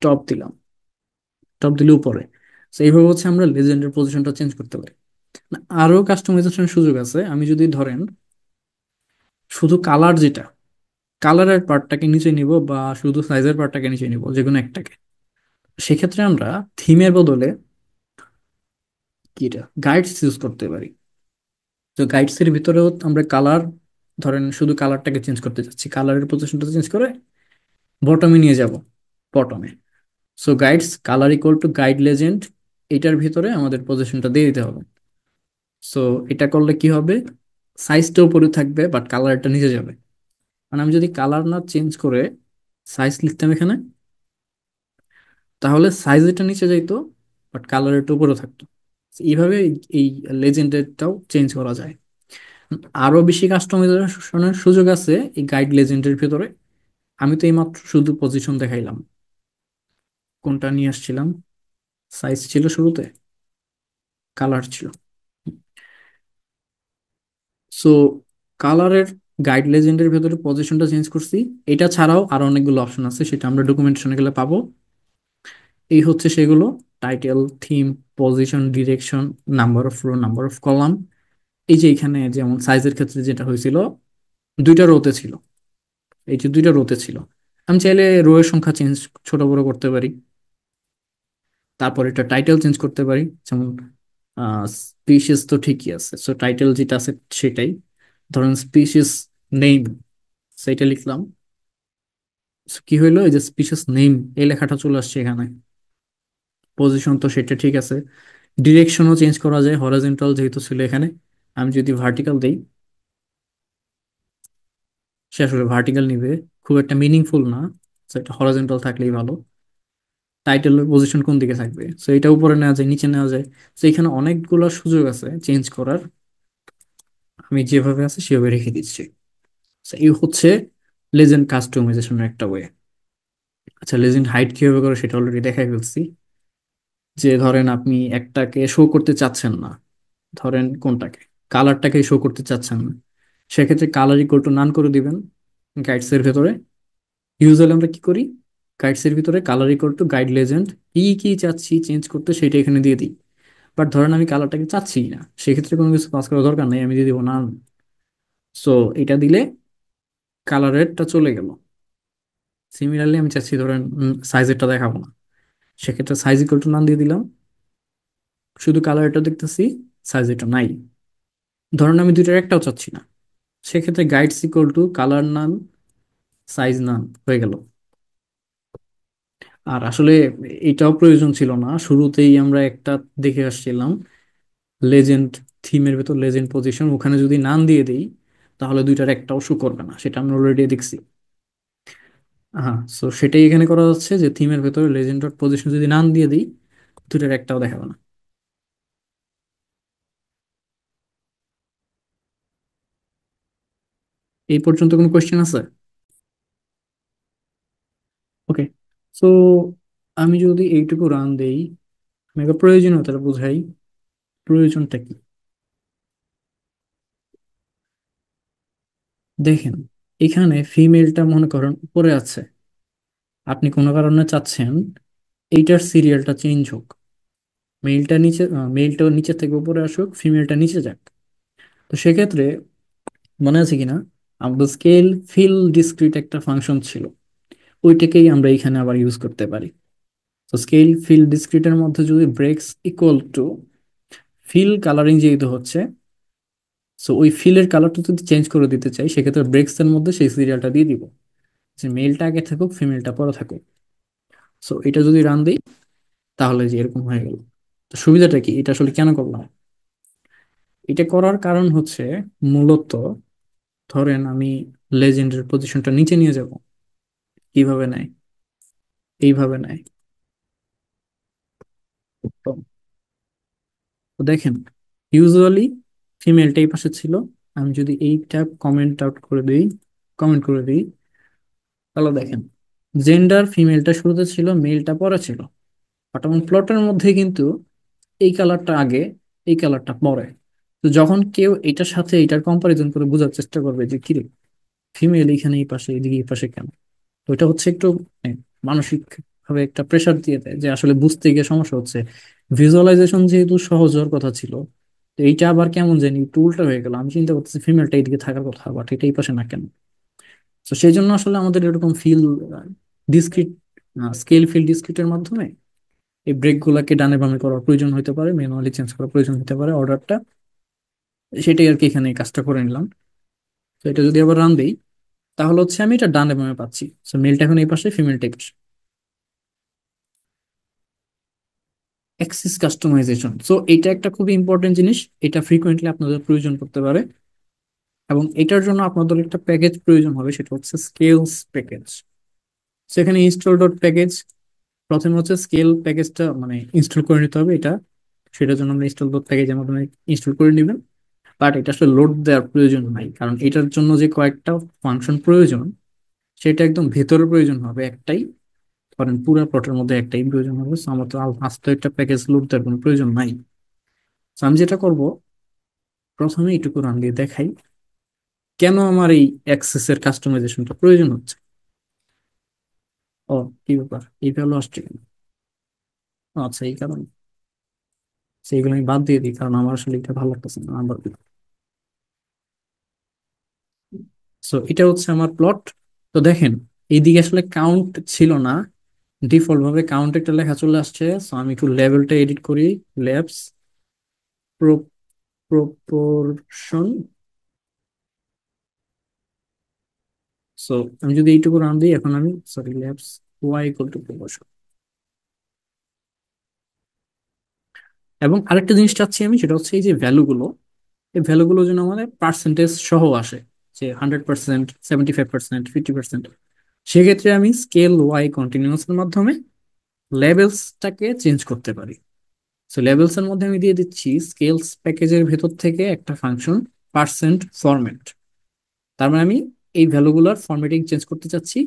টপ দিলাম, টপ দিলে উপরে। তো এইভাবে হচ্ছে আমরা লেজেন্ডের পজিশনটা চেঞ্জ করতে পারি। না, আরো কাস্টমাইজেশনের সুযোগ আছে। আমি যদি ধরেন শুধু কালার, যেটা কালারের পার্টটাকে নিচে নিব বা শুধু সাইজের পার্টটাকে নিচে নিব, যে কোনো একটাকে, সেক্ষেত্রে আমরা থিমের বদলে কি এটা গাইডস ইউজ করতে পারি। তো গাইডস এর ভিতরেও আমরা কালার, ধরেন শুধু কালারটাকে চেঞ্জ করতে চাচ্ছি, কালারের পজিশনটা চেঞ্জ করে বটমে নিয়ে যাব, বটমে। So guides colour equal to guide legend, এটার ভিতরে আমাদের পজিশনটা দিয়ে দিতে হবে। সো এটা করলে কি হবে, সাইজটা উপরে থাকবে বাট কালারটা নিচে যাবে। মানে আমি যদি কালার না চেঞ্জ করে সাইজ লিখতাম এখানে, তাহলে সাইজ এটা নিচে যাইতো বাট কালার এটা উপরে থাকতো। এইভাবে এই লেজেন্ডেরটাও চেঞ্জ করা যায়। আরো বেশি কাস্টমাইজেশনের সুযোগ আছে এই গাইড লেজেন্ডের ভিতরে। আমি তো এইমাত্র শুধু পজিশন দেখাইলাম, কোনটা নিয়ে আসছিলাম, সাইজ ছিল শুরুতে, কালার ছিল। সো কালারের গাইড লেজেন্ডের ভেতরে পজিশনটা চেঞ্জ করছি। এটা ছাড়াও আরো অনেকগুলো অপশন আছে, সেটা আমরা ডকুমেন্টেশনে গেলে পাবো। এই হচ্ছে সেগুলো: title, theme, position, direction, number of rho, number of column. এই যে এখানে যেমন সাইজের ক্ষেত্রে যেটা হয়েছিল, দুইটা রোতে ছিল, এই যে দুইটা রোতে ছিল, আমি চাইলে রো এর সংখ্যা চেঞ্জ, ছোট বড় করতে পারি। তারপর এটা টাইটেল চেঞ্জ করতে পারি, যেমন স্পিসিস তো ঠিকই আছে, সো টাইটেল যেটা আছে সেটাই। ধরেন স্পিসিস নেম, সেটা লিখলাম। So, কি হইলো, এই যে স্পিসিস নেম এই লেখাটা চলে আসছে এখানে। পজিশন তো সেটা ঠিক আছে, ডিরেকশনও চেঞ্জ করা যায়, হরাইজন্টাল যেহেতু ছিল এখানে, আমি যদি ভার্টিক্যাল দেই, সে আসলে ভার্টিক্যাল নিবে, খুব একটা মিনিংফুল না, তো এটা হরাইজন্টাল থাকলেই ভালো। টাইটেলের পজিশন কোন দিকে থাকবে, তো এটা উপরে নেওয়া যায়, নিচে নেওয়া যায়। তো এখানে অনেকগুলো সুযোগ আছে চেঞ্জ করার, আমি যেভাবে আছে সেভাবে রেখে দিচ্ছি। So, এই হচ্ছে লেজেন্ড কাস্টমাইজেশনের একটা ওয়ে। আচ্ছা, লেজেন্ড হাইট কিভাবে করে সেটা অলরেডি দেখাই ফেলছি। যে ধরেন আপনি একটাকে শো করতে চাচ্ছেন না, ধরেন কোনটাকে, কালারটাকে শো করতে চাচ্ছেন না, সেক্ষেত্রে কালার ইকুয়াল টু নান করে দিবেন গাইডস এর ভেতরে। ইউজুয়ালি আমরা কি করি, গাইডস এর ভিতরে colour equal to guide legend, কি কি চাচ্ছি চেঞ্জ করতে সেটা এখানে দিয়ে দিই। বাট ধরেন আমি কালারটাকে চাচ্ছি না, সেক্ষেত্রে কোনো কিছু পাস করার দরকার নেই, আমি দিয়ে দিব নান। সো এটা দিলে কালারেরটা চলে গেল। সিমিলারলি আমি চাচ্ছি ধরেন সাইজেরটা দেখাবো না, সেক্ষেত্রে সাইজ ইকুয়াল টু নান দিয়ে দিলাম, শুধু কালারটা দেখতেছি, সাইজেরটা নাই। ধরেন আমি দুইটার একটাও চাচ্ছি না, সেক্ষেত্রে guides equal to colour none, size none হয়ে গেল। আর আসলে এটাও প্রয়োজন ছিল না, শুরুতেই আমরা একটা দেখে আসছিলাম লেজেন্ড, থিমের ভেতর লেজেন্ড পজিশন, ওখানে যদি নাম দিয়ে দিই তাহলে দুইটার একটাও শো করবে না, সেটা আমরা অলরেডি দেখছি। হ্যাঁ, সো সেটাই এখানে করা যাচ্ছে, যে থিমের ভেতরে লেজেন্ড ডট পজিশন যদি নাম দিয়ে দিই, দুইটার একটাও দেখাবে না। এই পর্যন্ত কোনো কোয়েশ্চেন আছে? ওকে, সো আমি যদি এইটুকু রান দেই, আমি একটা প্রয়োজনীয়তা বুঝাই, প্রয়োজনটা কি। দেখেন, এখানে ফিমেলটা মনে করেন উপরে আছে, আপনি কোনো কারণে চাচ্ছেন এইটার সিরিয়ালটা চেঞ্জ হোক, মেলটা নিচে, মেলটা নিচে থেকে উপরে আসুক, ফিমেলটা নিচে যাক। তো সেক্ষেত্রে মনে আছে কিনা, আমাদের স্কেল ফিল ডিসক্রিট একটা ফাংশন ছিল, ওইটাকেই আমরা এখানে আবার ইউজ করতে পারি। তো স্কেল ফিল ডিসক্রিটের মধ্যে যদি breaks equal to fill colouring যেহেতু হচ্ছে, সো ওই ফিলের কালারটা যদি চেঞ্জ করে দিতে চাই, সেক্ষেত্রে ব্রেকস এর মধ্যে সেই সিরিয়ালটা দিয়ে দিব, যে মেলটা আগে থাকুক ফিমেলটা পরে থাকুক। সো এটা যদি রান দিই তাহলে যে এরকম হয়ে গেল। তো সুবিধাটা কি, এটা আসলে কেন করলাম, এটা করার কারণ হচ্ছে মূলত, ধরেন আমি লেজেন্ডের পজিশনটা নিচে নিয়ে যাব, কিভাবে নেয়, এইভাবে নেয়। তো তো দেখেন, ইউজুয়ালি ফিমেলটা এই পাশে ছিল, আমি যদি এইটা কমেন্ট আউট করে দিই, কমেন্ট করে দিই, তাহলে দেখেন জেন্ডার ফিমেলটা শুরুতে ছিল, মেলটা পরে ছিল, বাট আমার প্লটের মধ্যে কিন্তু এই কালারটা আগে, এই কালারটা পরে। তো যখন কেউ এটার সাথে এটার কম্পারিজন করে বোঝার চেষ্টা করবে যে কিরে, ফিমেল এখানে এই পাশে, এদিকে এই পাশে কেন, তো এটা হচ্ছে একটু মানসিক ভাবে একটা প্রেশার দিয়ে দেয়, যে আসলে বুঝতে গিয়ে সমস্যা হচ্ছে। ভিজুয়ালাইজেশন যেহেতু সহজ হওয়ার কথা ছিল, তো এইটা আবার কেমন জানি একটু উল্টা হয়ে গেল, আমি চিন্তা করতেছি ফিমেলটা এইদিকে থাকার কথা, বাট এটা এই পাশে না কেন। তো সেই জন্য আসলে আমাদের এরকম ফিল ডিসক্রিট, স্কেল ফিল ডিসক্রিটের মাধ্যমে এই ব্রেক গুলাকে ডানে বামে করার প্রয়োজন হতে পারে, ম্যানুয়ালি চেঞ্জ করার প্রয়োজন হতে পারে অর্ডারটা, সেটাই আর কি এখানে এই কাজটা করে নিলাম। তো এটা যদি আবার রান দিই, তাহলে হচ্ছে আমি এটা ডানে বামে পাচ্ছি, সো মেলটা এখন এই পাশে, ফিমেলটা এই পাশে। অ্যাক্সিস কাস্টমাইজেশন, সো এটা একটা খুবই ইম্পর্টেন্ট জিনিস, এটা ফ্রিকোয়েন্টলি আপনাদের প্রয়োজন পড়তে পারে, এবং এটার জন্য আপনাদের একটা প্যাকেজ প্রয়োজন হবে, সেটা হচ্ছে স্কেলস প্যাকেজ। সেখানে ইনস্টল ডট প্যাকেজ, প্রথমে হচ্ছে স্কেল প্যাকেজটা মানে ইনস্টল করে নিতে হবে এটা, সেটার জন্য আমরা ইনস্টল ডট প্যাকেজের মাধ্যমে ইনস্টল করে নেবেন। বাট এটা আসলে লোড দেওয়ার প্রয়োজন নাই, কারণ এটার জন্য যে কয়েকটা ফাংশন প্রয়োজন, সেটা একদম ভেতরে প্রয়োজন হবে একটাই, ধরেন পুরো প্লটের মধ্যে একটাই প্রয়োজন হবে। So আমার তো আস্ত একটা প্যাকেজ লোড দেওয়ার কোনো প্রয়োজন নাই। So আমি যেটা করব, প্রথমে এইটুকু রান দিয়ে দেখাই কেন আমার এই অ্যাক্সেসের কাস্টমাইজেশনটা প্রয়োজন হচ্ছে। ও, কি ব্যাপার, এই ভ্যালু আসছে কেন? আচ্ছা, এই কারণে। সেইগুলো আমি বাদ দিয়ে দিই, কারণ আমার আসলে এটা ভালো লাগতেছে না আবার। সো এটা হচ্ছে আমার প্লট। তো দেখেন, এইদিকে আসলে কাউন্ট ছিল না, ডিফল্ট ভাবে কাউন্ট একটা লেখা চলে আসছে। সো আমি একটু লেভেলটা এডিট করি, ল্যাবস প্রপোর্শন। সো আমি যদি এইটুকু রান দিই, এখন আমি sorry labs y equal to proportion. এবং আরেকটা জিনিস চাচ্ছি আমি, সেটা হচ্ছে এই যে ভ্যালুগুলো, এই ভ্যালুগুলো যেন আমাদের পার্সেন্টেজ সহ আসে, যে 100%, 75%, 50%। সেক্ষেত্রে আমি স্কেল ওয়াই কন্টিনিউয়াস এর মাধ্যমে লেভেলসটাকে চেঞ্জ করতে পারি। সো লেভেলস এর মধ্যে আমি দিয়ে দিচ্ছি স্কেলস প্যাকেজের ভেতর থেকে একটা ফাংশন পার্সেন্ট ফরম্যাট। তার মানে আমি এই ভ্যালুগুলোর ফরম্যাটিং চেঞ্জ করতে চাচ্ছি,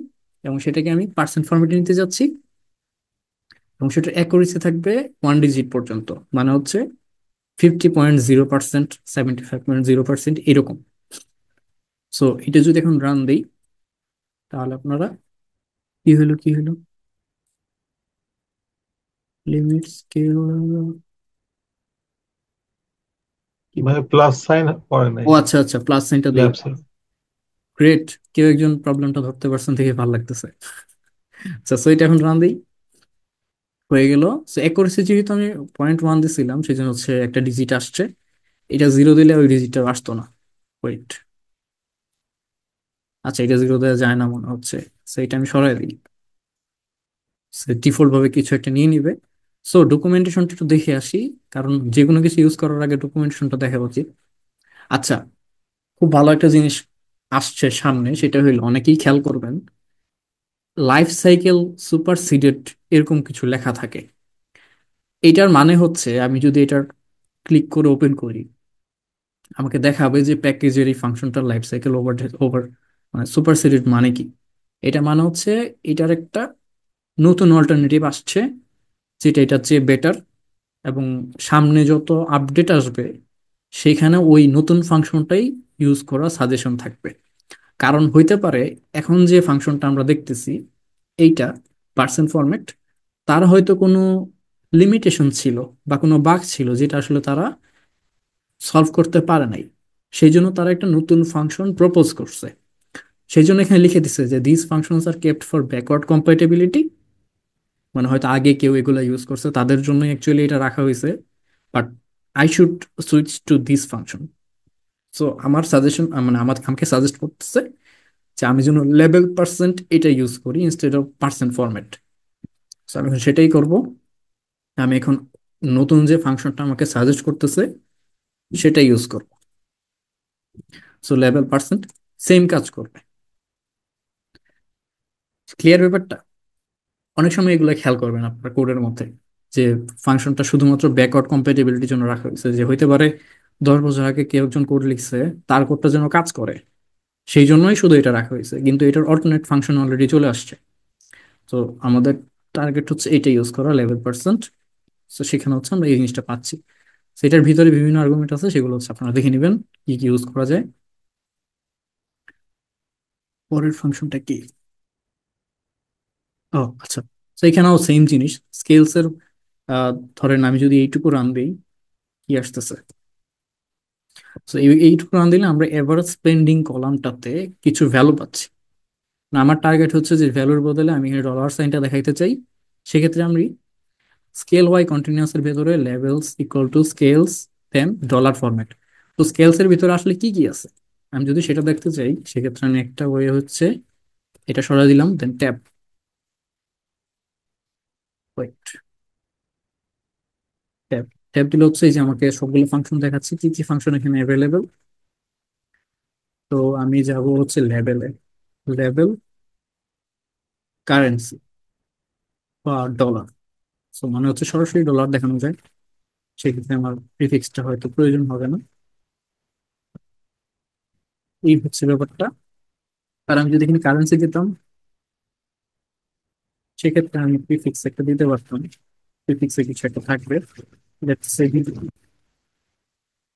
এবং সেটাকে আমি পার্সেন্ট ফরম্যাটে নিতে যাচ্ছি, এবং সেটার অ্যাকুরেসি থাকবে 1 ডিজিট পর্যন্ত, মানে হচ্ছে 50.0%, 75.0% এরকম। সো এটা যদি এখন রান দিই, তাহলে আপনারা, কি হলো কি হলো, লিমিট স্কেল, মানে প্লাস সাইন পড়ে নাই ও আচ্ছা আচ্ছা, প্লাস সাইনটা দিই। ল্যাবসের। গ্রেট, কেউ একজন প্রবলেমটা ধরতে পারছেন থেকে ভালো লাগতেছে। আচ্ছা, সো এটা এখন রান দিই, হয়ে গেল। সো অ্যাকুরেসি যেহেতু আমি 0.1 দিছিলাম, সেই জন্য হচ্ছে একটা ডিজিট আসছে। এটা জিরো দিলে ওই ডিজিটটা আসতো না। ওয়েট, আচ্ছা, এটা জিরো দেওয়া যায় না মনে হচ্ছে। সো এটা আমি সরাই দিই, ডিফল্ট ভাবে কিছু একটা নিয়ে নিবে। সো ডকুমেন্টেশনটা একটু দেখে আসি, কারণ যে কোনো কিছু ইউজ করার আগে ডকুমেন্টেশনটা দেখা উচিত। আচ্ছা, খুব ভালো একটা জিনিস আসছে সামনে, সেটা হইলো অনেকেই খেয়াল করবেন, লাইফ সাইকেল সুপারসিডেড এরকম কিছু লেখা থাকে। এটার মানে হচ্ছে আমি যদি এটার ক্লিক করে ওপেন করি, আমাকে দেখাবে যে প্যাকেজের এই ফাংশনটার লাইফ সাইকেল ওভার ওভার মানে সুপারসিডেড মানে কি। এটা মানে হচ্ছে এটার একটা নতুন অল্টারনেটিভ আসছে, যেটা এটার চেয়ে বেটার, এবং সামনে যত আপডেট আসবে সেখানে ওই নতুন ফাংশনটাই ইউজ করা সাজেশন থাকবে। কারণ হইতে পারে এখন যে ফাংশনটা আমরা দেখতেছি, এইটা পার্সেন্ট ফরম্যাট, তার হয়তো কোনো লিমিটেশন ছিল বা কোনো বাগ ছিল যেটা আসলে তারা সলভ করতে পারে নাই। সেই জন্য তারা একটা নতুন ফাংশন প্রপোজ করছে। সেই জন্য এখানে লিখে দিচ্ছে যে this functions are kept for backward compatibility, মানে হয়তো আগে কেউ এগুলা ইউজ করছে তাদের জন্য অ্যাকচুয়ালি এটা রাখা হয়েছে, but I should switch to this function. So আমার সাজেশন, মানে আমাকে সাজেস্ট করতেছে যে আমি যেন লেভেল পার্সেন্ট এটা ইউজ করি instead of percent format. So আমি এখন সেটাই করব। আমি এখন নতুন যে ফাংশনটা আমাকে সাজেস্ট করতেছে সেটা ইউজ করব। সো লেভেল পার্সেন্ট সেম কাজ করবে। ক্লিয়ার ব্যাপারটা? অনেক সময় এগুলো খেয়াল করবেন আপনার কোডের মধ্যে, যে ফাংশনটা শুধুমাত্র ব্যাকওয়ার্ড কম্প্যাটিবিলিটির জন্য রাখা হয়েছে, যে হইতে পারে 10 বছর আগে কেউ একজন কোড লিখছে, তার কোডটা যেন কাজ করে, সেই জন্যই শুধু এটা রাখা হয়েছে, কিন্তু এটার অল্টারনেট ফাংশন অলরেডি চলে আসছে। তো আমাদের টার্গেট হচ্ছে এটা ইউজ করা, লেভেল পার্সেন্ট। তো সেখানে হচ্ছে আমরা এই জিনিসটা পাচ্ছি। সেটার ভিতরে বিভিন্ন আর্গুমেন্ট আছে, সেগুলো হচ্ছে আপনারা দেখে নেবেন কি কি ইউজ করা যায়। পরের ফাংশনটা কি? ও আচ্ছা, তো এখানেও সেম জিনিস, স্কেলস এর ধরেন আমি যদি এইটুকু রান দিই, কি আসতেছে? তো এইটুকু রান দিলে আমরা এভারেজ স্পেন্ডিং কলামটাতে কিছু ভ্যালু পাচ্ছি। না, আমার টার্গেট হচ্ছে যে ভ্যালুর বদলে আমি এখানে ডলার সাইনটা দেখাইতে চাই। সেক্ষেত্রে আমি স্কেল ওয়াই কন্টিনিউয়াস এর ভেতরে levels equal to scales then dollar format. তো স্কেলস এর ভিতরে আসলে কি কি আছে আমি যদি সেটা দেখতে চাই, সেক্ষেত্রে আমি একটা ওয়ে হচ্ছে এটা সরাই দিলাম, দেন ট্যাব। ওয়েট, ট্যাব, ট্যাব দিলে হচ্ছে এই যে আমাকে সবগুলো ফাংশন দেখাচ্ছে, কি কি ফাংশন এখানে অ্যাভেলেবেল। তো আমি যাব হচ্ছে লেভেলে, লেভেল কারেন্সি বা ডলার। সো মানে হচ্ছে সরাসরি ডলার দেখানো যায়, সেক্ষেত্রে আমার প্রিফিক্সটা হয়তো প্রয়োজন হবে না। এই হচ্ছে ব্যাপারটা। আর আমি যদি এখানে কারেন্সি দিতাম, সেক্ষেত্রে আমি প্রিফিক্স একটা দিতে পারতাম, প্রিফিক্সে কিছু একটা থাকবে, লেটস সে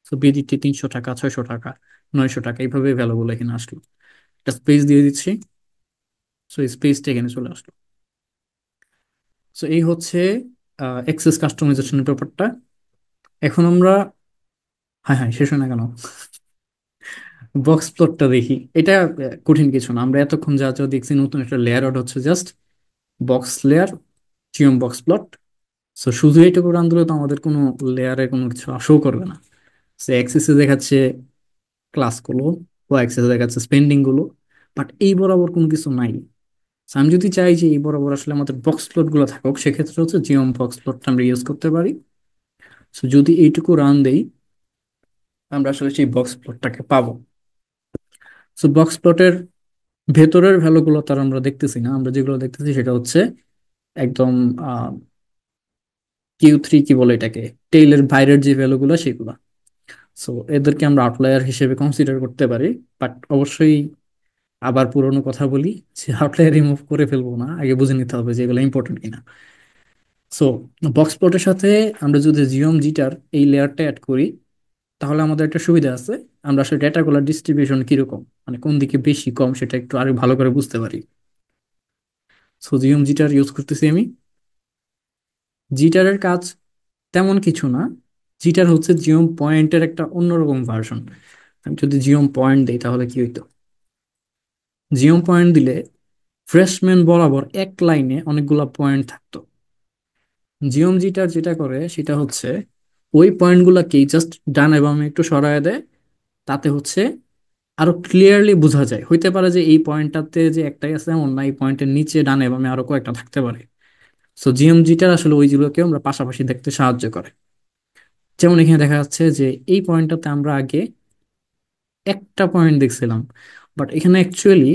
তো বিডিটি 300 টাকা, 600 টাকা, 900 টাকা, এইভাবে ভ্যালুগুলো এখানে আসলো। একটা স্পেস দিয়ে দিচ্ছি, সো স্পেসটা এখানে চলে আসলো। সো এই হচ্ছে এক্সেস কাস্টমাইজেশনের ব্যাপারটা। এখন আমরা, হ্যাঁ হ্যাঁ শেষ হয় না কেন, বক্স প্লটটা দেখি। এটা কঠিন কিছু না, আমরা এতক্ষণ যা যা দেখছি নতুন একটা লেয়ার আউট হচ্ছে, just box layer, geom box plot. So শুধু এইটুকু রান দিলে তো আমাদের কোনো লেয়ারে কোনো কিছু শো করবে না। সে অ্যাক্সেসে দেখাচ্ছে ক্লাসগুলো, ও অ্যাক্সেসে দেখাচ্ছে স্পেন্ডিং গুলো, বাট এই বরাবর কোনো কিছু নাই। So আমি যদি চাই যে এই বরাবর আসলে আমাদের বক্স প্লট গুলো থাকুক, সেক্ষেত্রে হচ্ছে জিওম বক্স প্লটটা আমরা ইউজ করতে পারি। সো যদি এইটুকু রান দেই, আমরা আসলে সেই বক্স প্লটটাকে পাবো। সো বক্স প্লটের ভেতরের ভ্যালুগুলো তার আমরা দেখতেছি না, আমরা যেগুলো দেখতেছি সেটা হচ্ছে একদম Q3 কি বলে এটাকে, টেইলের বাইরের যে ভ্যালুগুলো সেগুলো। সো এদেরকে আমরা আউটলায়ার হিসেবে কনসিডার করতে পারি, বাট অবশ্যই আবার পুরোনো কথা বলি, যে আউটলায়ার রিমুভ করে ফেলবো না, আগে বুঝে নিতে হবে যে এগুলো ইম্পর্টেন্ট কিনা। সো বক্স প্লটের সাথে আমরা যদি জিওম জিটার এই লেয়ারটা অ্যাড করি, তাহলে আমাদের একটা সুবিধা আছে, আমরা আসলে ডেটাগুলোর ডিস্ট্রিবিউশন কিরকম, মানে কোন দিকে বেশি কম সেটা একটু আরো ভালো করে বুঝতে পারি। সো জিওম জিটার ইউজ করতেছি আমি। জিটারের কাজ তেমন কিছু না, জিটার হচ্ছে জিওম পয়েন্টের একটা অন্যরকম ভার্সন। আমি যদি জিওম পয়েন্ট দিই তাহলে কি হইতো, জিওম পয়েন্ট দিলে ফ্রেশম্যান বরাবর এক লাইনে অনেকগুলা পয়েন্ট থাকতো। জিওম জিটার যেটা করে সেটা হচ্ছে ওই পয়েন্টগুলোকেই জাস্ট ডানে বামে একটু সরায় দেয়, তাতে হচ্ছে আরো ক্লিয়ারলি বোঝা যায়। হইতে পারে যে এই পয়েন্টটাতে যে একটাই আছে এমন না, এই পয়েন্টের নিচে ডানে বামে আরো কয়েকটা থাকতে পারে। সো জিওম জিটার আসলে ওইগুলোকে আমরা পাশাপাশি দেখতে সাহায্য করে। যেমন এখানে দেখা যাচ্ছে যে এই পয়েন্টটাতে আমরা আগে একটা পয়েন্ট দেখছিলাম, বাট এখানে অ্যাকচুয়ালি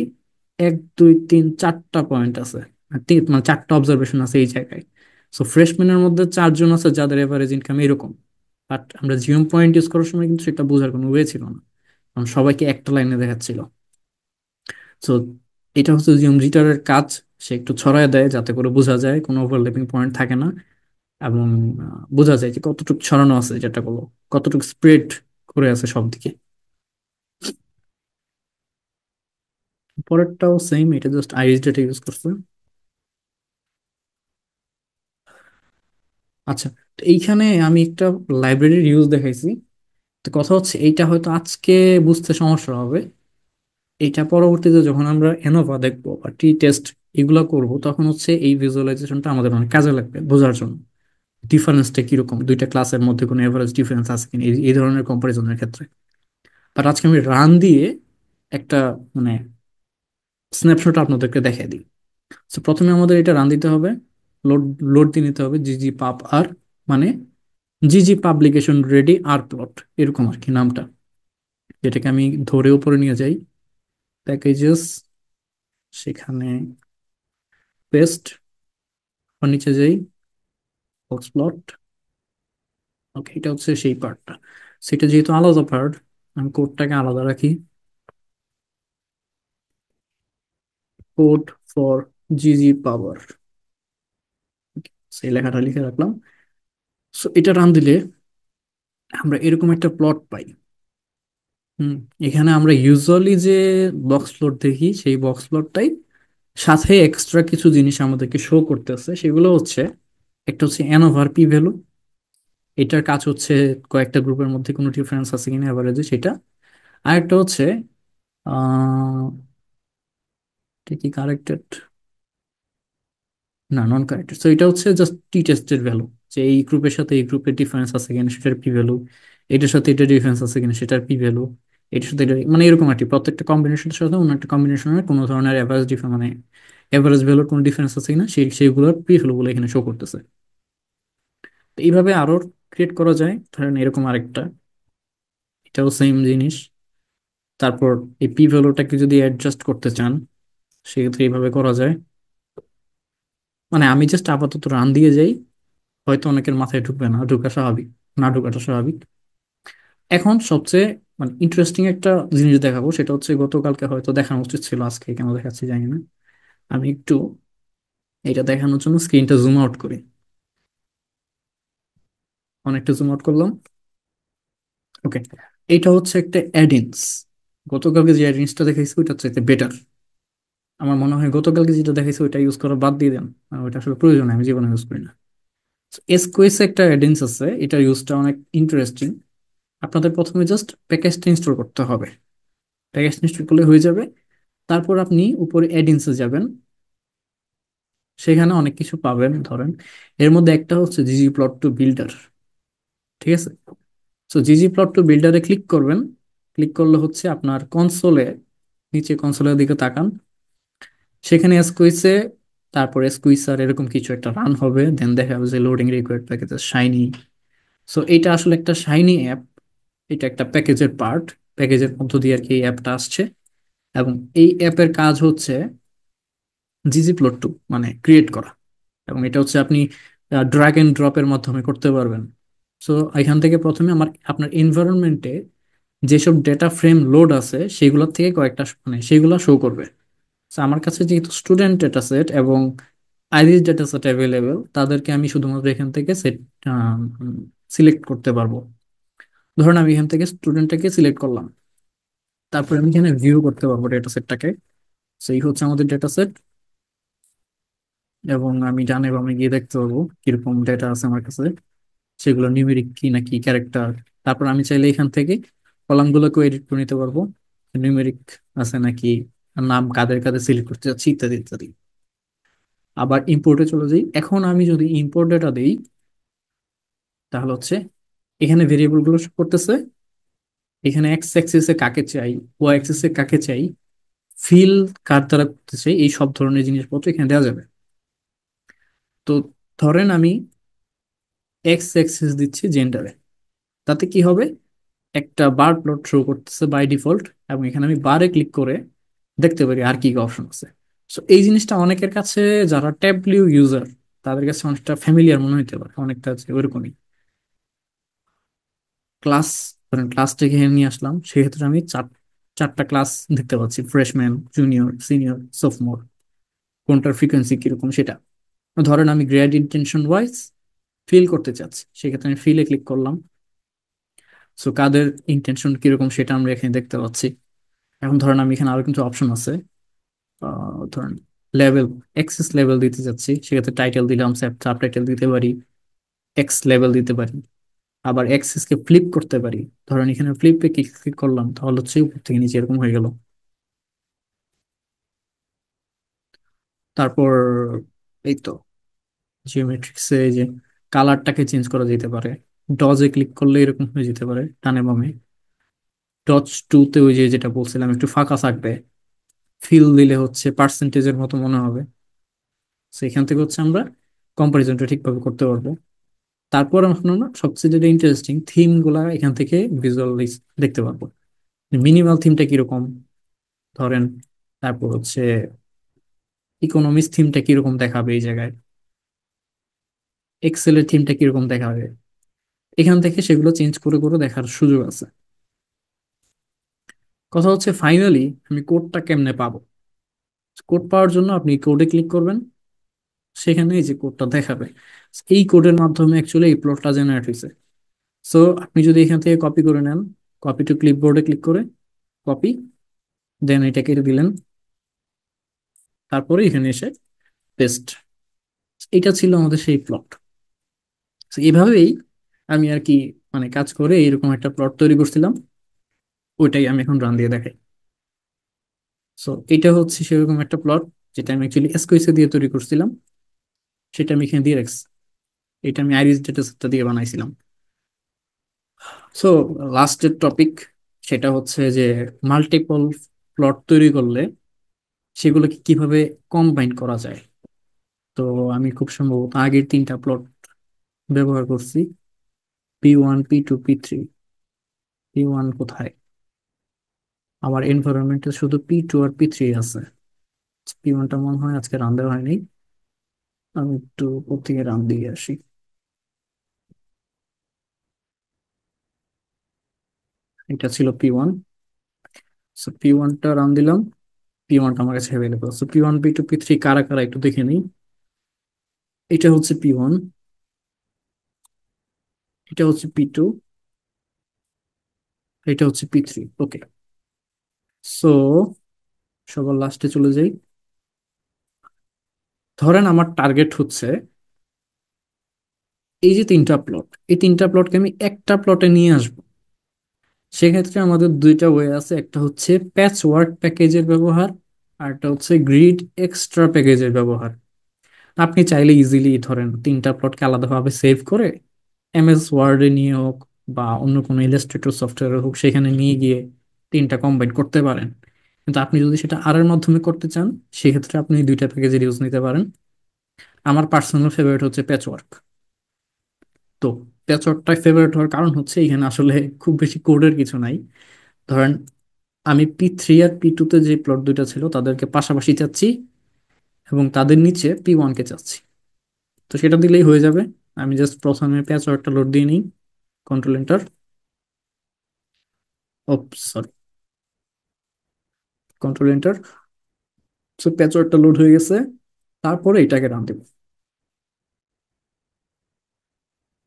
1 2 3 4টা পয়েন্ট আছে, আর মানে 4টা অবজারভেশন আছে এই জায়গায়। সো ফ্রেশম্যানের মধ্যে 4 জন আছে যাদের এভারেজ ইনকাম এরকম, বাট আমরা জিওম পয়েন্ট ইউজ করার সময় কিন্তু সেটা বোঝার কোনো ওয়ে ছিল না, কারণ সবাইকে একটা লাইনে দেখাচ্ছিল। সো এটা হচ্ছে জিওম জিটারের কাজ, সে একটু ছড়ায় দেয় যাতে করে বোঝা যায় কোনো ওভারল্যাপিং পয়েন্ট থাকে না, এবং বোঝা যায় যে কতটুকু ছড়ানো আছে, যেটা বলো কতটুকু স্প্রেড করে আছে সব দিকে। পরেরটাও সেম, এটা জাস্ট আইরিস ডেটা ইউজ করছে। আচ্ছা, তো এইখানে আমি একটা লাইব্রেরির ইউজ দেখাইছি। তো কথা হচ্ছে এইটা হয়তো আজকে বুঝতে সমস্যা হবে, এটা পরবর্তীতে যখন আমরা এনোভা দেখবো বা টি টেস্ট এগুলা করব, তখন হচ্ছে এই ভিজুয়ালাইজেশনটা আমাদের অনেক কাজে লাগবে বোঝার জন্য, ডিফারেন্সটা কিরকম, দুইটা ক্লাসের মধ্যে কোনো এভারেজ ডিফারেন্স আছে কিনা এই এই ধরনের কম্পারিজনের ক্ষেত্রে। বাট আজকে আমি রান দিয়ে একটা মানে স্ন্যাপশট আপনাদেরকে দেখাই দিই। তো প্রথমে আমাদের এটা রান দিতে হবে, লোড লোড দিয়ে নিতে হবে জিজি পাব আর, মানে জিজি পাবলিকেশন রেডি আর প্লট, এরকম আর কি নামটা। যেটাকে আমি ধরে উপরে নিয়ে যাই, প্যাকেজেস, সেখানে পেস্ট, নিচে যাই বক্স প্লট। ওকে, এটা হচ্ছে সেই পার্টটা। সেটা যেহেতু আলাদা পার্ট, আমি কোডটাকে আলাদা রাখি, কোড ফর জিজি পাওয়ার, সেই লেখাটা লিখে রাখলাম। সো এটা রান দিলে আমরা এরকম একটা প্লট পাই। হুম, এখানে আমরা ইউজুয়ালি যে বক্স প্লট দেখি সেই বক্স প্লটটাই, সাথে এক্সট্রা কিছু জিনিস আমাদেরকে শো করতেছে, সেগুলো হচ্ছে একটা হচ্ছে এন ওভার পি ভ্যালু, এটার কাজ হচ্ছে কয়েকটা গ্রুপের মধ্যে কোনো ডিফারেন্স আছে কিনা এভারেজে সেটা। আর একটা হচ্ছে আহ এটা কি কারেক্টেড, না নন কারেক্টেড। তো এটা হচ্ছে জাস্ট টি টেস্টের ভ্যালু, যে এই গ্রুপের সাথে এই গ্রুপের ডিফারেন্স আছে কিনা সেটার পি ভ্যালু, এটার সাথে এটা ডিফারেন্স আছে কিনা সেটার পি ভ্যালু, এটার সাথে এটা, মানে এরকম আর কি, প্রত্যেকটা কম্বিনেশনের সাথে অন্য একটা কম্বিনেশনের কোনো ধরনের এভারেজ ডিফারেন্স, মানে এভারেজ ভ্যালুর কোনো ডিফারেন্স আছে কিনা সেইগুলোর পি ভ্যালুগুলো এখানে শো করতেছে। তো এইভাবে আরো ক্রিয়েট করা যায়, ধরেন এরকম আরেকটা, এটাও সেম জিনিস। তারপর এই পি ভ্যালুটাকে যদি অ্যাডজাস্ট করতে চান, সেক্ষেত্রে এইভাবে করা যায়। মানে আমি জাস্ট আপাতত রান দিয়ে যাই, হয়তো অনেকের মাথায় ঢুকবে না, ঢুকা স্বাভাবিক, না ঢুকাটা স্বাভাবিক। এখন সবচেয়ে মানে ইন্টারেস্টিং একটা জিনিস দেখাবো, সেটা হচ্ছে গতকালকে হয়তো দেখানো উচিত ছিল, আজকে কেন দেখাচ্ছি জানি না। আমি একটু এটা দেখানোর জন্য স্ক্রিনটা জুম আউট করি, অনেকটা জুম আউট করলাম। ওকে, এটা হচ্ছে একটা অ্যাডিনস। গতকালকে যে অ্যাডিনসটা দেখাইছি ওইটার চাইতে বেটার। আমার মনে হয় গতকালকে যেটা দেখাইছি ওইটা ইউজ করা বাদ দিয়ে দেন, ওইটা আসলে প্রয়োজন আমি জীবনে ইউজ করি না। এসকিউএস একটা অ্যাডিনস আছে, এটার ইউজটা অনেক ইন্টারেস্টিং। আপনাদের প্রথমে জাস্ট প্যাকেজটা ইনস্টল করতে হবে, প্যাকেজটা ইনস্টল করলে হয়ে যাবে। তারপর আপনি উপরে অ্যাডিনসে যাবেন, সেখানে অনেক কিছু পাবেন। ধরেন এর মধ্যে একটা হচ্ছে জিজি প্লট টু বিল্ডার, ঠিক আছে? সো জিজি প্লট টু বিল্ডারে ক্লিক করবেন। ক্লিক করলে হচ্ছে আপনার কনসোলে, নিচে কনসোলের দিকে তাকান, সেখানে এসকুইসে, তারপর এসকুইসার এরকম কিছু একটা রান হবে, দেন দেখা যাবে যে loading required package shiny. So এটা আসলে একটা শাইনি অ্যাপ, এটা একটা প্যাকেজের পার্ট, প্যাকেজের মধ্য দিয়ে আর কি এই অ্যাপটা আসছে। এবং এই অ্যাপের কাজ হচ্ছে জিজি প্লট টু মানে ক্রিয়েট করা, এবং এটা হচ্ছে আপনি ড্র্যাগ এন্ড ড্রপের মাধ্যমে করতে পারবেন। সো এখান থেকে প্রথমে আপনার এনভায়রনমেন্টে যেসব ডেটা ফ্রেম লোড আছে সেগুলোর থেকে কয়েকটা মানে সেগুলো শো করবে। So, আমার কাছে যেহেতু স্টুডেন্ট ডেটা সেট এবং আইরিস ডেটা সেট অ্যাভেলেবেল, তাদেরকে আমি শুধুমাত্র এখান থেকে সিলেক্ট করতে পারবো। ধরুন আমি এখান থেকে স্টুডেন্টটাকে সিলেক্ট করলাম, তারপর আমি এখানে ভিউ করতে পারবো ডেটা সেটটাকে। সেই হচ্ছে আমাদের ডেটা সেট, এবং আমি ডানে বামে গিয়ে দেখতে পারবো কিরকম ডেটা আছে আমার কাছে, সেগুলো নিউমেরিক কি নাকি ক্যারেক্টার। তারপর আমি চাইলে এখান থেকে কলামগুলোকে এডিট করে নিতে পারবো, নিউমেরিক আছে নাকি, নাম কাদের কাদের সিলেক্ট করতে যাচ্ছি, ইত্যাদি ইত্যাদি। আবার ইম্পোর্টে চলে যাই। এখন আমি যদি ইম্পোর্ট ডেটা দিই, তাহলে হচ্ছে এখানে ভেরিয়েবল গুলো show করতেছে, এখানে এক্স অ্যাক্সিসে কাকে চাই, ওয়াই অ্যাক্সিসে কাকে চাই, ফিল কার দ্বারা করতে চাই, এই সব ধরনের জিনিসপত্র এখানে দেওয়া যাবে। তো ধরেন আমি এক্স অ্যাক্সিস দিচ্ছি জেন্ডারে, তাতে কি হবে, একটা বার প্লট শো করতেছে বাই ডিফল্ট, এবং এখানে আমি বারে ক্লিক করে দেখতে পারি আর কি কি অপশন আছে। সো এই জিনিসটা অনেকের কাছে, যারা ট্যাবলিউ ইউজার, তাদের কাছে অনেকটা ফ্যামিলিয়ার মনে হতে পারে, অনেকটা ওইরকমই। ক্লাস, ধরেন ক্লাসটাকে এখানে নিয়ে আসলাম, সেক্ষেত্রে আমি চারটা ক্লাস দেখতে পাচ্ছি, ফ্রেশম্যান, জুনিয়র, সিনিয়র, সোফমোর, কোনটার ফ্রিকোয়েন্সি কিরকম সেটা। ধরেন আমি গ্রেড ইন্টেনশন ওয়াইজ ফিল করতে চাচ্ছি, সেক্ষেত্রে আমি ফিলে ক্লিক করলাম। সো কাদের ইন্টেনশন কিরকম সেটা আমরা এখানে দেখতে পাচ্ছি। এখন ধরেন আমি এখানে আরো কিছু অপশন আছে, ধরেন লেভেল, এক্সেস লেভেল দিতে যাচ্ছি, সেক্ষেত্রে টাইটেল দিলাম, সাব টাইটেল দিতে পারি, এক্স লেভেল দিতে পারি। আবার এক্সেস কে ফ্লিপ করতে পারি, ধরেন এখানে ফ্লিপে ক্লিক করলাম, তাহলে হচ্ছে উপর থেকে নিচে এরকম হয়ে গেল। তারপর এই তো জিওমেট্রিক্সে যে কালারটাকে চেঞ্জ করা যেতে পারে, ডজে ক্লিক করলে এরকম হয়ে যেতে পারে ডানে বামে। ডজ টু তে ওই যে যেটা বলছিলাম একটু ফাঁকা থাকবে, ফিল দিলে হচ্ছে পার্সেন্টেজের মতো মনে হবে। সেখান থেকে হচ্ছে আমরা কম্পারিজনটা ঠিকভাবে করতে পারবো। তারপর আমরা সবচেয়ে যেটা ইন্টারেস্টিং, থিম গুলা এখান থেকে ভিজুয়ালাইজ দেখতে পারবো, মিনিমাল থিমটা কিরকম ধরেন, তারপর হচ্ছে ইকোনমিক্স থিমটা কিরকম দেখাবে এই জায়গায়, এক্সেলের থিমটা কিরকম দেখাবে, এখান থেকে সেগুলো চেঞ্জ করে করে দেখার সুযোগ আছে। কথা হচ্ছে ফাইনালি আমি কোডটা কেমনে পাবো। কোড পাওয়ার জন্য আপনি কোডে ক্লিক করবেন, সেখানে এই যে কোডটা দেখাবে, এই কোডের মাধ্যমে অ্যাকচুয়ালি এই প্লটটা জেনারেট হয়েছে। সো আপনি যদি এখান থেকে কপি করে নেন, কপি টু ক্লিপবোর্ডে ক্লিক করে কপি, দেন এটা কেটে দিলেন, তারপরে এখানে এসে পেস্ট। এটা ছিল আমাদের সেই প্লট। এইভাবেই আমি আর কি মানে কাজ করে এরকম একটা প্লট তৈরি করছিলাম, ওইটাই আমি এখন রান দিয়ে দেখাই। সো এটা হচ্ছে সেরকম একটা প্লট, যেটা আমি অ্যাকচুয়ালি এসকিউএস দিয়ে তৈরি করছিলাম, সেটা আমি এখানে দিয়ে রাখছি। এটা আমি আইরিস ডেটা সেটটা দিয়ে বানাইছিলাম। সো লাস্টের টপিক, সেটা হচ্ছে যে মাল্টিপল প্লট তৈরি করলে সেগুলোকে কিভাবে কম্বাইন করা যায়। তো আমি খুব সম্ভবত আগের তিনটা প্লট ব্যবহার করছি, P1, P2, P3। P1 কোথায়, আমার এনভায়রনমেন্টে শুধু P2 আর P3 আছে। P1টা মনে হয় আজকে রান দেওয়া হয়নি, আমি একটু উপর থেকে রান দিয়ে আসি। এটা ছিল P1। সো P1টা রান দিলাম, P1টা আমার কাছে available. So P1, P2, P3 কারা কারা একটু দেখে নিই। এটা হচ্ছে P1, এটা হচ্ছে P2, এটা হচ্ছে P3। ওকে, সো সবার লাস্টে চলে যাই। ধরেন আমার টার্গেট হচ্ছে এই যে তিনটা প্লট, এই তিনটা প্লটকে আমি একটা প্লটে নিয়ে আসবো। সেক্ষেত্রে আমাদের দুইটা ওয়ে আছে, একটা হচ্ছে প্যাচ ওয়ার্ক প্যাকেজের ব্যবহার, আর একটা হচ্ছে গ্রিড এক্সট্রা প্যাকেজের ব্যবহার। আপনি চাইলে ইজিলি ধরেন তিনটা প্লটকে আলাদাভাবে সেভ করে এমএস ওয়ার্ডে নিয়ে হোক বা অন্য কোনো ইলাস্ট্রেটর সফটওয়্যারে হোক সেখানে নিয়ে গিয়ে তিনটা কম্বাইন করতে পারেন। কিন্তু আপনি যদি সেটা আর এর মাধ্যমে করতে চান, সেক্ষেত্রে আপনি দুইটা প্যাকেজের ইউজ নিতে পারেন। আমার পার্সোনাল ফেভারিট হচ্ছে প্যাচওয়ার্ক। তো প্যাচওয়ার্কটা ফেভারিট হওয়ার কারণ হচ্ছে এখানে আসলে খুব বেশি কোডের কিছু নাই। ধরেন আমি P3 আর P2 তে যে প্লট দুইটা ছিল তাদেরকে পাশাপাশি চাচ্ছি, এবং তাদের নিচে P1 কে চাচ্ছি। তো সেটা দিলেই হয়ে যাবে। আমি জাস্ট প্রথমে প্যাচওয়ার্কটা লোড দিয়ে নিই, control enter. Oh sorry, control enter. So প্যাচওয়ার্কটা লোড হয়ে গেছে। তারপরে এটাকে রান দেব।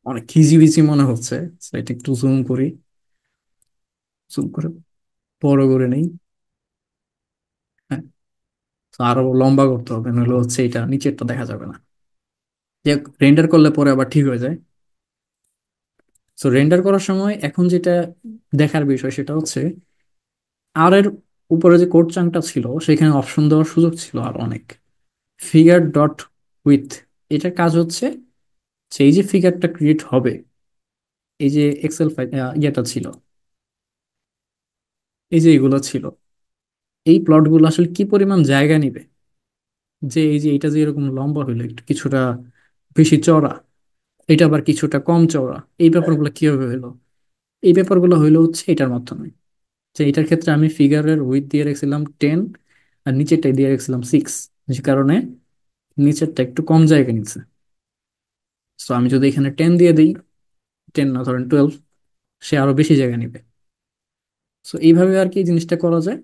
অনেক হিজিবিজি মনে হচ্ছে, So এটা একটু জুম করি, জুম করে বড় করে নেই। হ্যাঁ, তো আরো লম্বা করতে হবে, নাহলে হচ্ছে এটা নিচেরটা দেখা যাবে না। যে রেন্ডার করলে পরে আবার ঠিক হয়ে যায়। সো রেন্ডার করার সময় এখন যেটা দেখার বিষয় সেটা হচ্ছে আর এর উপরে যে কোড চাংটা ছিল সেখানে অপশন দেওয়ার সুযোগ ছিল আর অনেক। ফিগার ডট উইথ, এটার কাজ হচ্ছে যে এই যে ফিগারটা ক্রিয়েট হবে, এই যে এক্সেল ফাইল ইয়েটা ছিল, এই যে এগুলো ছিল, এই প্লটগুলো আসলে কি পরিমাণ জায়গা নিবে। যে এই যে এটা যে এরকম লম্বা হইলো, একটু কিছুটা বেশি চওড়া, এটা আবার কিছুটা কম চওড়া, এই ব্যাপারগুলো কিভাবে হইলো? এই ব্যাপারগুলো হইলো হচ্ছে এটার মাধ্যমে। যে এটার ক্ষেত্রে আমি ফিগারের উইথ দিয়ে রেখেছিলাম 10, আর নিচেরটা দিয়ে রেখেছিলাম 6, যে কারণে নিচেরটা একটু কম জায়গা নিচ্ছে। তো আমি যদি এখানে 10 দিয়ে দিই, 10 না ধরেন 12, সে আরো বেশি জায়গা নিবে। তো এইভাবে আর কি জিনিসটা করা যায়।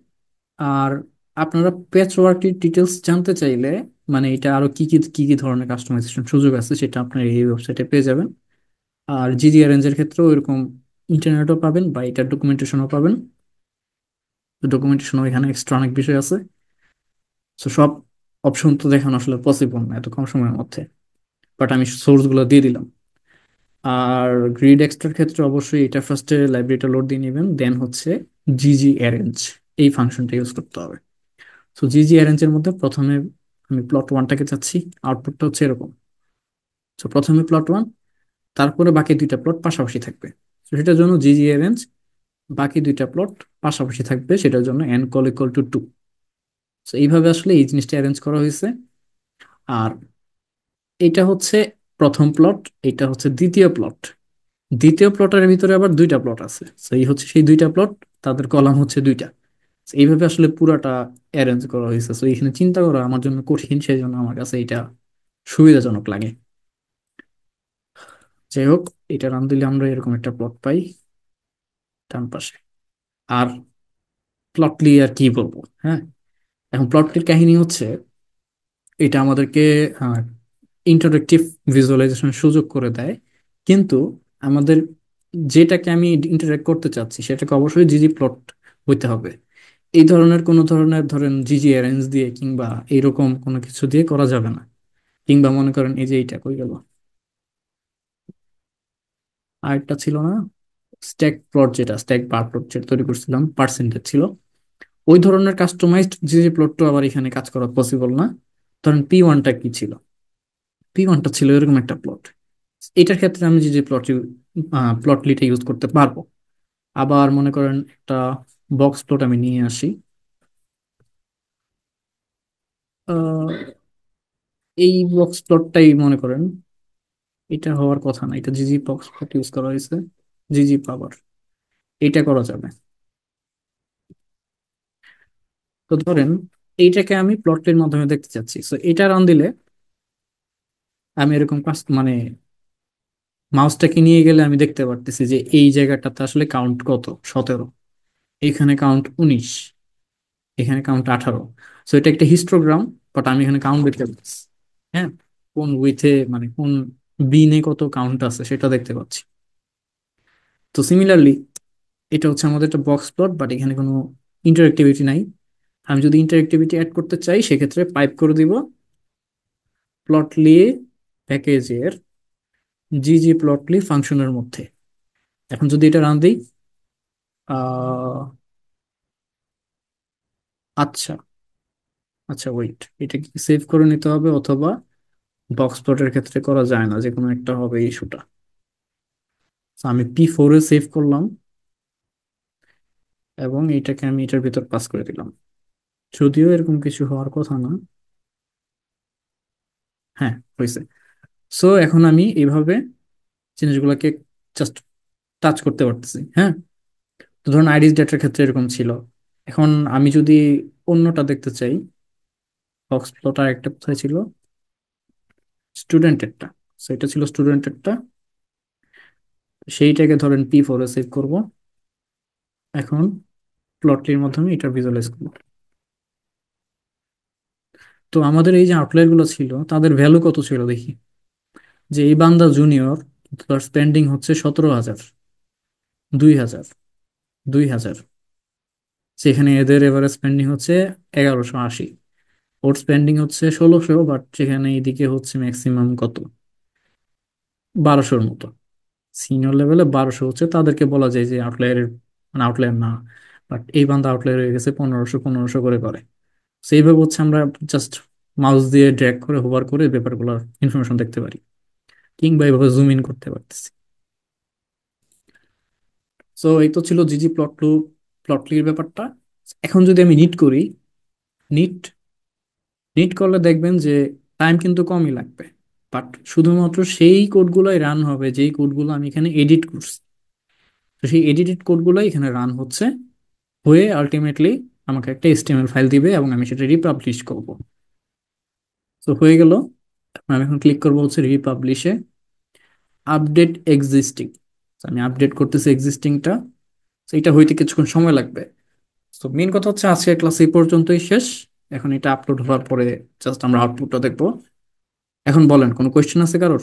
আর আপনারা প্যাচ ওয়ার্কের ডিটেলস জানতে চাইলে, মানে এটা আরো কি কি ধরনের কাস্টমাইজেশন সুযোগ আছে সেটা আপনার এই ওয়েবসাইটে পেয়ে যাবেন। আর জিজিআরএনজ এর ক্ষেত্রেও এরকম ইন্টারনেটও পাবেন বা এটার ডকুমেন্টেশনও পাবেন। ডকুমেন্টেশনও এখানে এক্সট্রা অনেক বিষয় আছে। তো সব অপশন তো দেখানো আসলে পসিবল না এত কম সময়ের মধ্যে, বাট আমি সোর্স গুলো দিয়ে দিলাম। আর গ্রিড এক্সট্রার ক্ষেত্রে অবশ্যই এটা ফার্স্টে লাইব্রেরিটা লোড দিয়ে নেবেন, দেন হচ্ছে জিজি অ্যারেঞ্জ, এই ফাংশনটা ইউজ করতে হবে। তো জিজি অ্যারেঞ্জের মধ্যে প্রথমে আমি প্লট ওয়ানটাকে চাচ্ছি, আউটপুটটা হচ্ছে এরকম। তো প্রথমে প্লট ওয়ান, তারপরে বাকি দুইটা প্লট পাশাপাশি থাকবে। তো সেটার জন্য জিজি অ্যারেঞ্জ, বাকি দুইটা প্লট পাশাপাশি থাকবে সেটার জন্য এন কল ইকুয়াল টু 2। তো এইভাবে আসলে এই জিনিসটা অ্যারেঞ্জ করা হয়েছে। আর এটা হচ্ছে প্রথম প্লট, এটা হচ্ছে দ্বিতীয় প্লট। দ্বিতীয় প্লটের ভিতরে আবার দুইটা প্লট আছে, তো এই হচ্ছে সেই দুইটা প্লট, তাদের কলাম হচ্ছে দুইটা। So এইভাবে আসলে পুরাটা অ্যারেঞ্জ করা হয়েছে। তো এখানে চিন্তা করা আমার জন্য কঠিন, সেই জন্য আমার কাছে এটা সুবিধাজনক লাগে। যাই হোক, এটা রান দিলে আমরা এরকম একটা প্লট পাই ডান পাশে। আর প্লটলি আর কি বলবো, হ্যাঁ। এখন প্লটটির কাহিনী হচ্ছে এটা আমাদেরকে ইন্টারেক্টিভ ভিজুয়ালাইজেশন সুযোগ করে দেয়। কিন্তু আমাদের যেটাকে আমি ইন্টারেক্ট করতে চাচ্ছি সেটাকে অবশ্যই জিজি প্লট হইতে হবে। এই ধরনের কোনো ধরনের ধরেন জিজি অ্যারেঞ্জ দিয়ে কিংবা এইরকম কোনো কিছু দিয়ে করা যাবে না। কিংবা মনে করেন এই যে এইটা কই গেল, আরেকটা ছিল না, স্ট্যাক প্লট, যেটা স্ট্যাক বার প্লট যেটা তৈরি করছিলাম পার্সেন্টেজ ছিল, ওই ধরনের কাস্টমাইজড জিজি প্লটটা আবার এখানে কাজ করা পসিবল না। ধরেন P1টা কি ছিল, P1টা ছিল এরকম একটা প্লট। এটার ক্ষেত্রে আমি যে প্লটলিটা ইউজ করতে পারবো। আবার মনে করেন একটা বক্স প্লট আমি নিয়ে আসি, আহ, এই বক্স প্লটটাই মনে করেন এটা হওয়ার কথা না, এটা জিজি বক্স প্লট ইউজ করা হয়েছে, জিজি পাওয়ার, এটা করা যাবে। তো ধরেন এইটাকে আমি প্লটের মাধ্যমে দেখতে চাচ্ছি, তো এটা রান দিলে আমি এরকম মানে মাউসটাকে নিয়ে গেলে আমি দেখতে পারতেছি যে এই জায়গাটাতে আসলে কাউন্ট কত, 17, এখানে কাউন্ট 19, এখানে কাউন্ট 18। সো এটা একটা হিস্টোগ্রাম, বাট আমি এখানে কাউন্ট দেখতে পাচ্ছি। হ্যাঁ, কোন উইথে মানে কোন বিনে কত কাউন্ট আছে সেটা দেখতে পাচ্ছি। তো সিমিলারলি এটা হচ্ছে আমাদের একটা বক্স প্লট, বাট এখানে কোনো ইন্টারেক্টিভিটি নাই। আমি যদি ইন্টারেক্টিভিটি অ্যাড করতে চাই সেক্ষেত্রে পাইপ করে দিব প্লটলি প্যাকেজের প্লটলি ফাংশনের মধ্যে। এখন যদি এটা রান দিই, আহ আচ্ছা আচ্ছা ওয়েট, এটা কি সেভ করে নিতে হবে, অথবা বক্স প্লটের ক্ষেত্রে করা যায় না, যে কোনো একটা হবে ইস্যুটা। আমি P4 এ সেভ করলাম এবং এইটাকে আমি এটার ভিতর পাস করে দিলাম, যদিও এরকম কিছু হওয়ার কথা না। হ্যাঁ, হয়েছে। সো এখন আমি এইভাবে জিনিসগুলোকে জাস্ট টাচ করতে পারতেছি। হ্যাঁ, তো ধরুন আইরিস ডেটার ক্ষেত্রে এরকম ছিল। এখন আমি যদি অন্যটা দেখতে চাই, বক্স প্লট আর একটা কোথায় ছিল, স্টুডেন্টেরটা। সেটা ছিল স্টুডেন্টেরটা, সেইটাকে ধরেন P4 এ সেভ করব। এখন প্লটলির মাধ্যমে এটা ভিজুয়ালাইজ করব। তো আমাদের এই যে আউটলাইর গুলো ছিল তাদের ভ্যালু কত ছিল দেখি। যে এই বান্দা জুনিয়র, তার স্পেন্ডিং হচ্ছে 17,000, 2,000, 2,000, সেখানে এদের এভারেজ স্পেন্ডিং হচ্ছে 1,180। ওর স্পেন্ডিং হচ্ছে 1,600, বাট সেখানে এইদিকে হচ্ছে ম্যাক্সিমাম কত, 1,200-র মতো। সিনিয়র লেভেলে 1,200 হচ্ছে, তাদেরকে বলা যায় যে আউটলায়ারের, মানে আউটলায়ার না, বাট এই বান্দা আউটলায়ার হয়ে গেছে, 1,500 1,500 করে করে। সেইভাবে হচ্ছে আমরা জাস্ট মাউস দিয়ে ড্র্যাগ করে হোভার করে ব্যাপারগুলোর ইনফরমেশন দেখতে পারি, কিংবা এইভাবে জুম ইন করতে পারতেছি। সো এই তো ছিল প্লটলির ব্যাপারটা। এখন যদি আমি নিট করি, নিট নিট করলে দেখবেন যে টাইম কিন্তু কমই লাগবে, বাট শুধুমাত্র সেই কোডগুলোই রান হবে যেই কোডগুলো আমি এখানে এডিট করছি। তো সেই এডিটেড কোডগুলোই এখানে রান হচ্ছে, হয়ে আলটিমেটলি আমাকে একটা HTML ফাইল দিবে এবং আমি সেটা রিপাবলিশ করব। তো হয়ে গেল। আমি এখন ক্লিক করবো হচ্ছে রিপাবলিশে, আপডেট এক্সিস্টিং। আমি আপডেট করতেছি এক্সিস্টিংটা, এটা হইতে কিছুক্ষণ সময় লাগবে। তো মেইন কথা হচ্ছে আজকে ক্লাস এই পর্যন্তই শেষ। এখন এটা আপলোড হওয়ার পরে জাস্ট আমরা আউটপুটটা দেখবো। এখন বলেন, কোনো কোয়েশ্চেন আছে কারোর?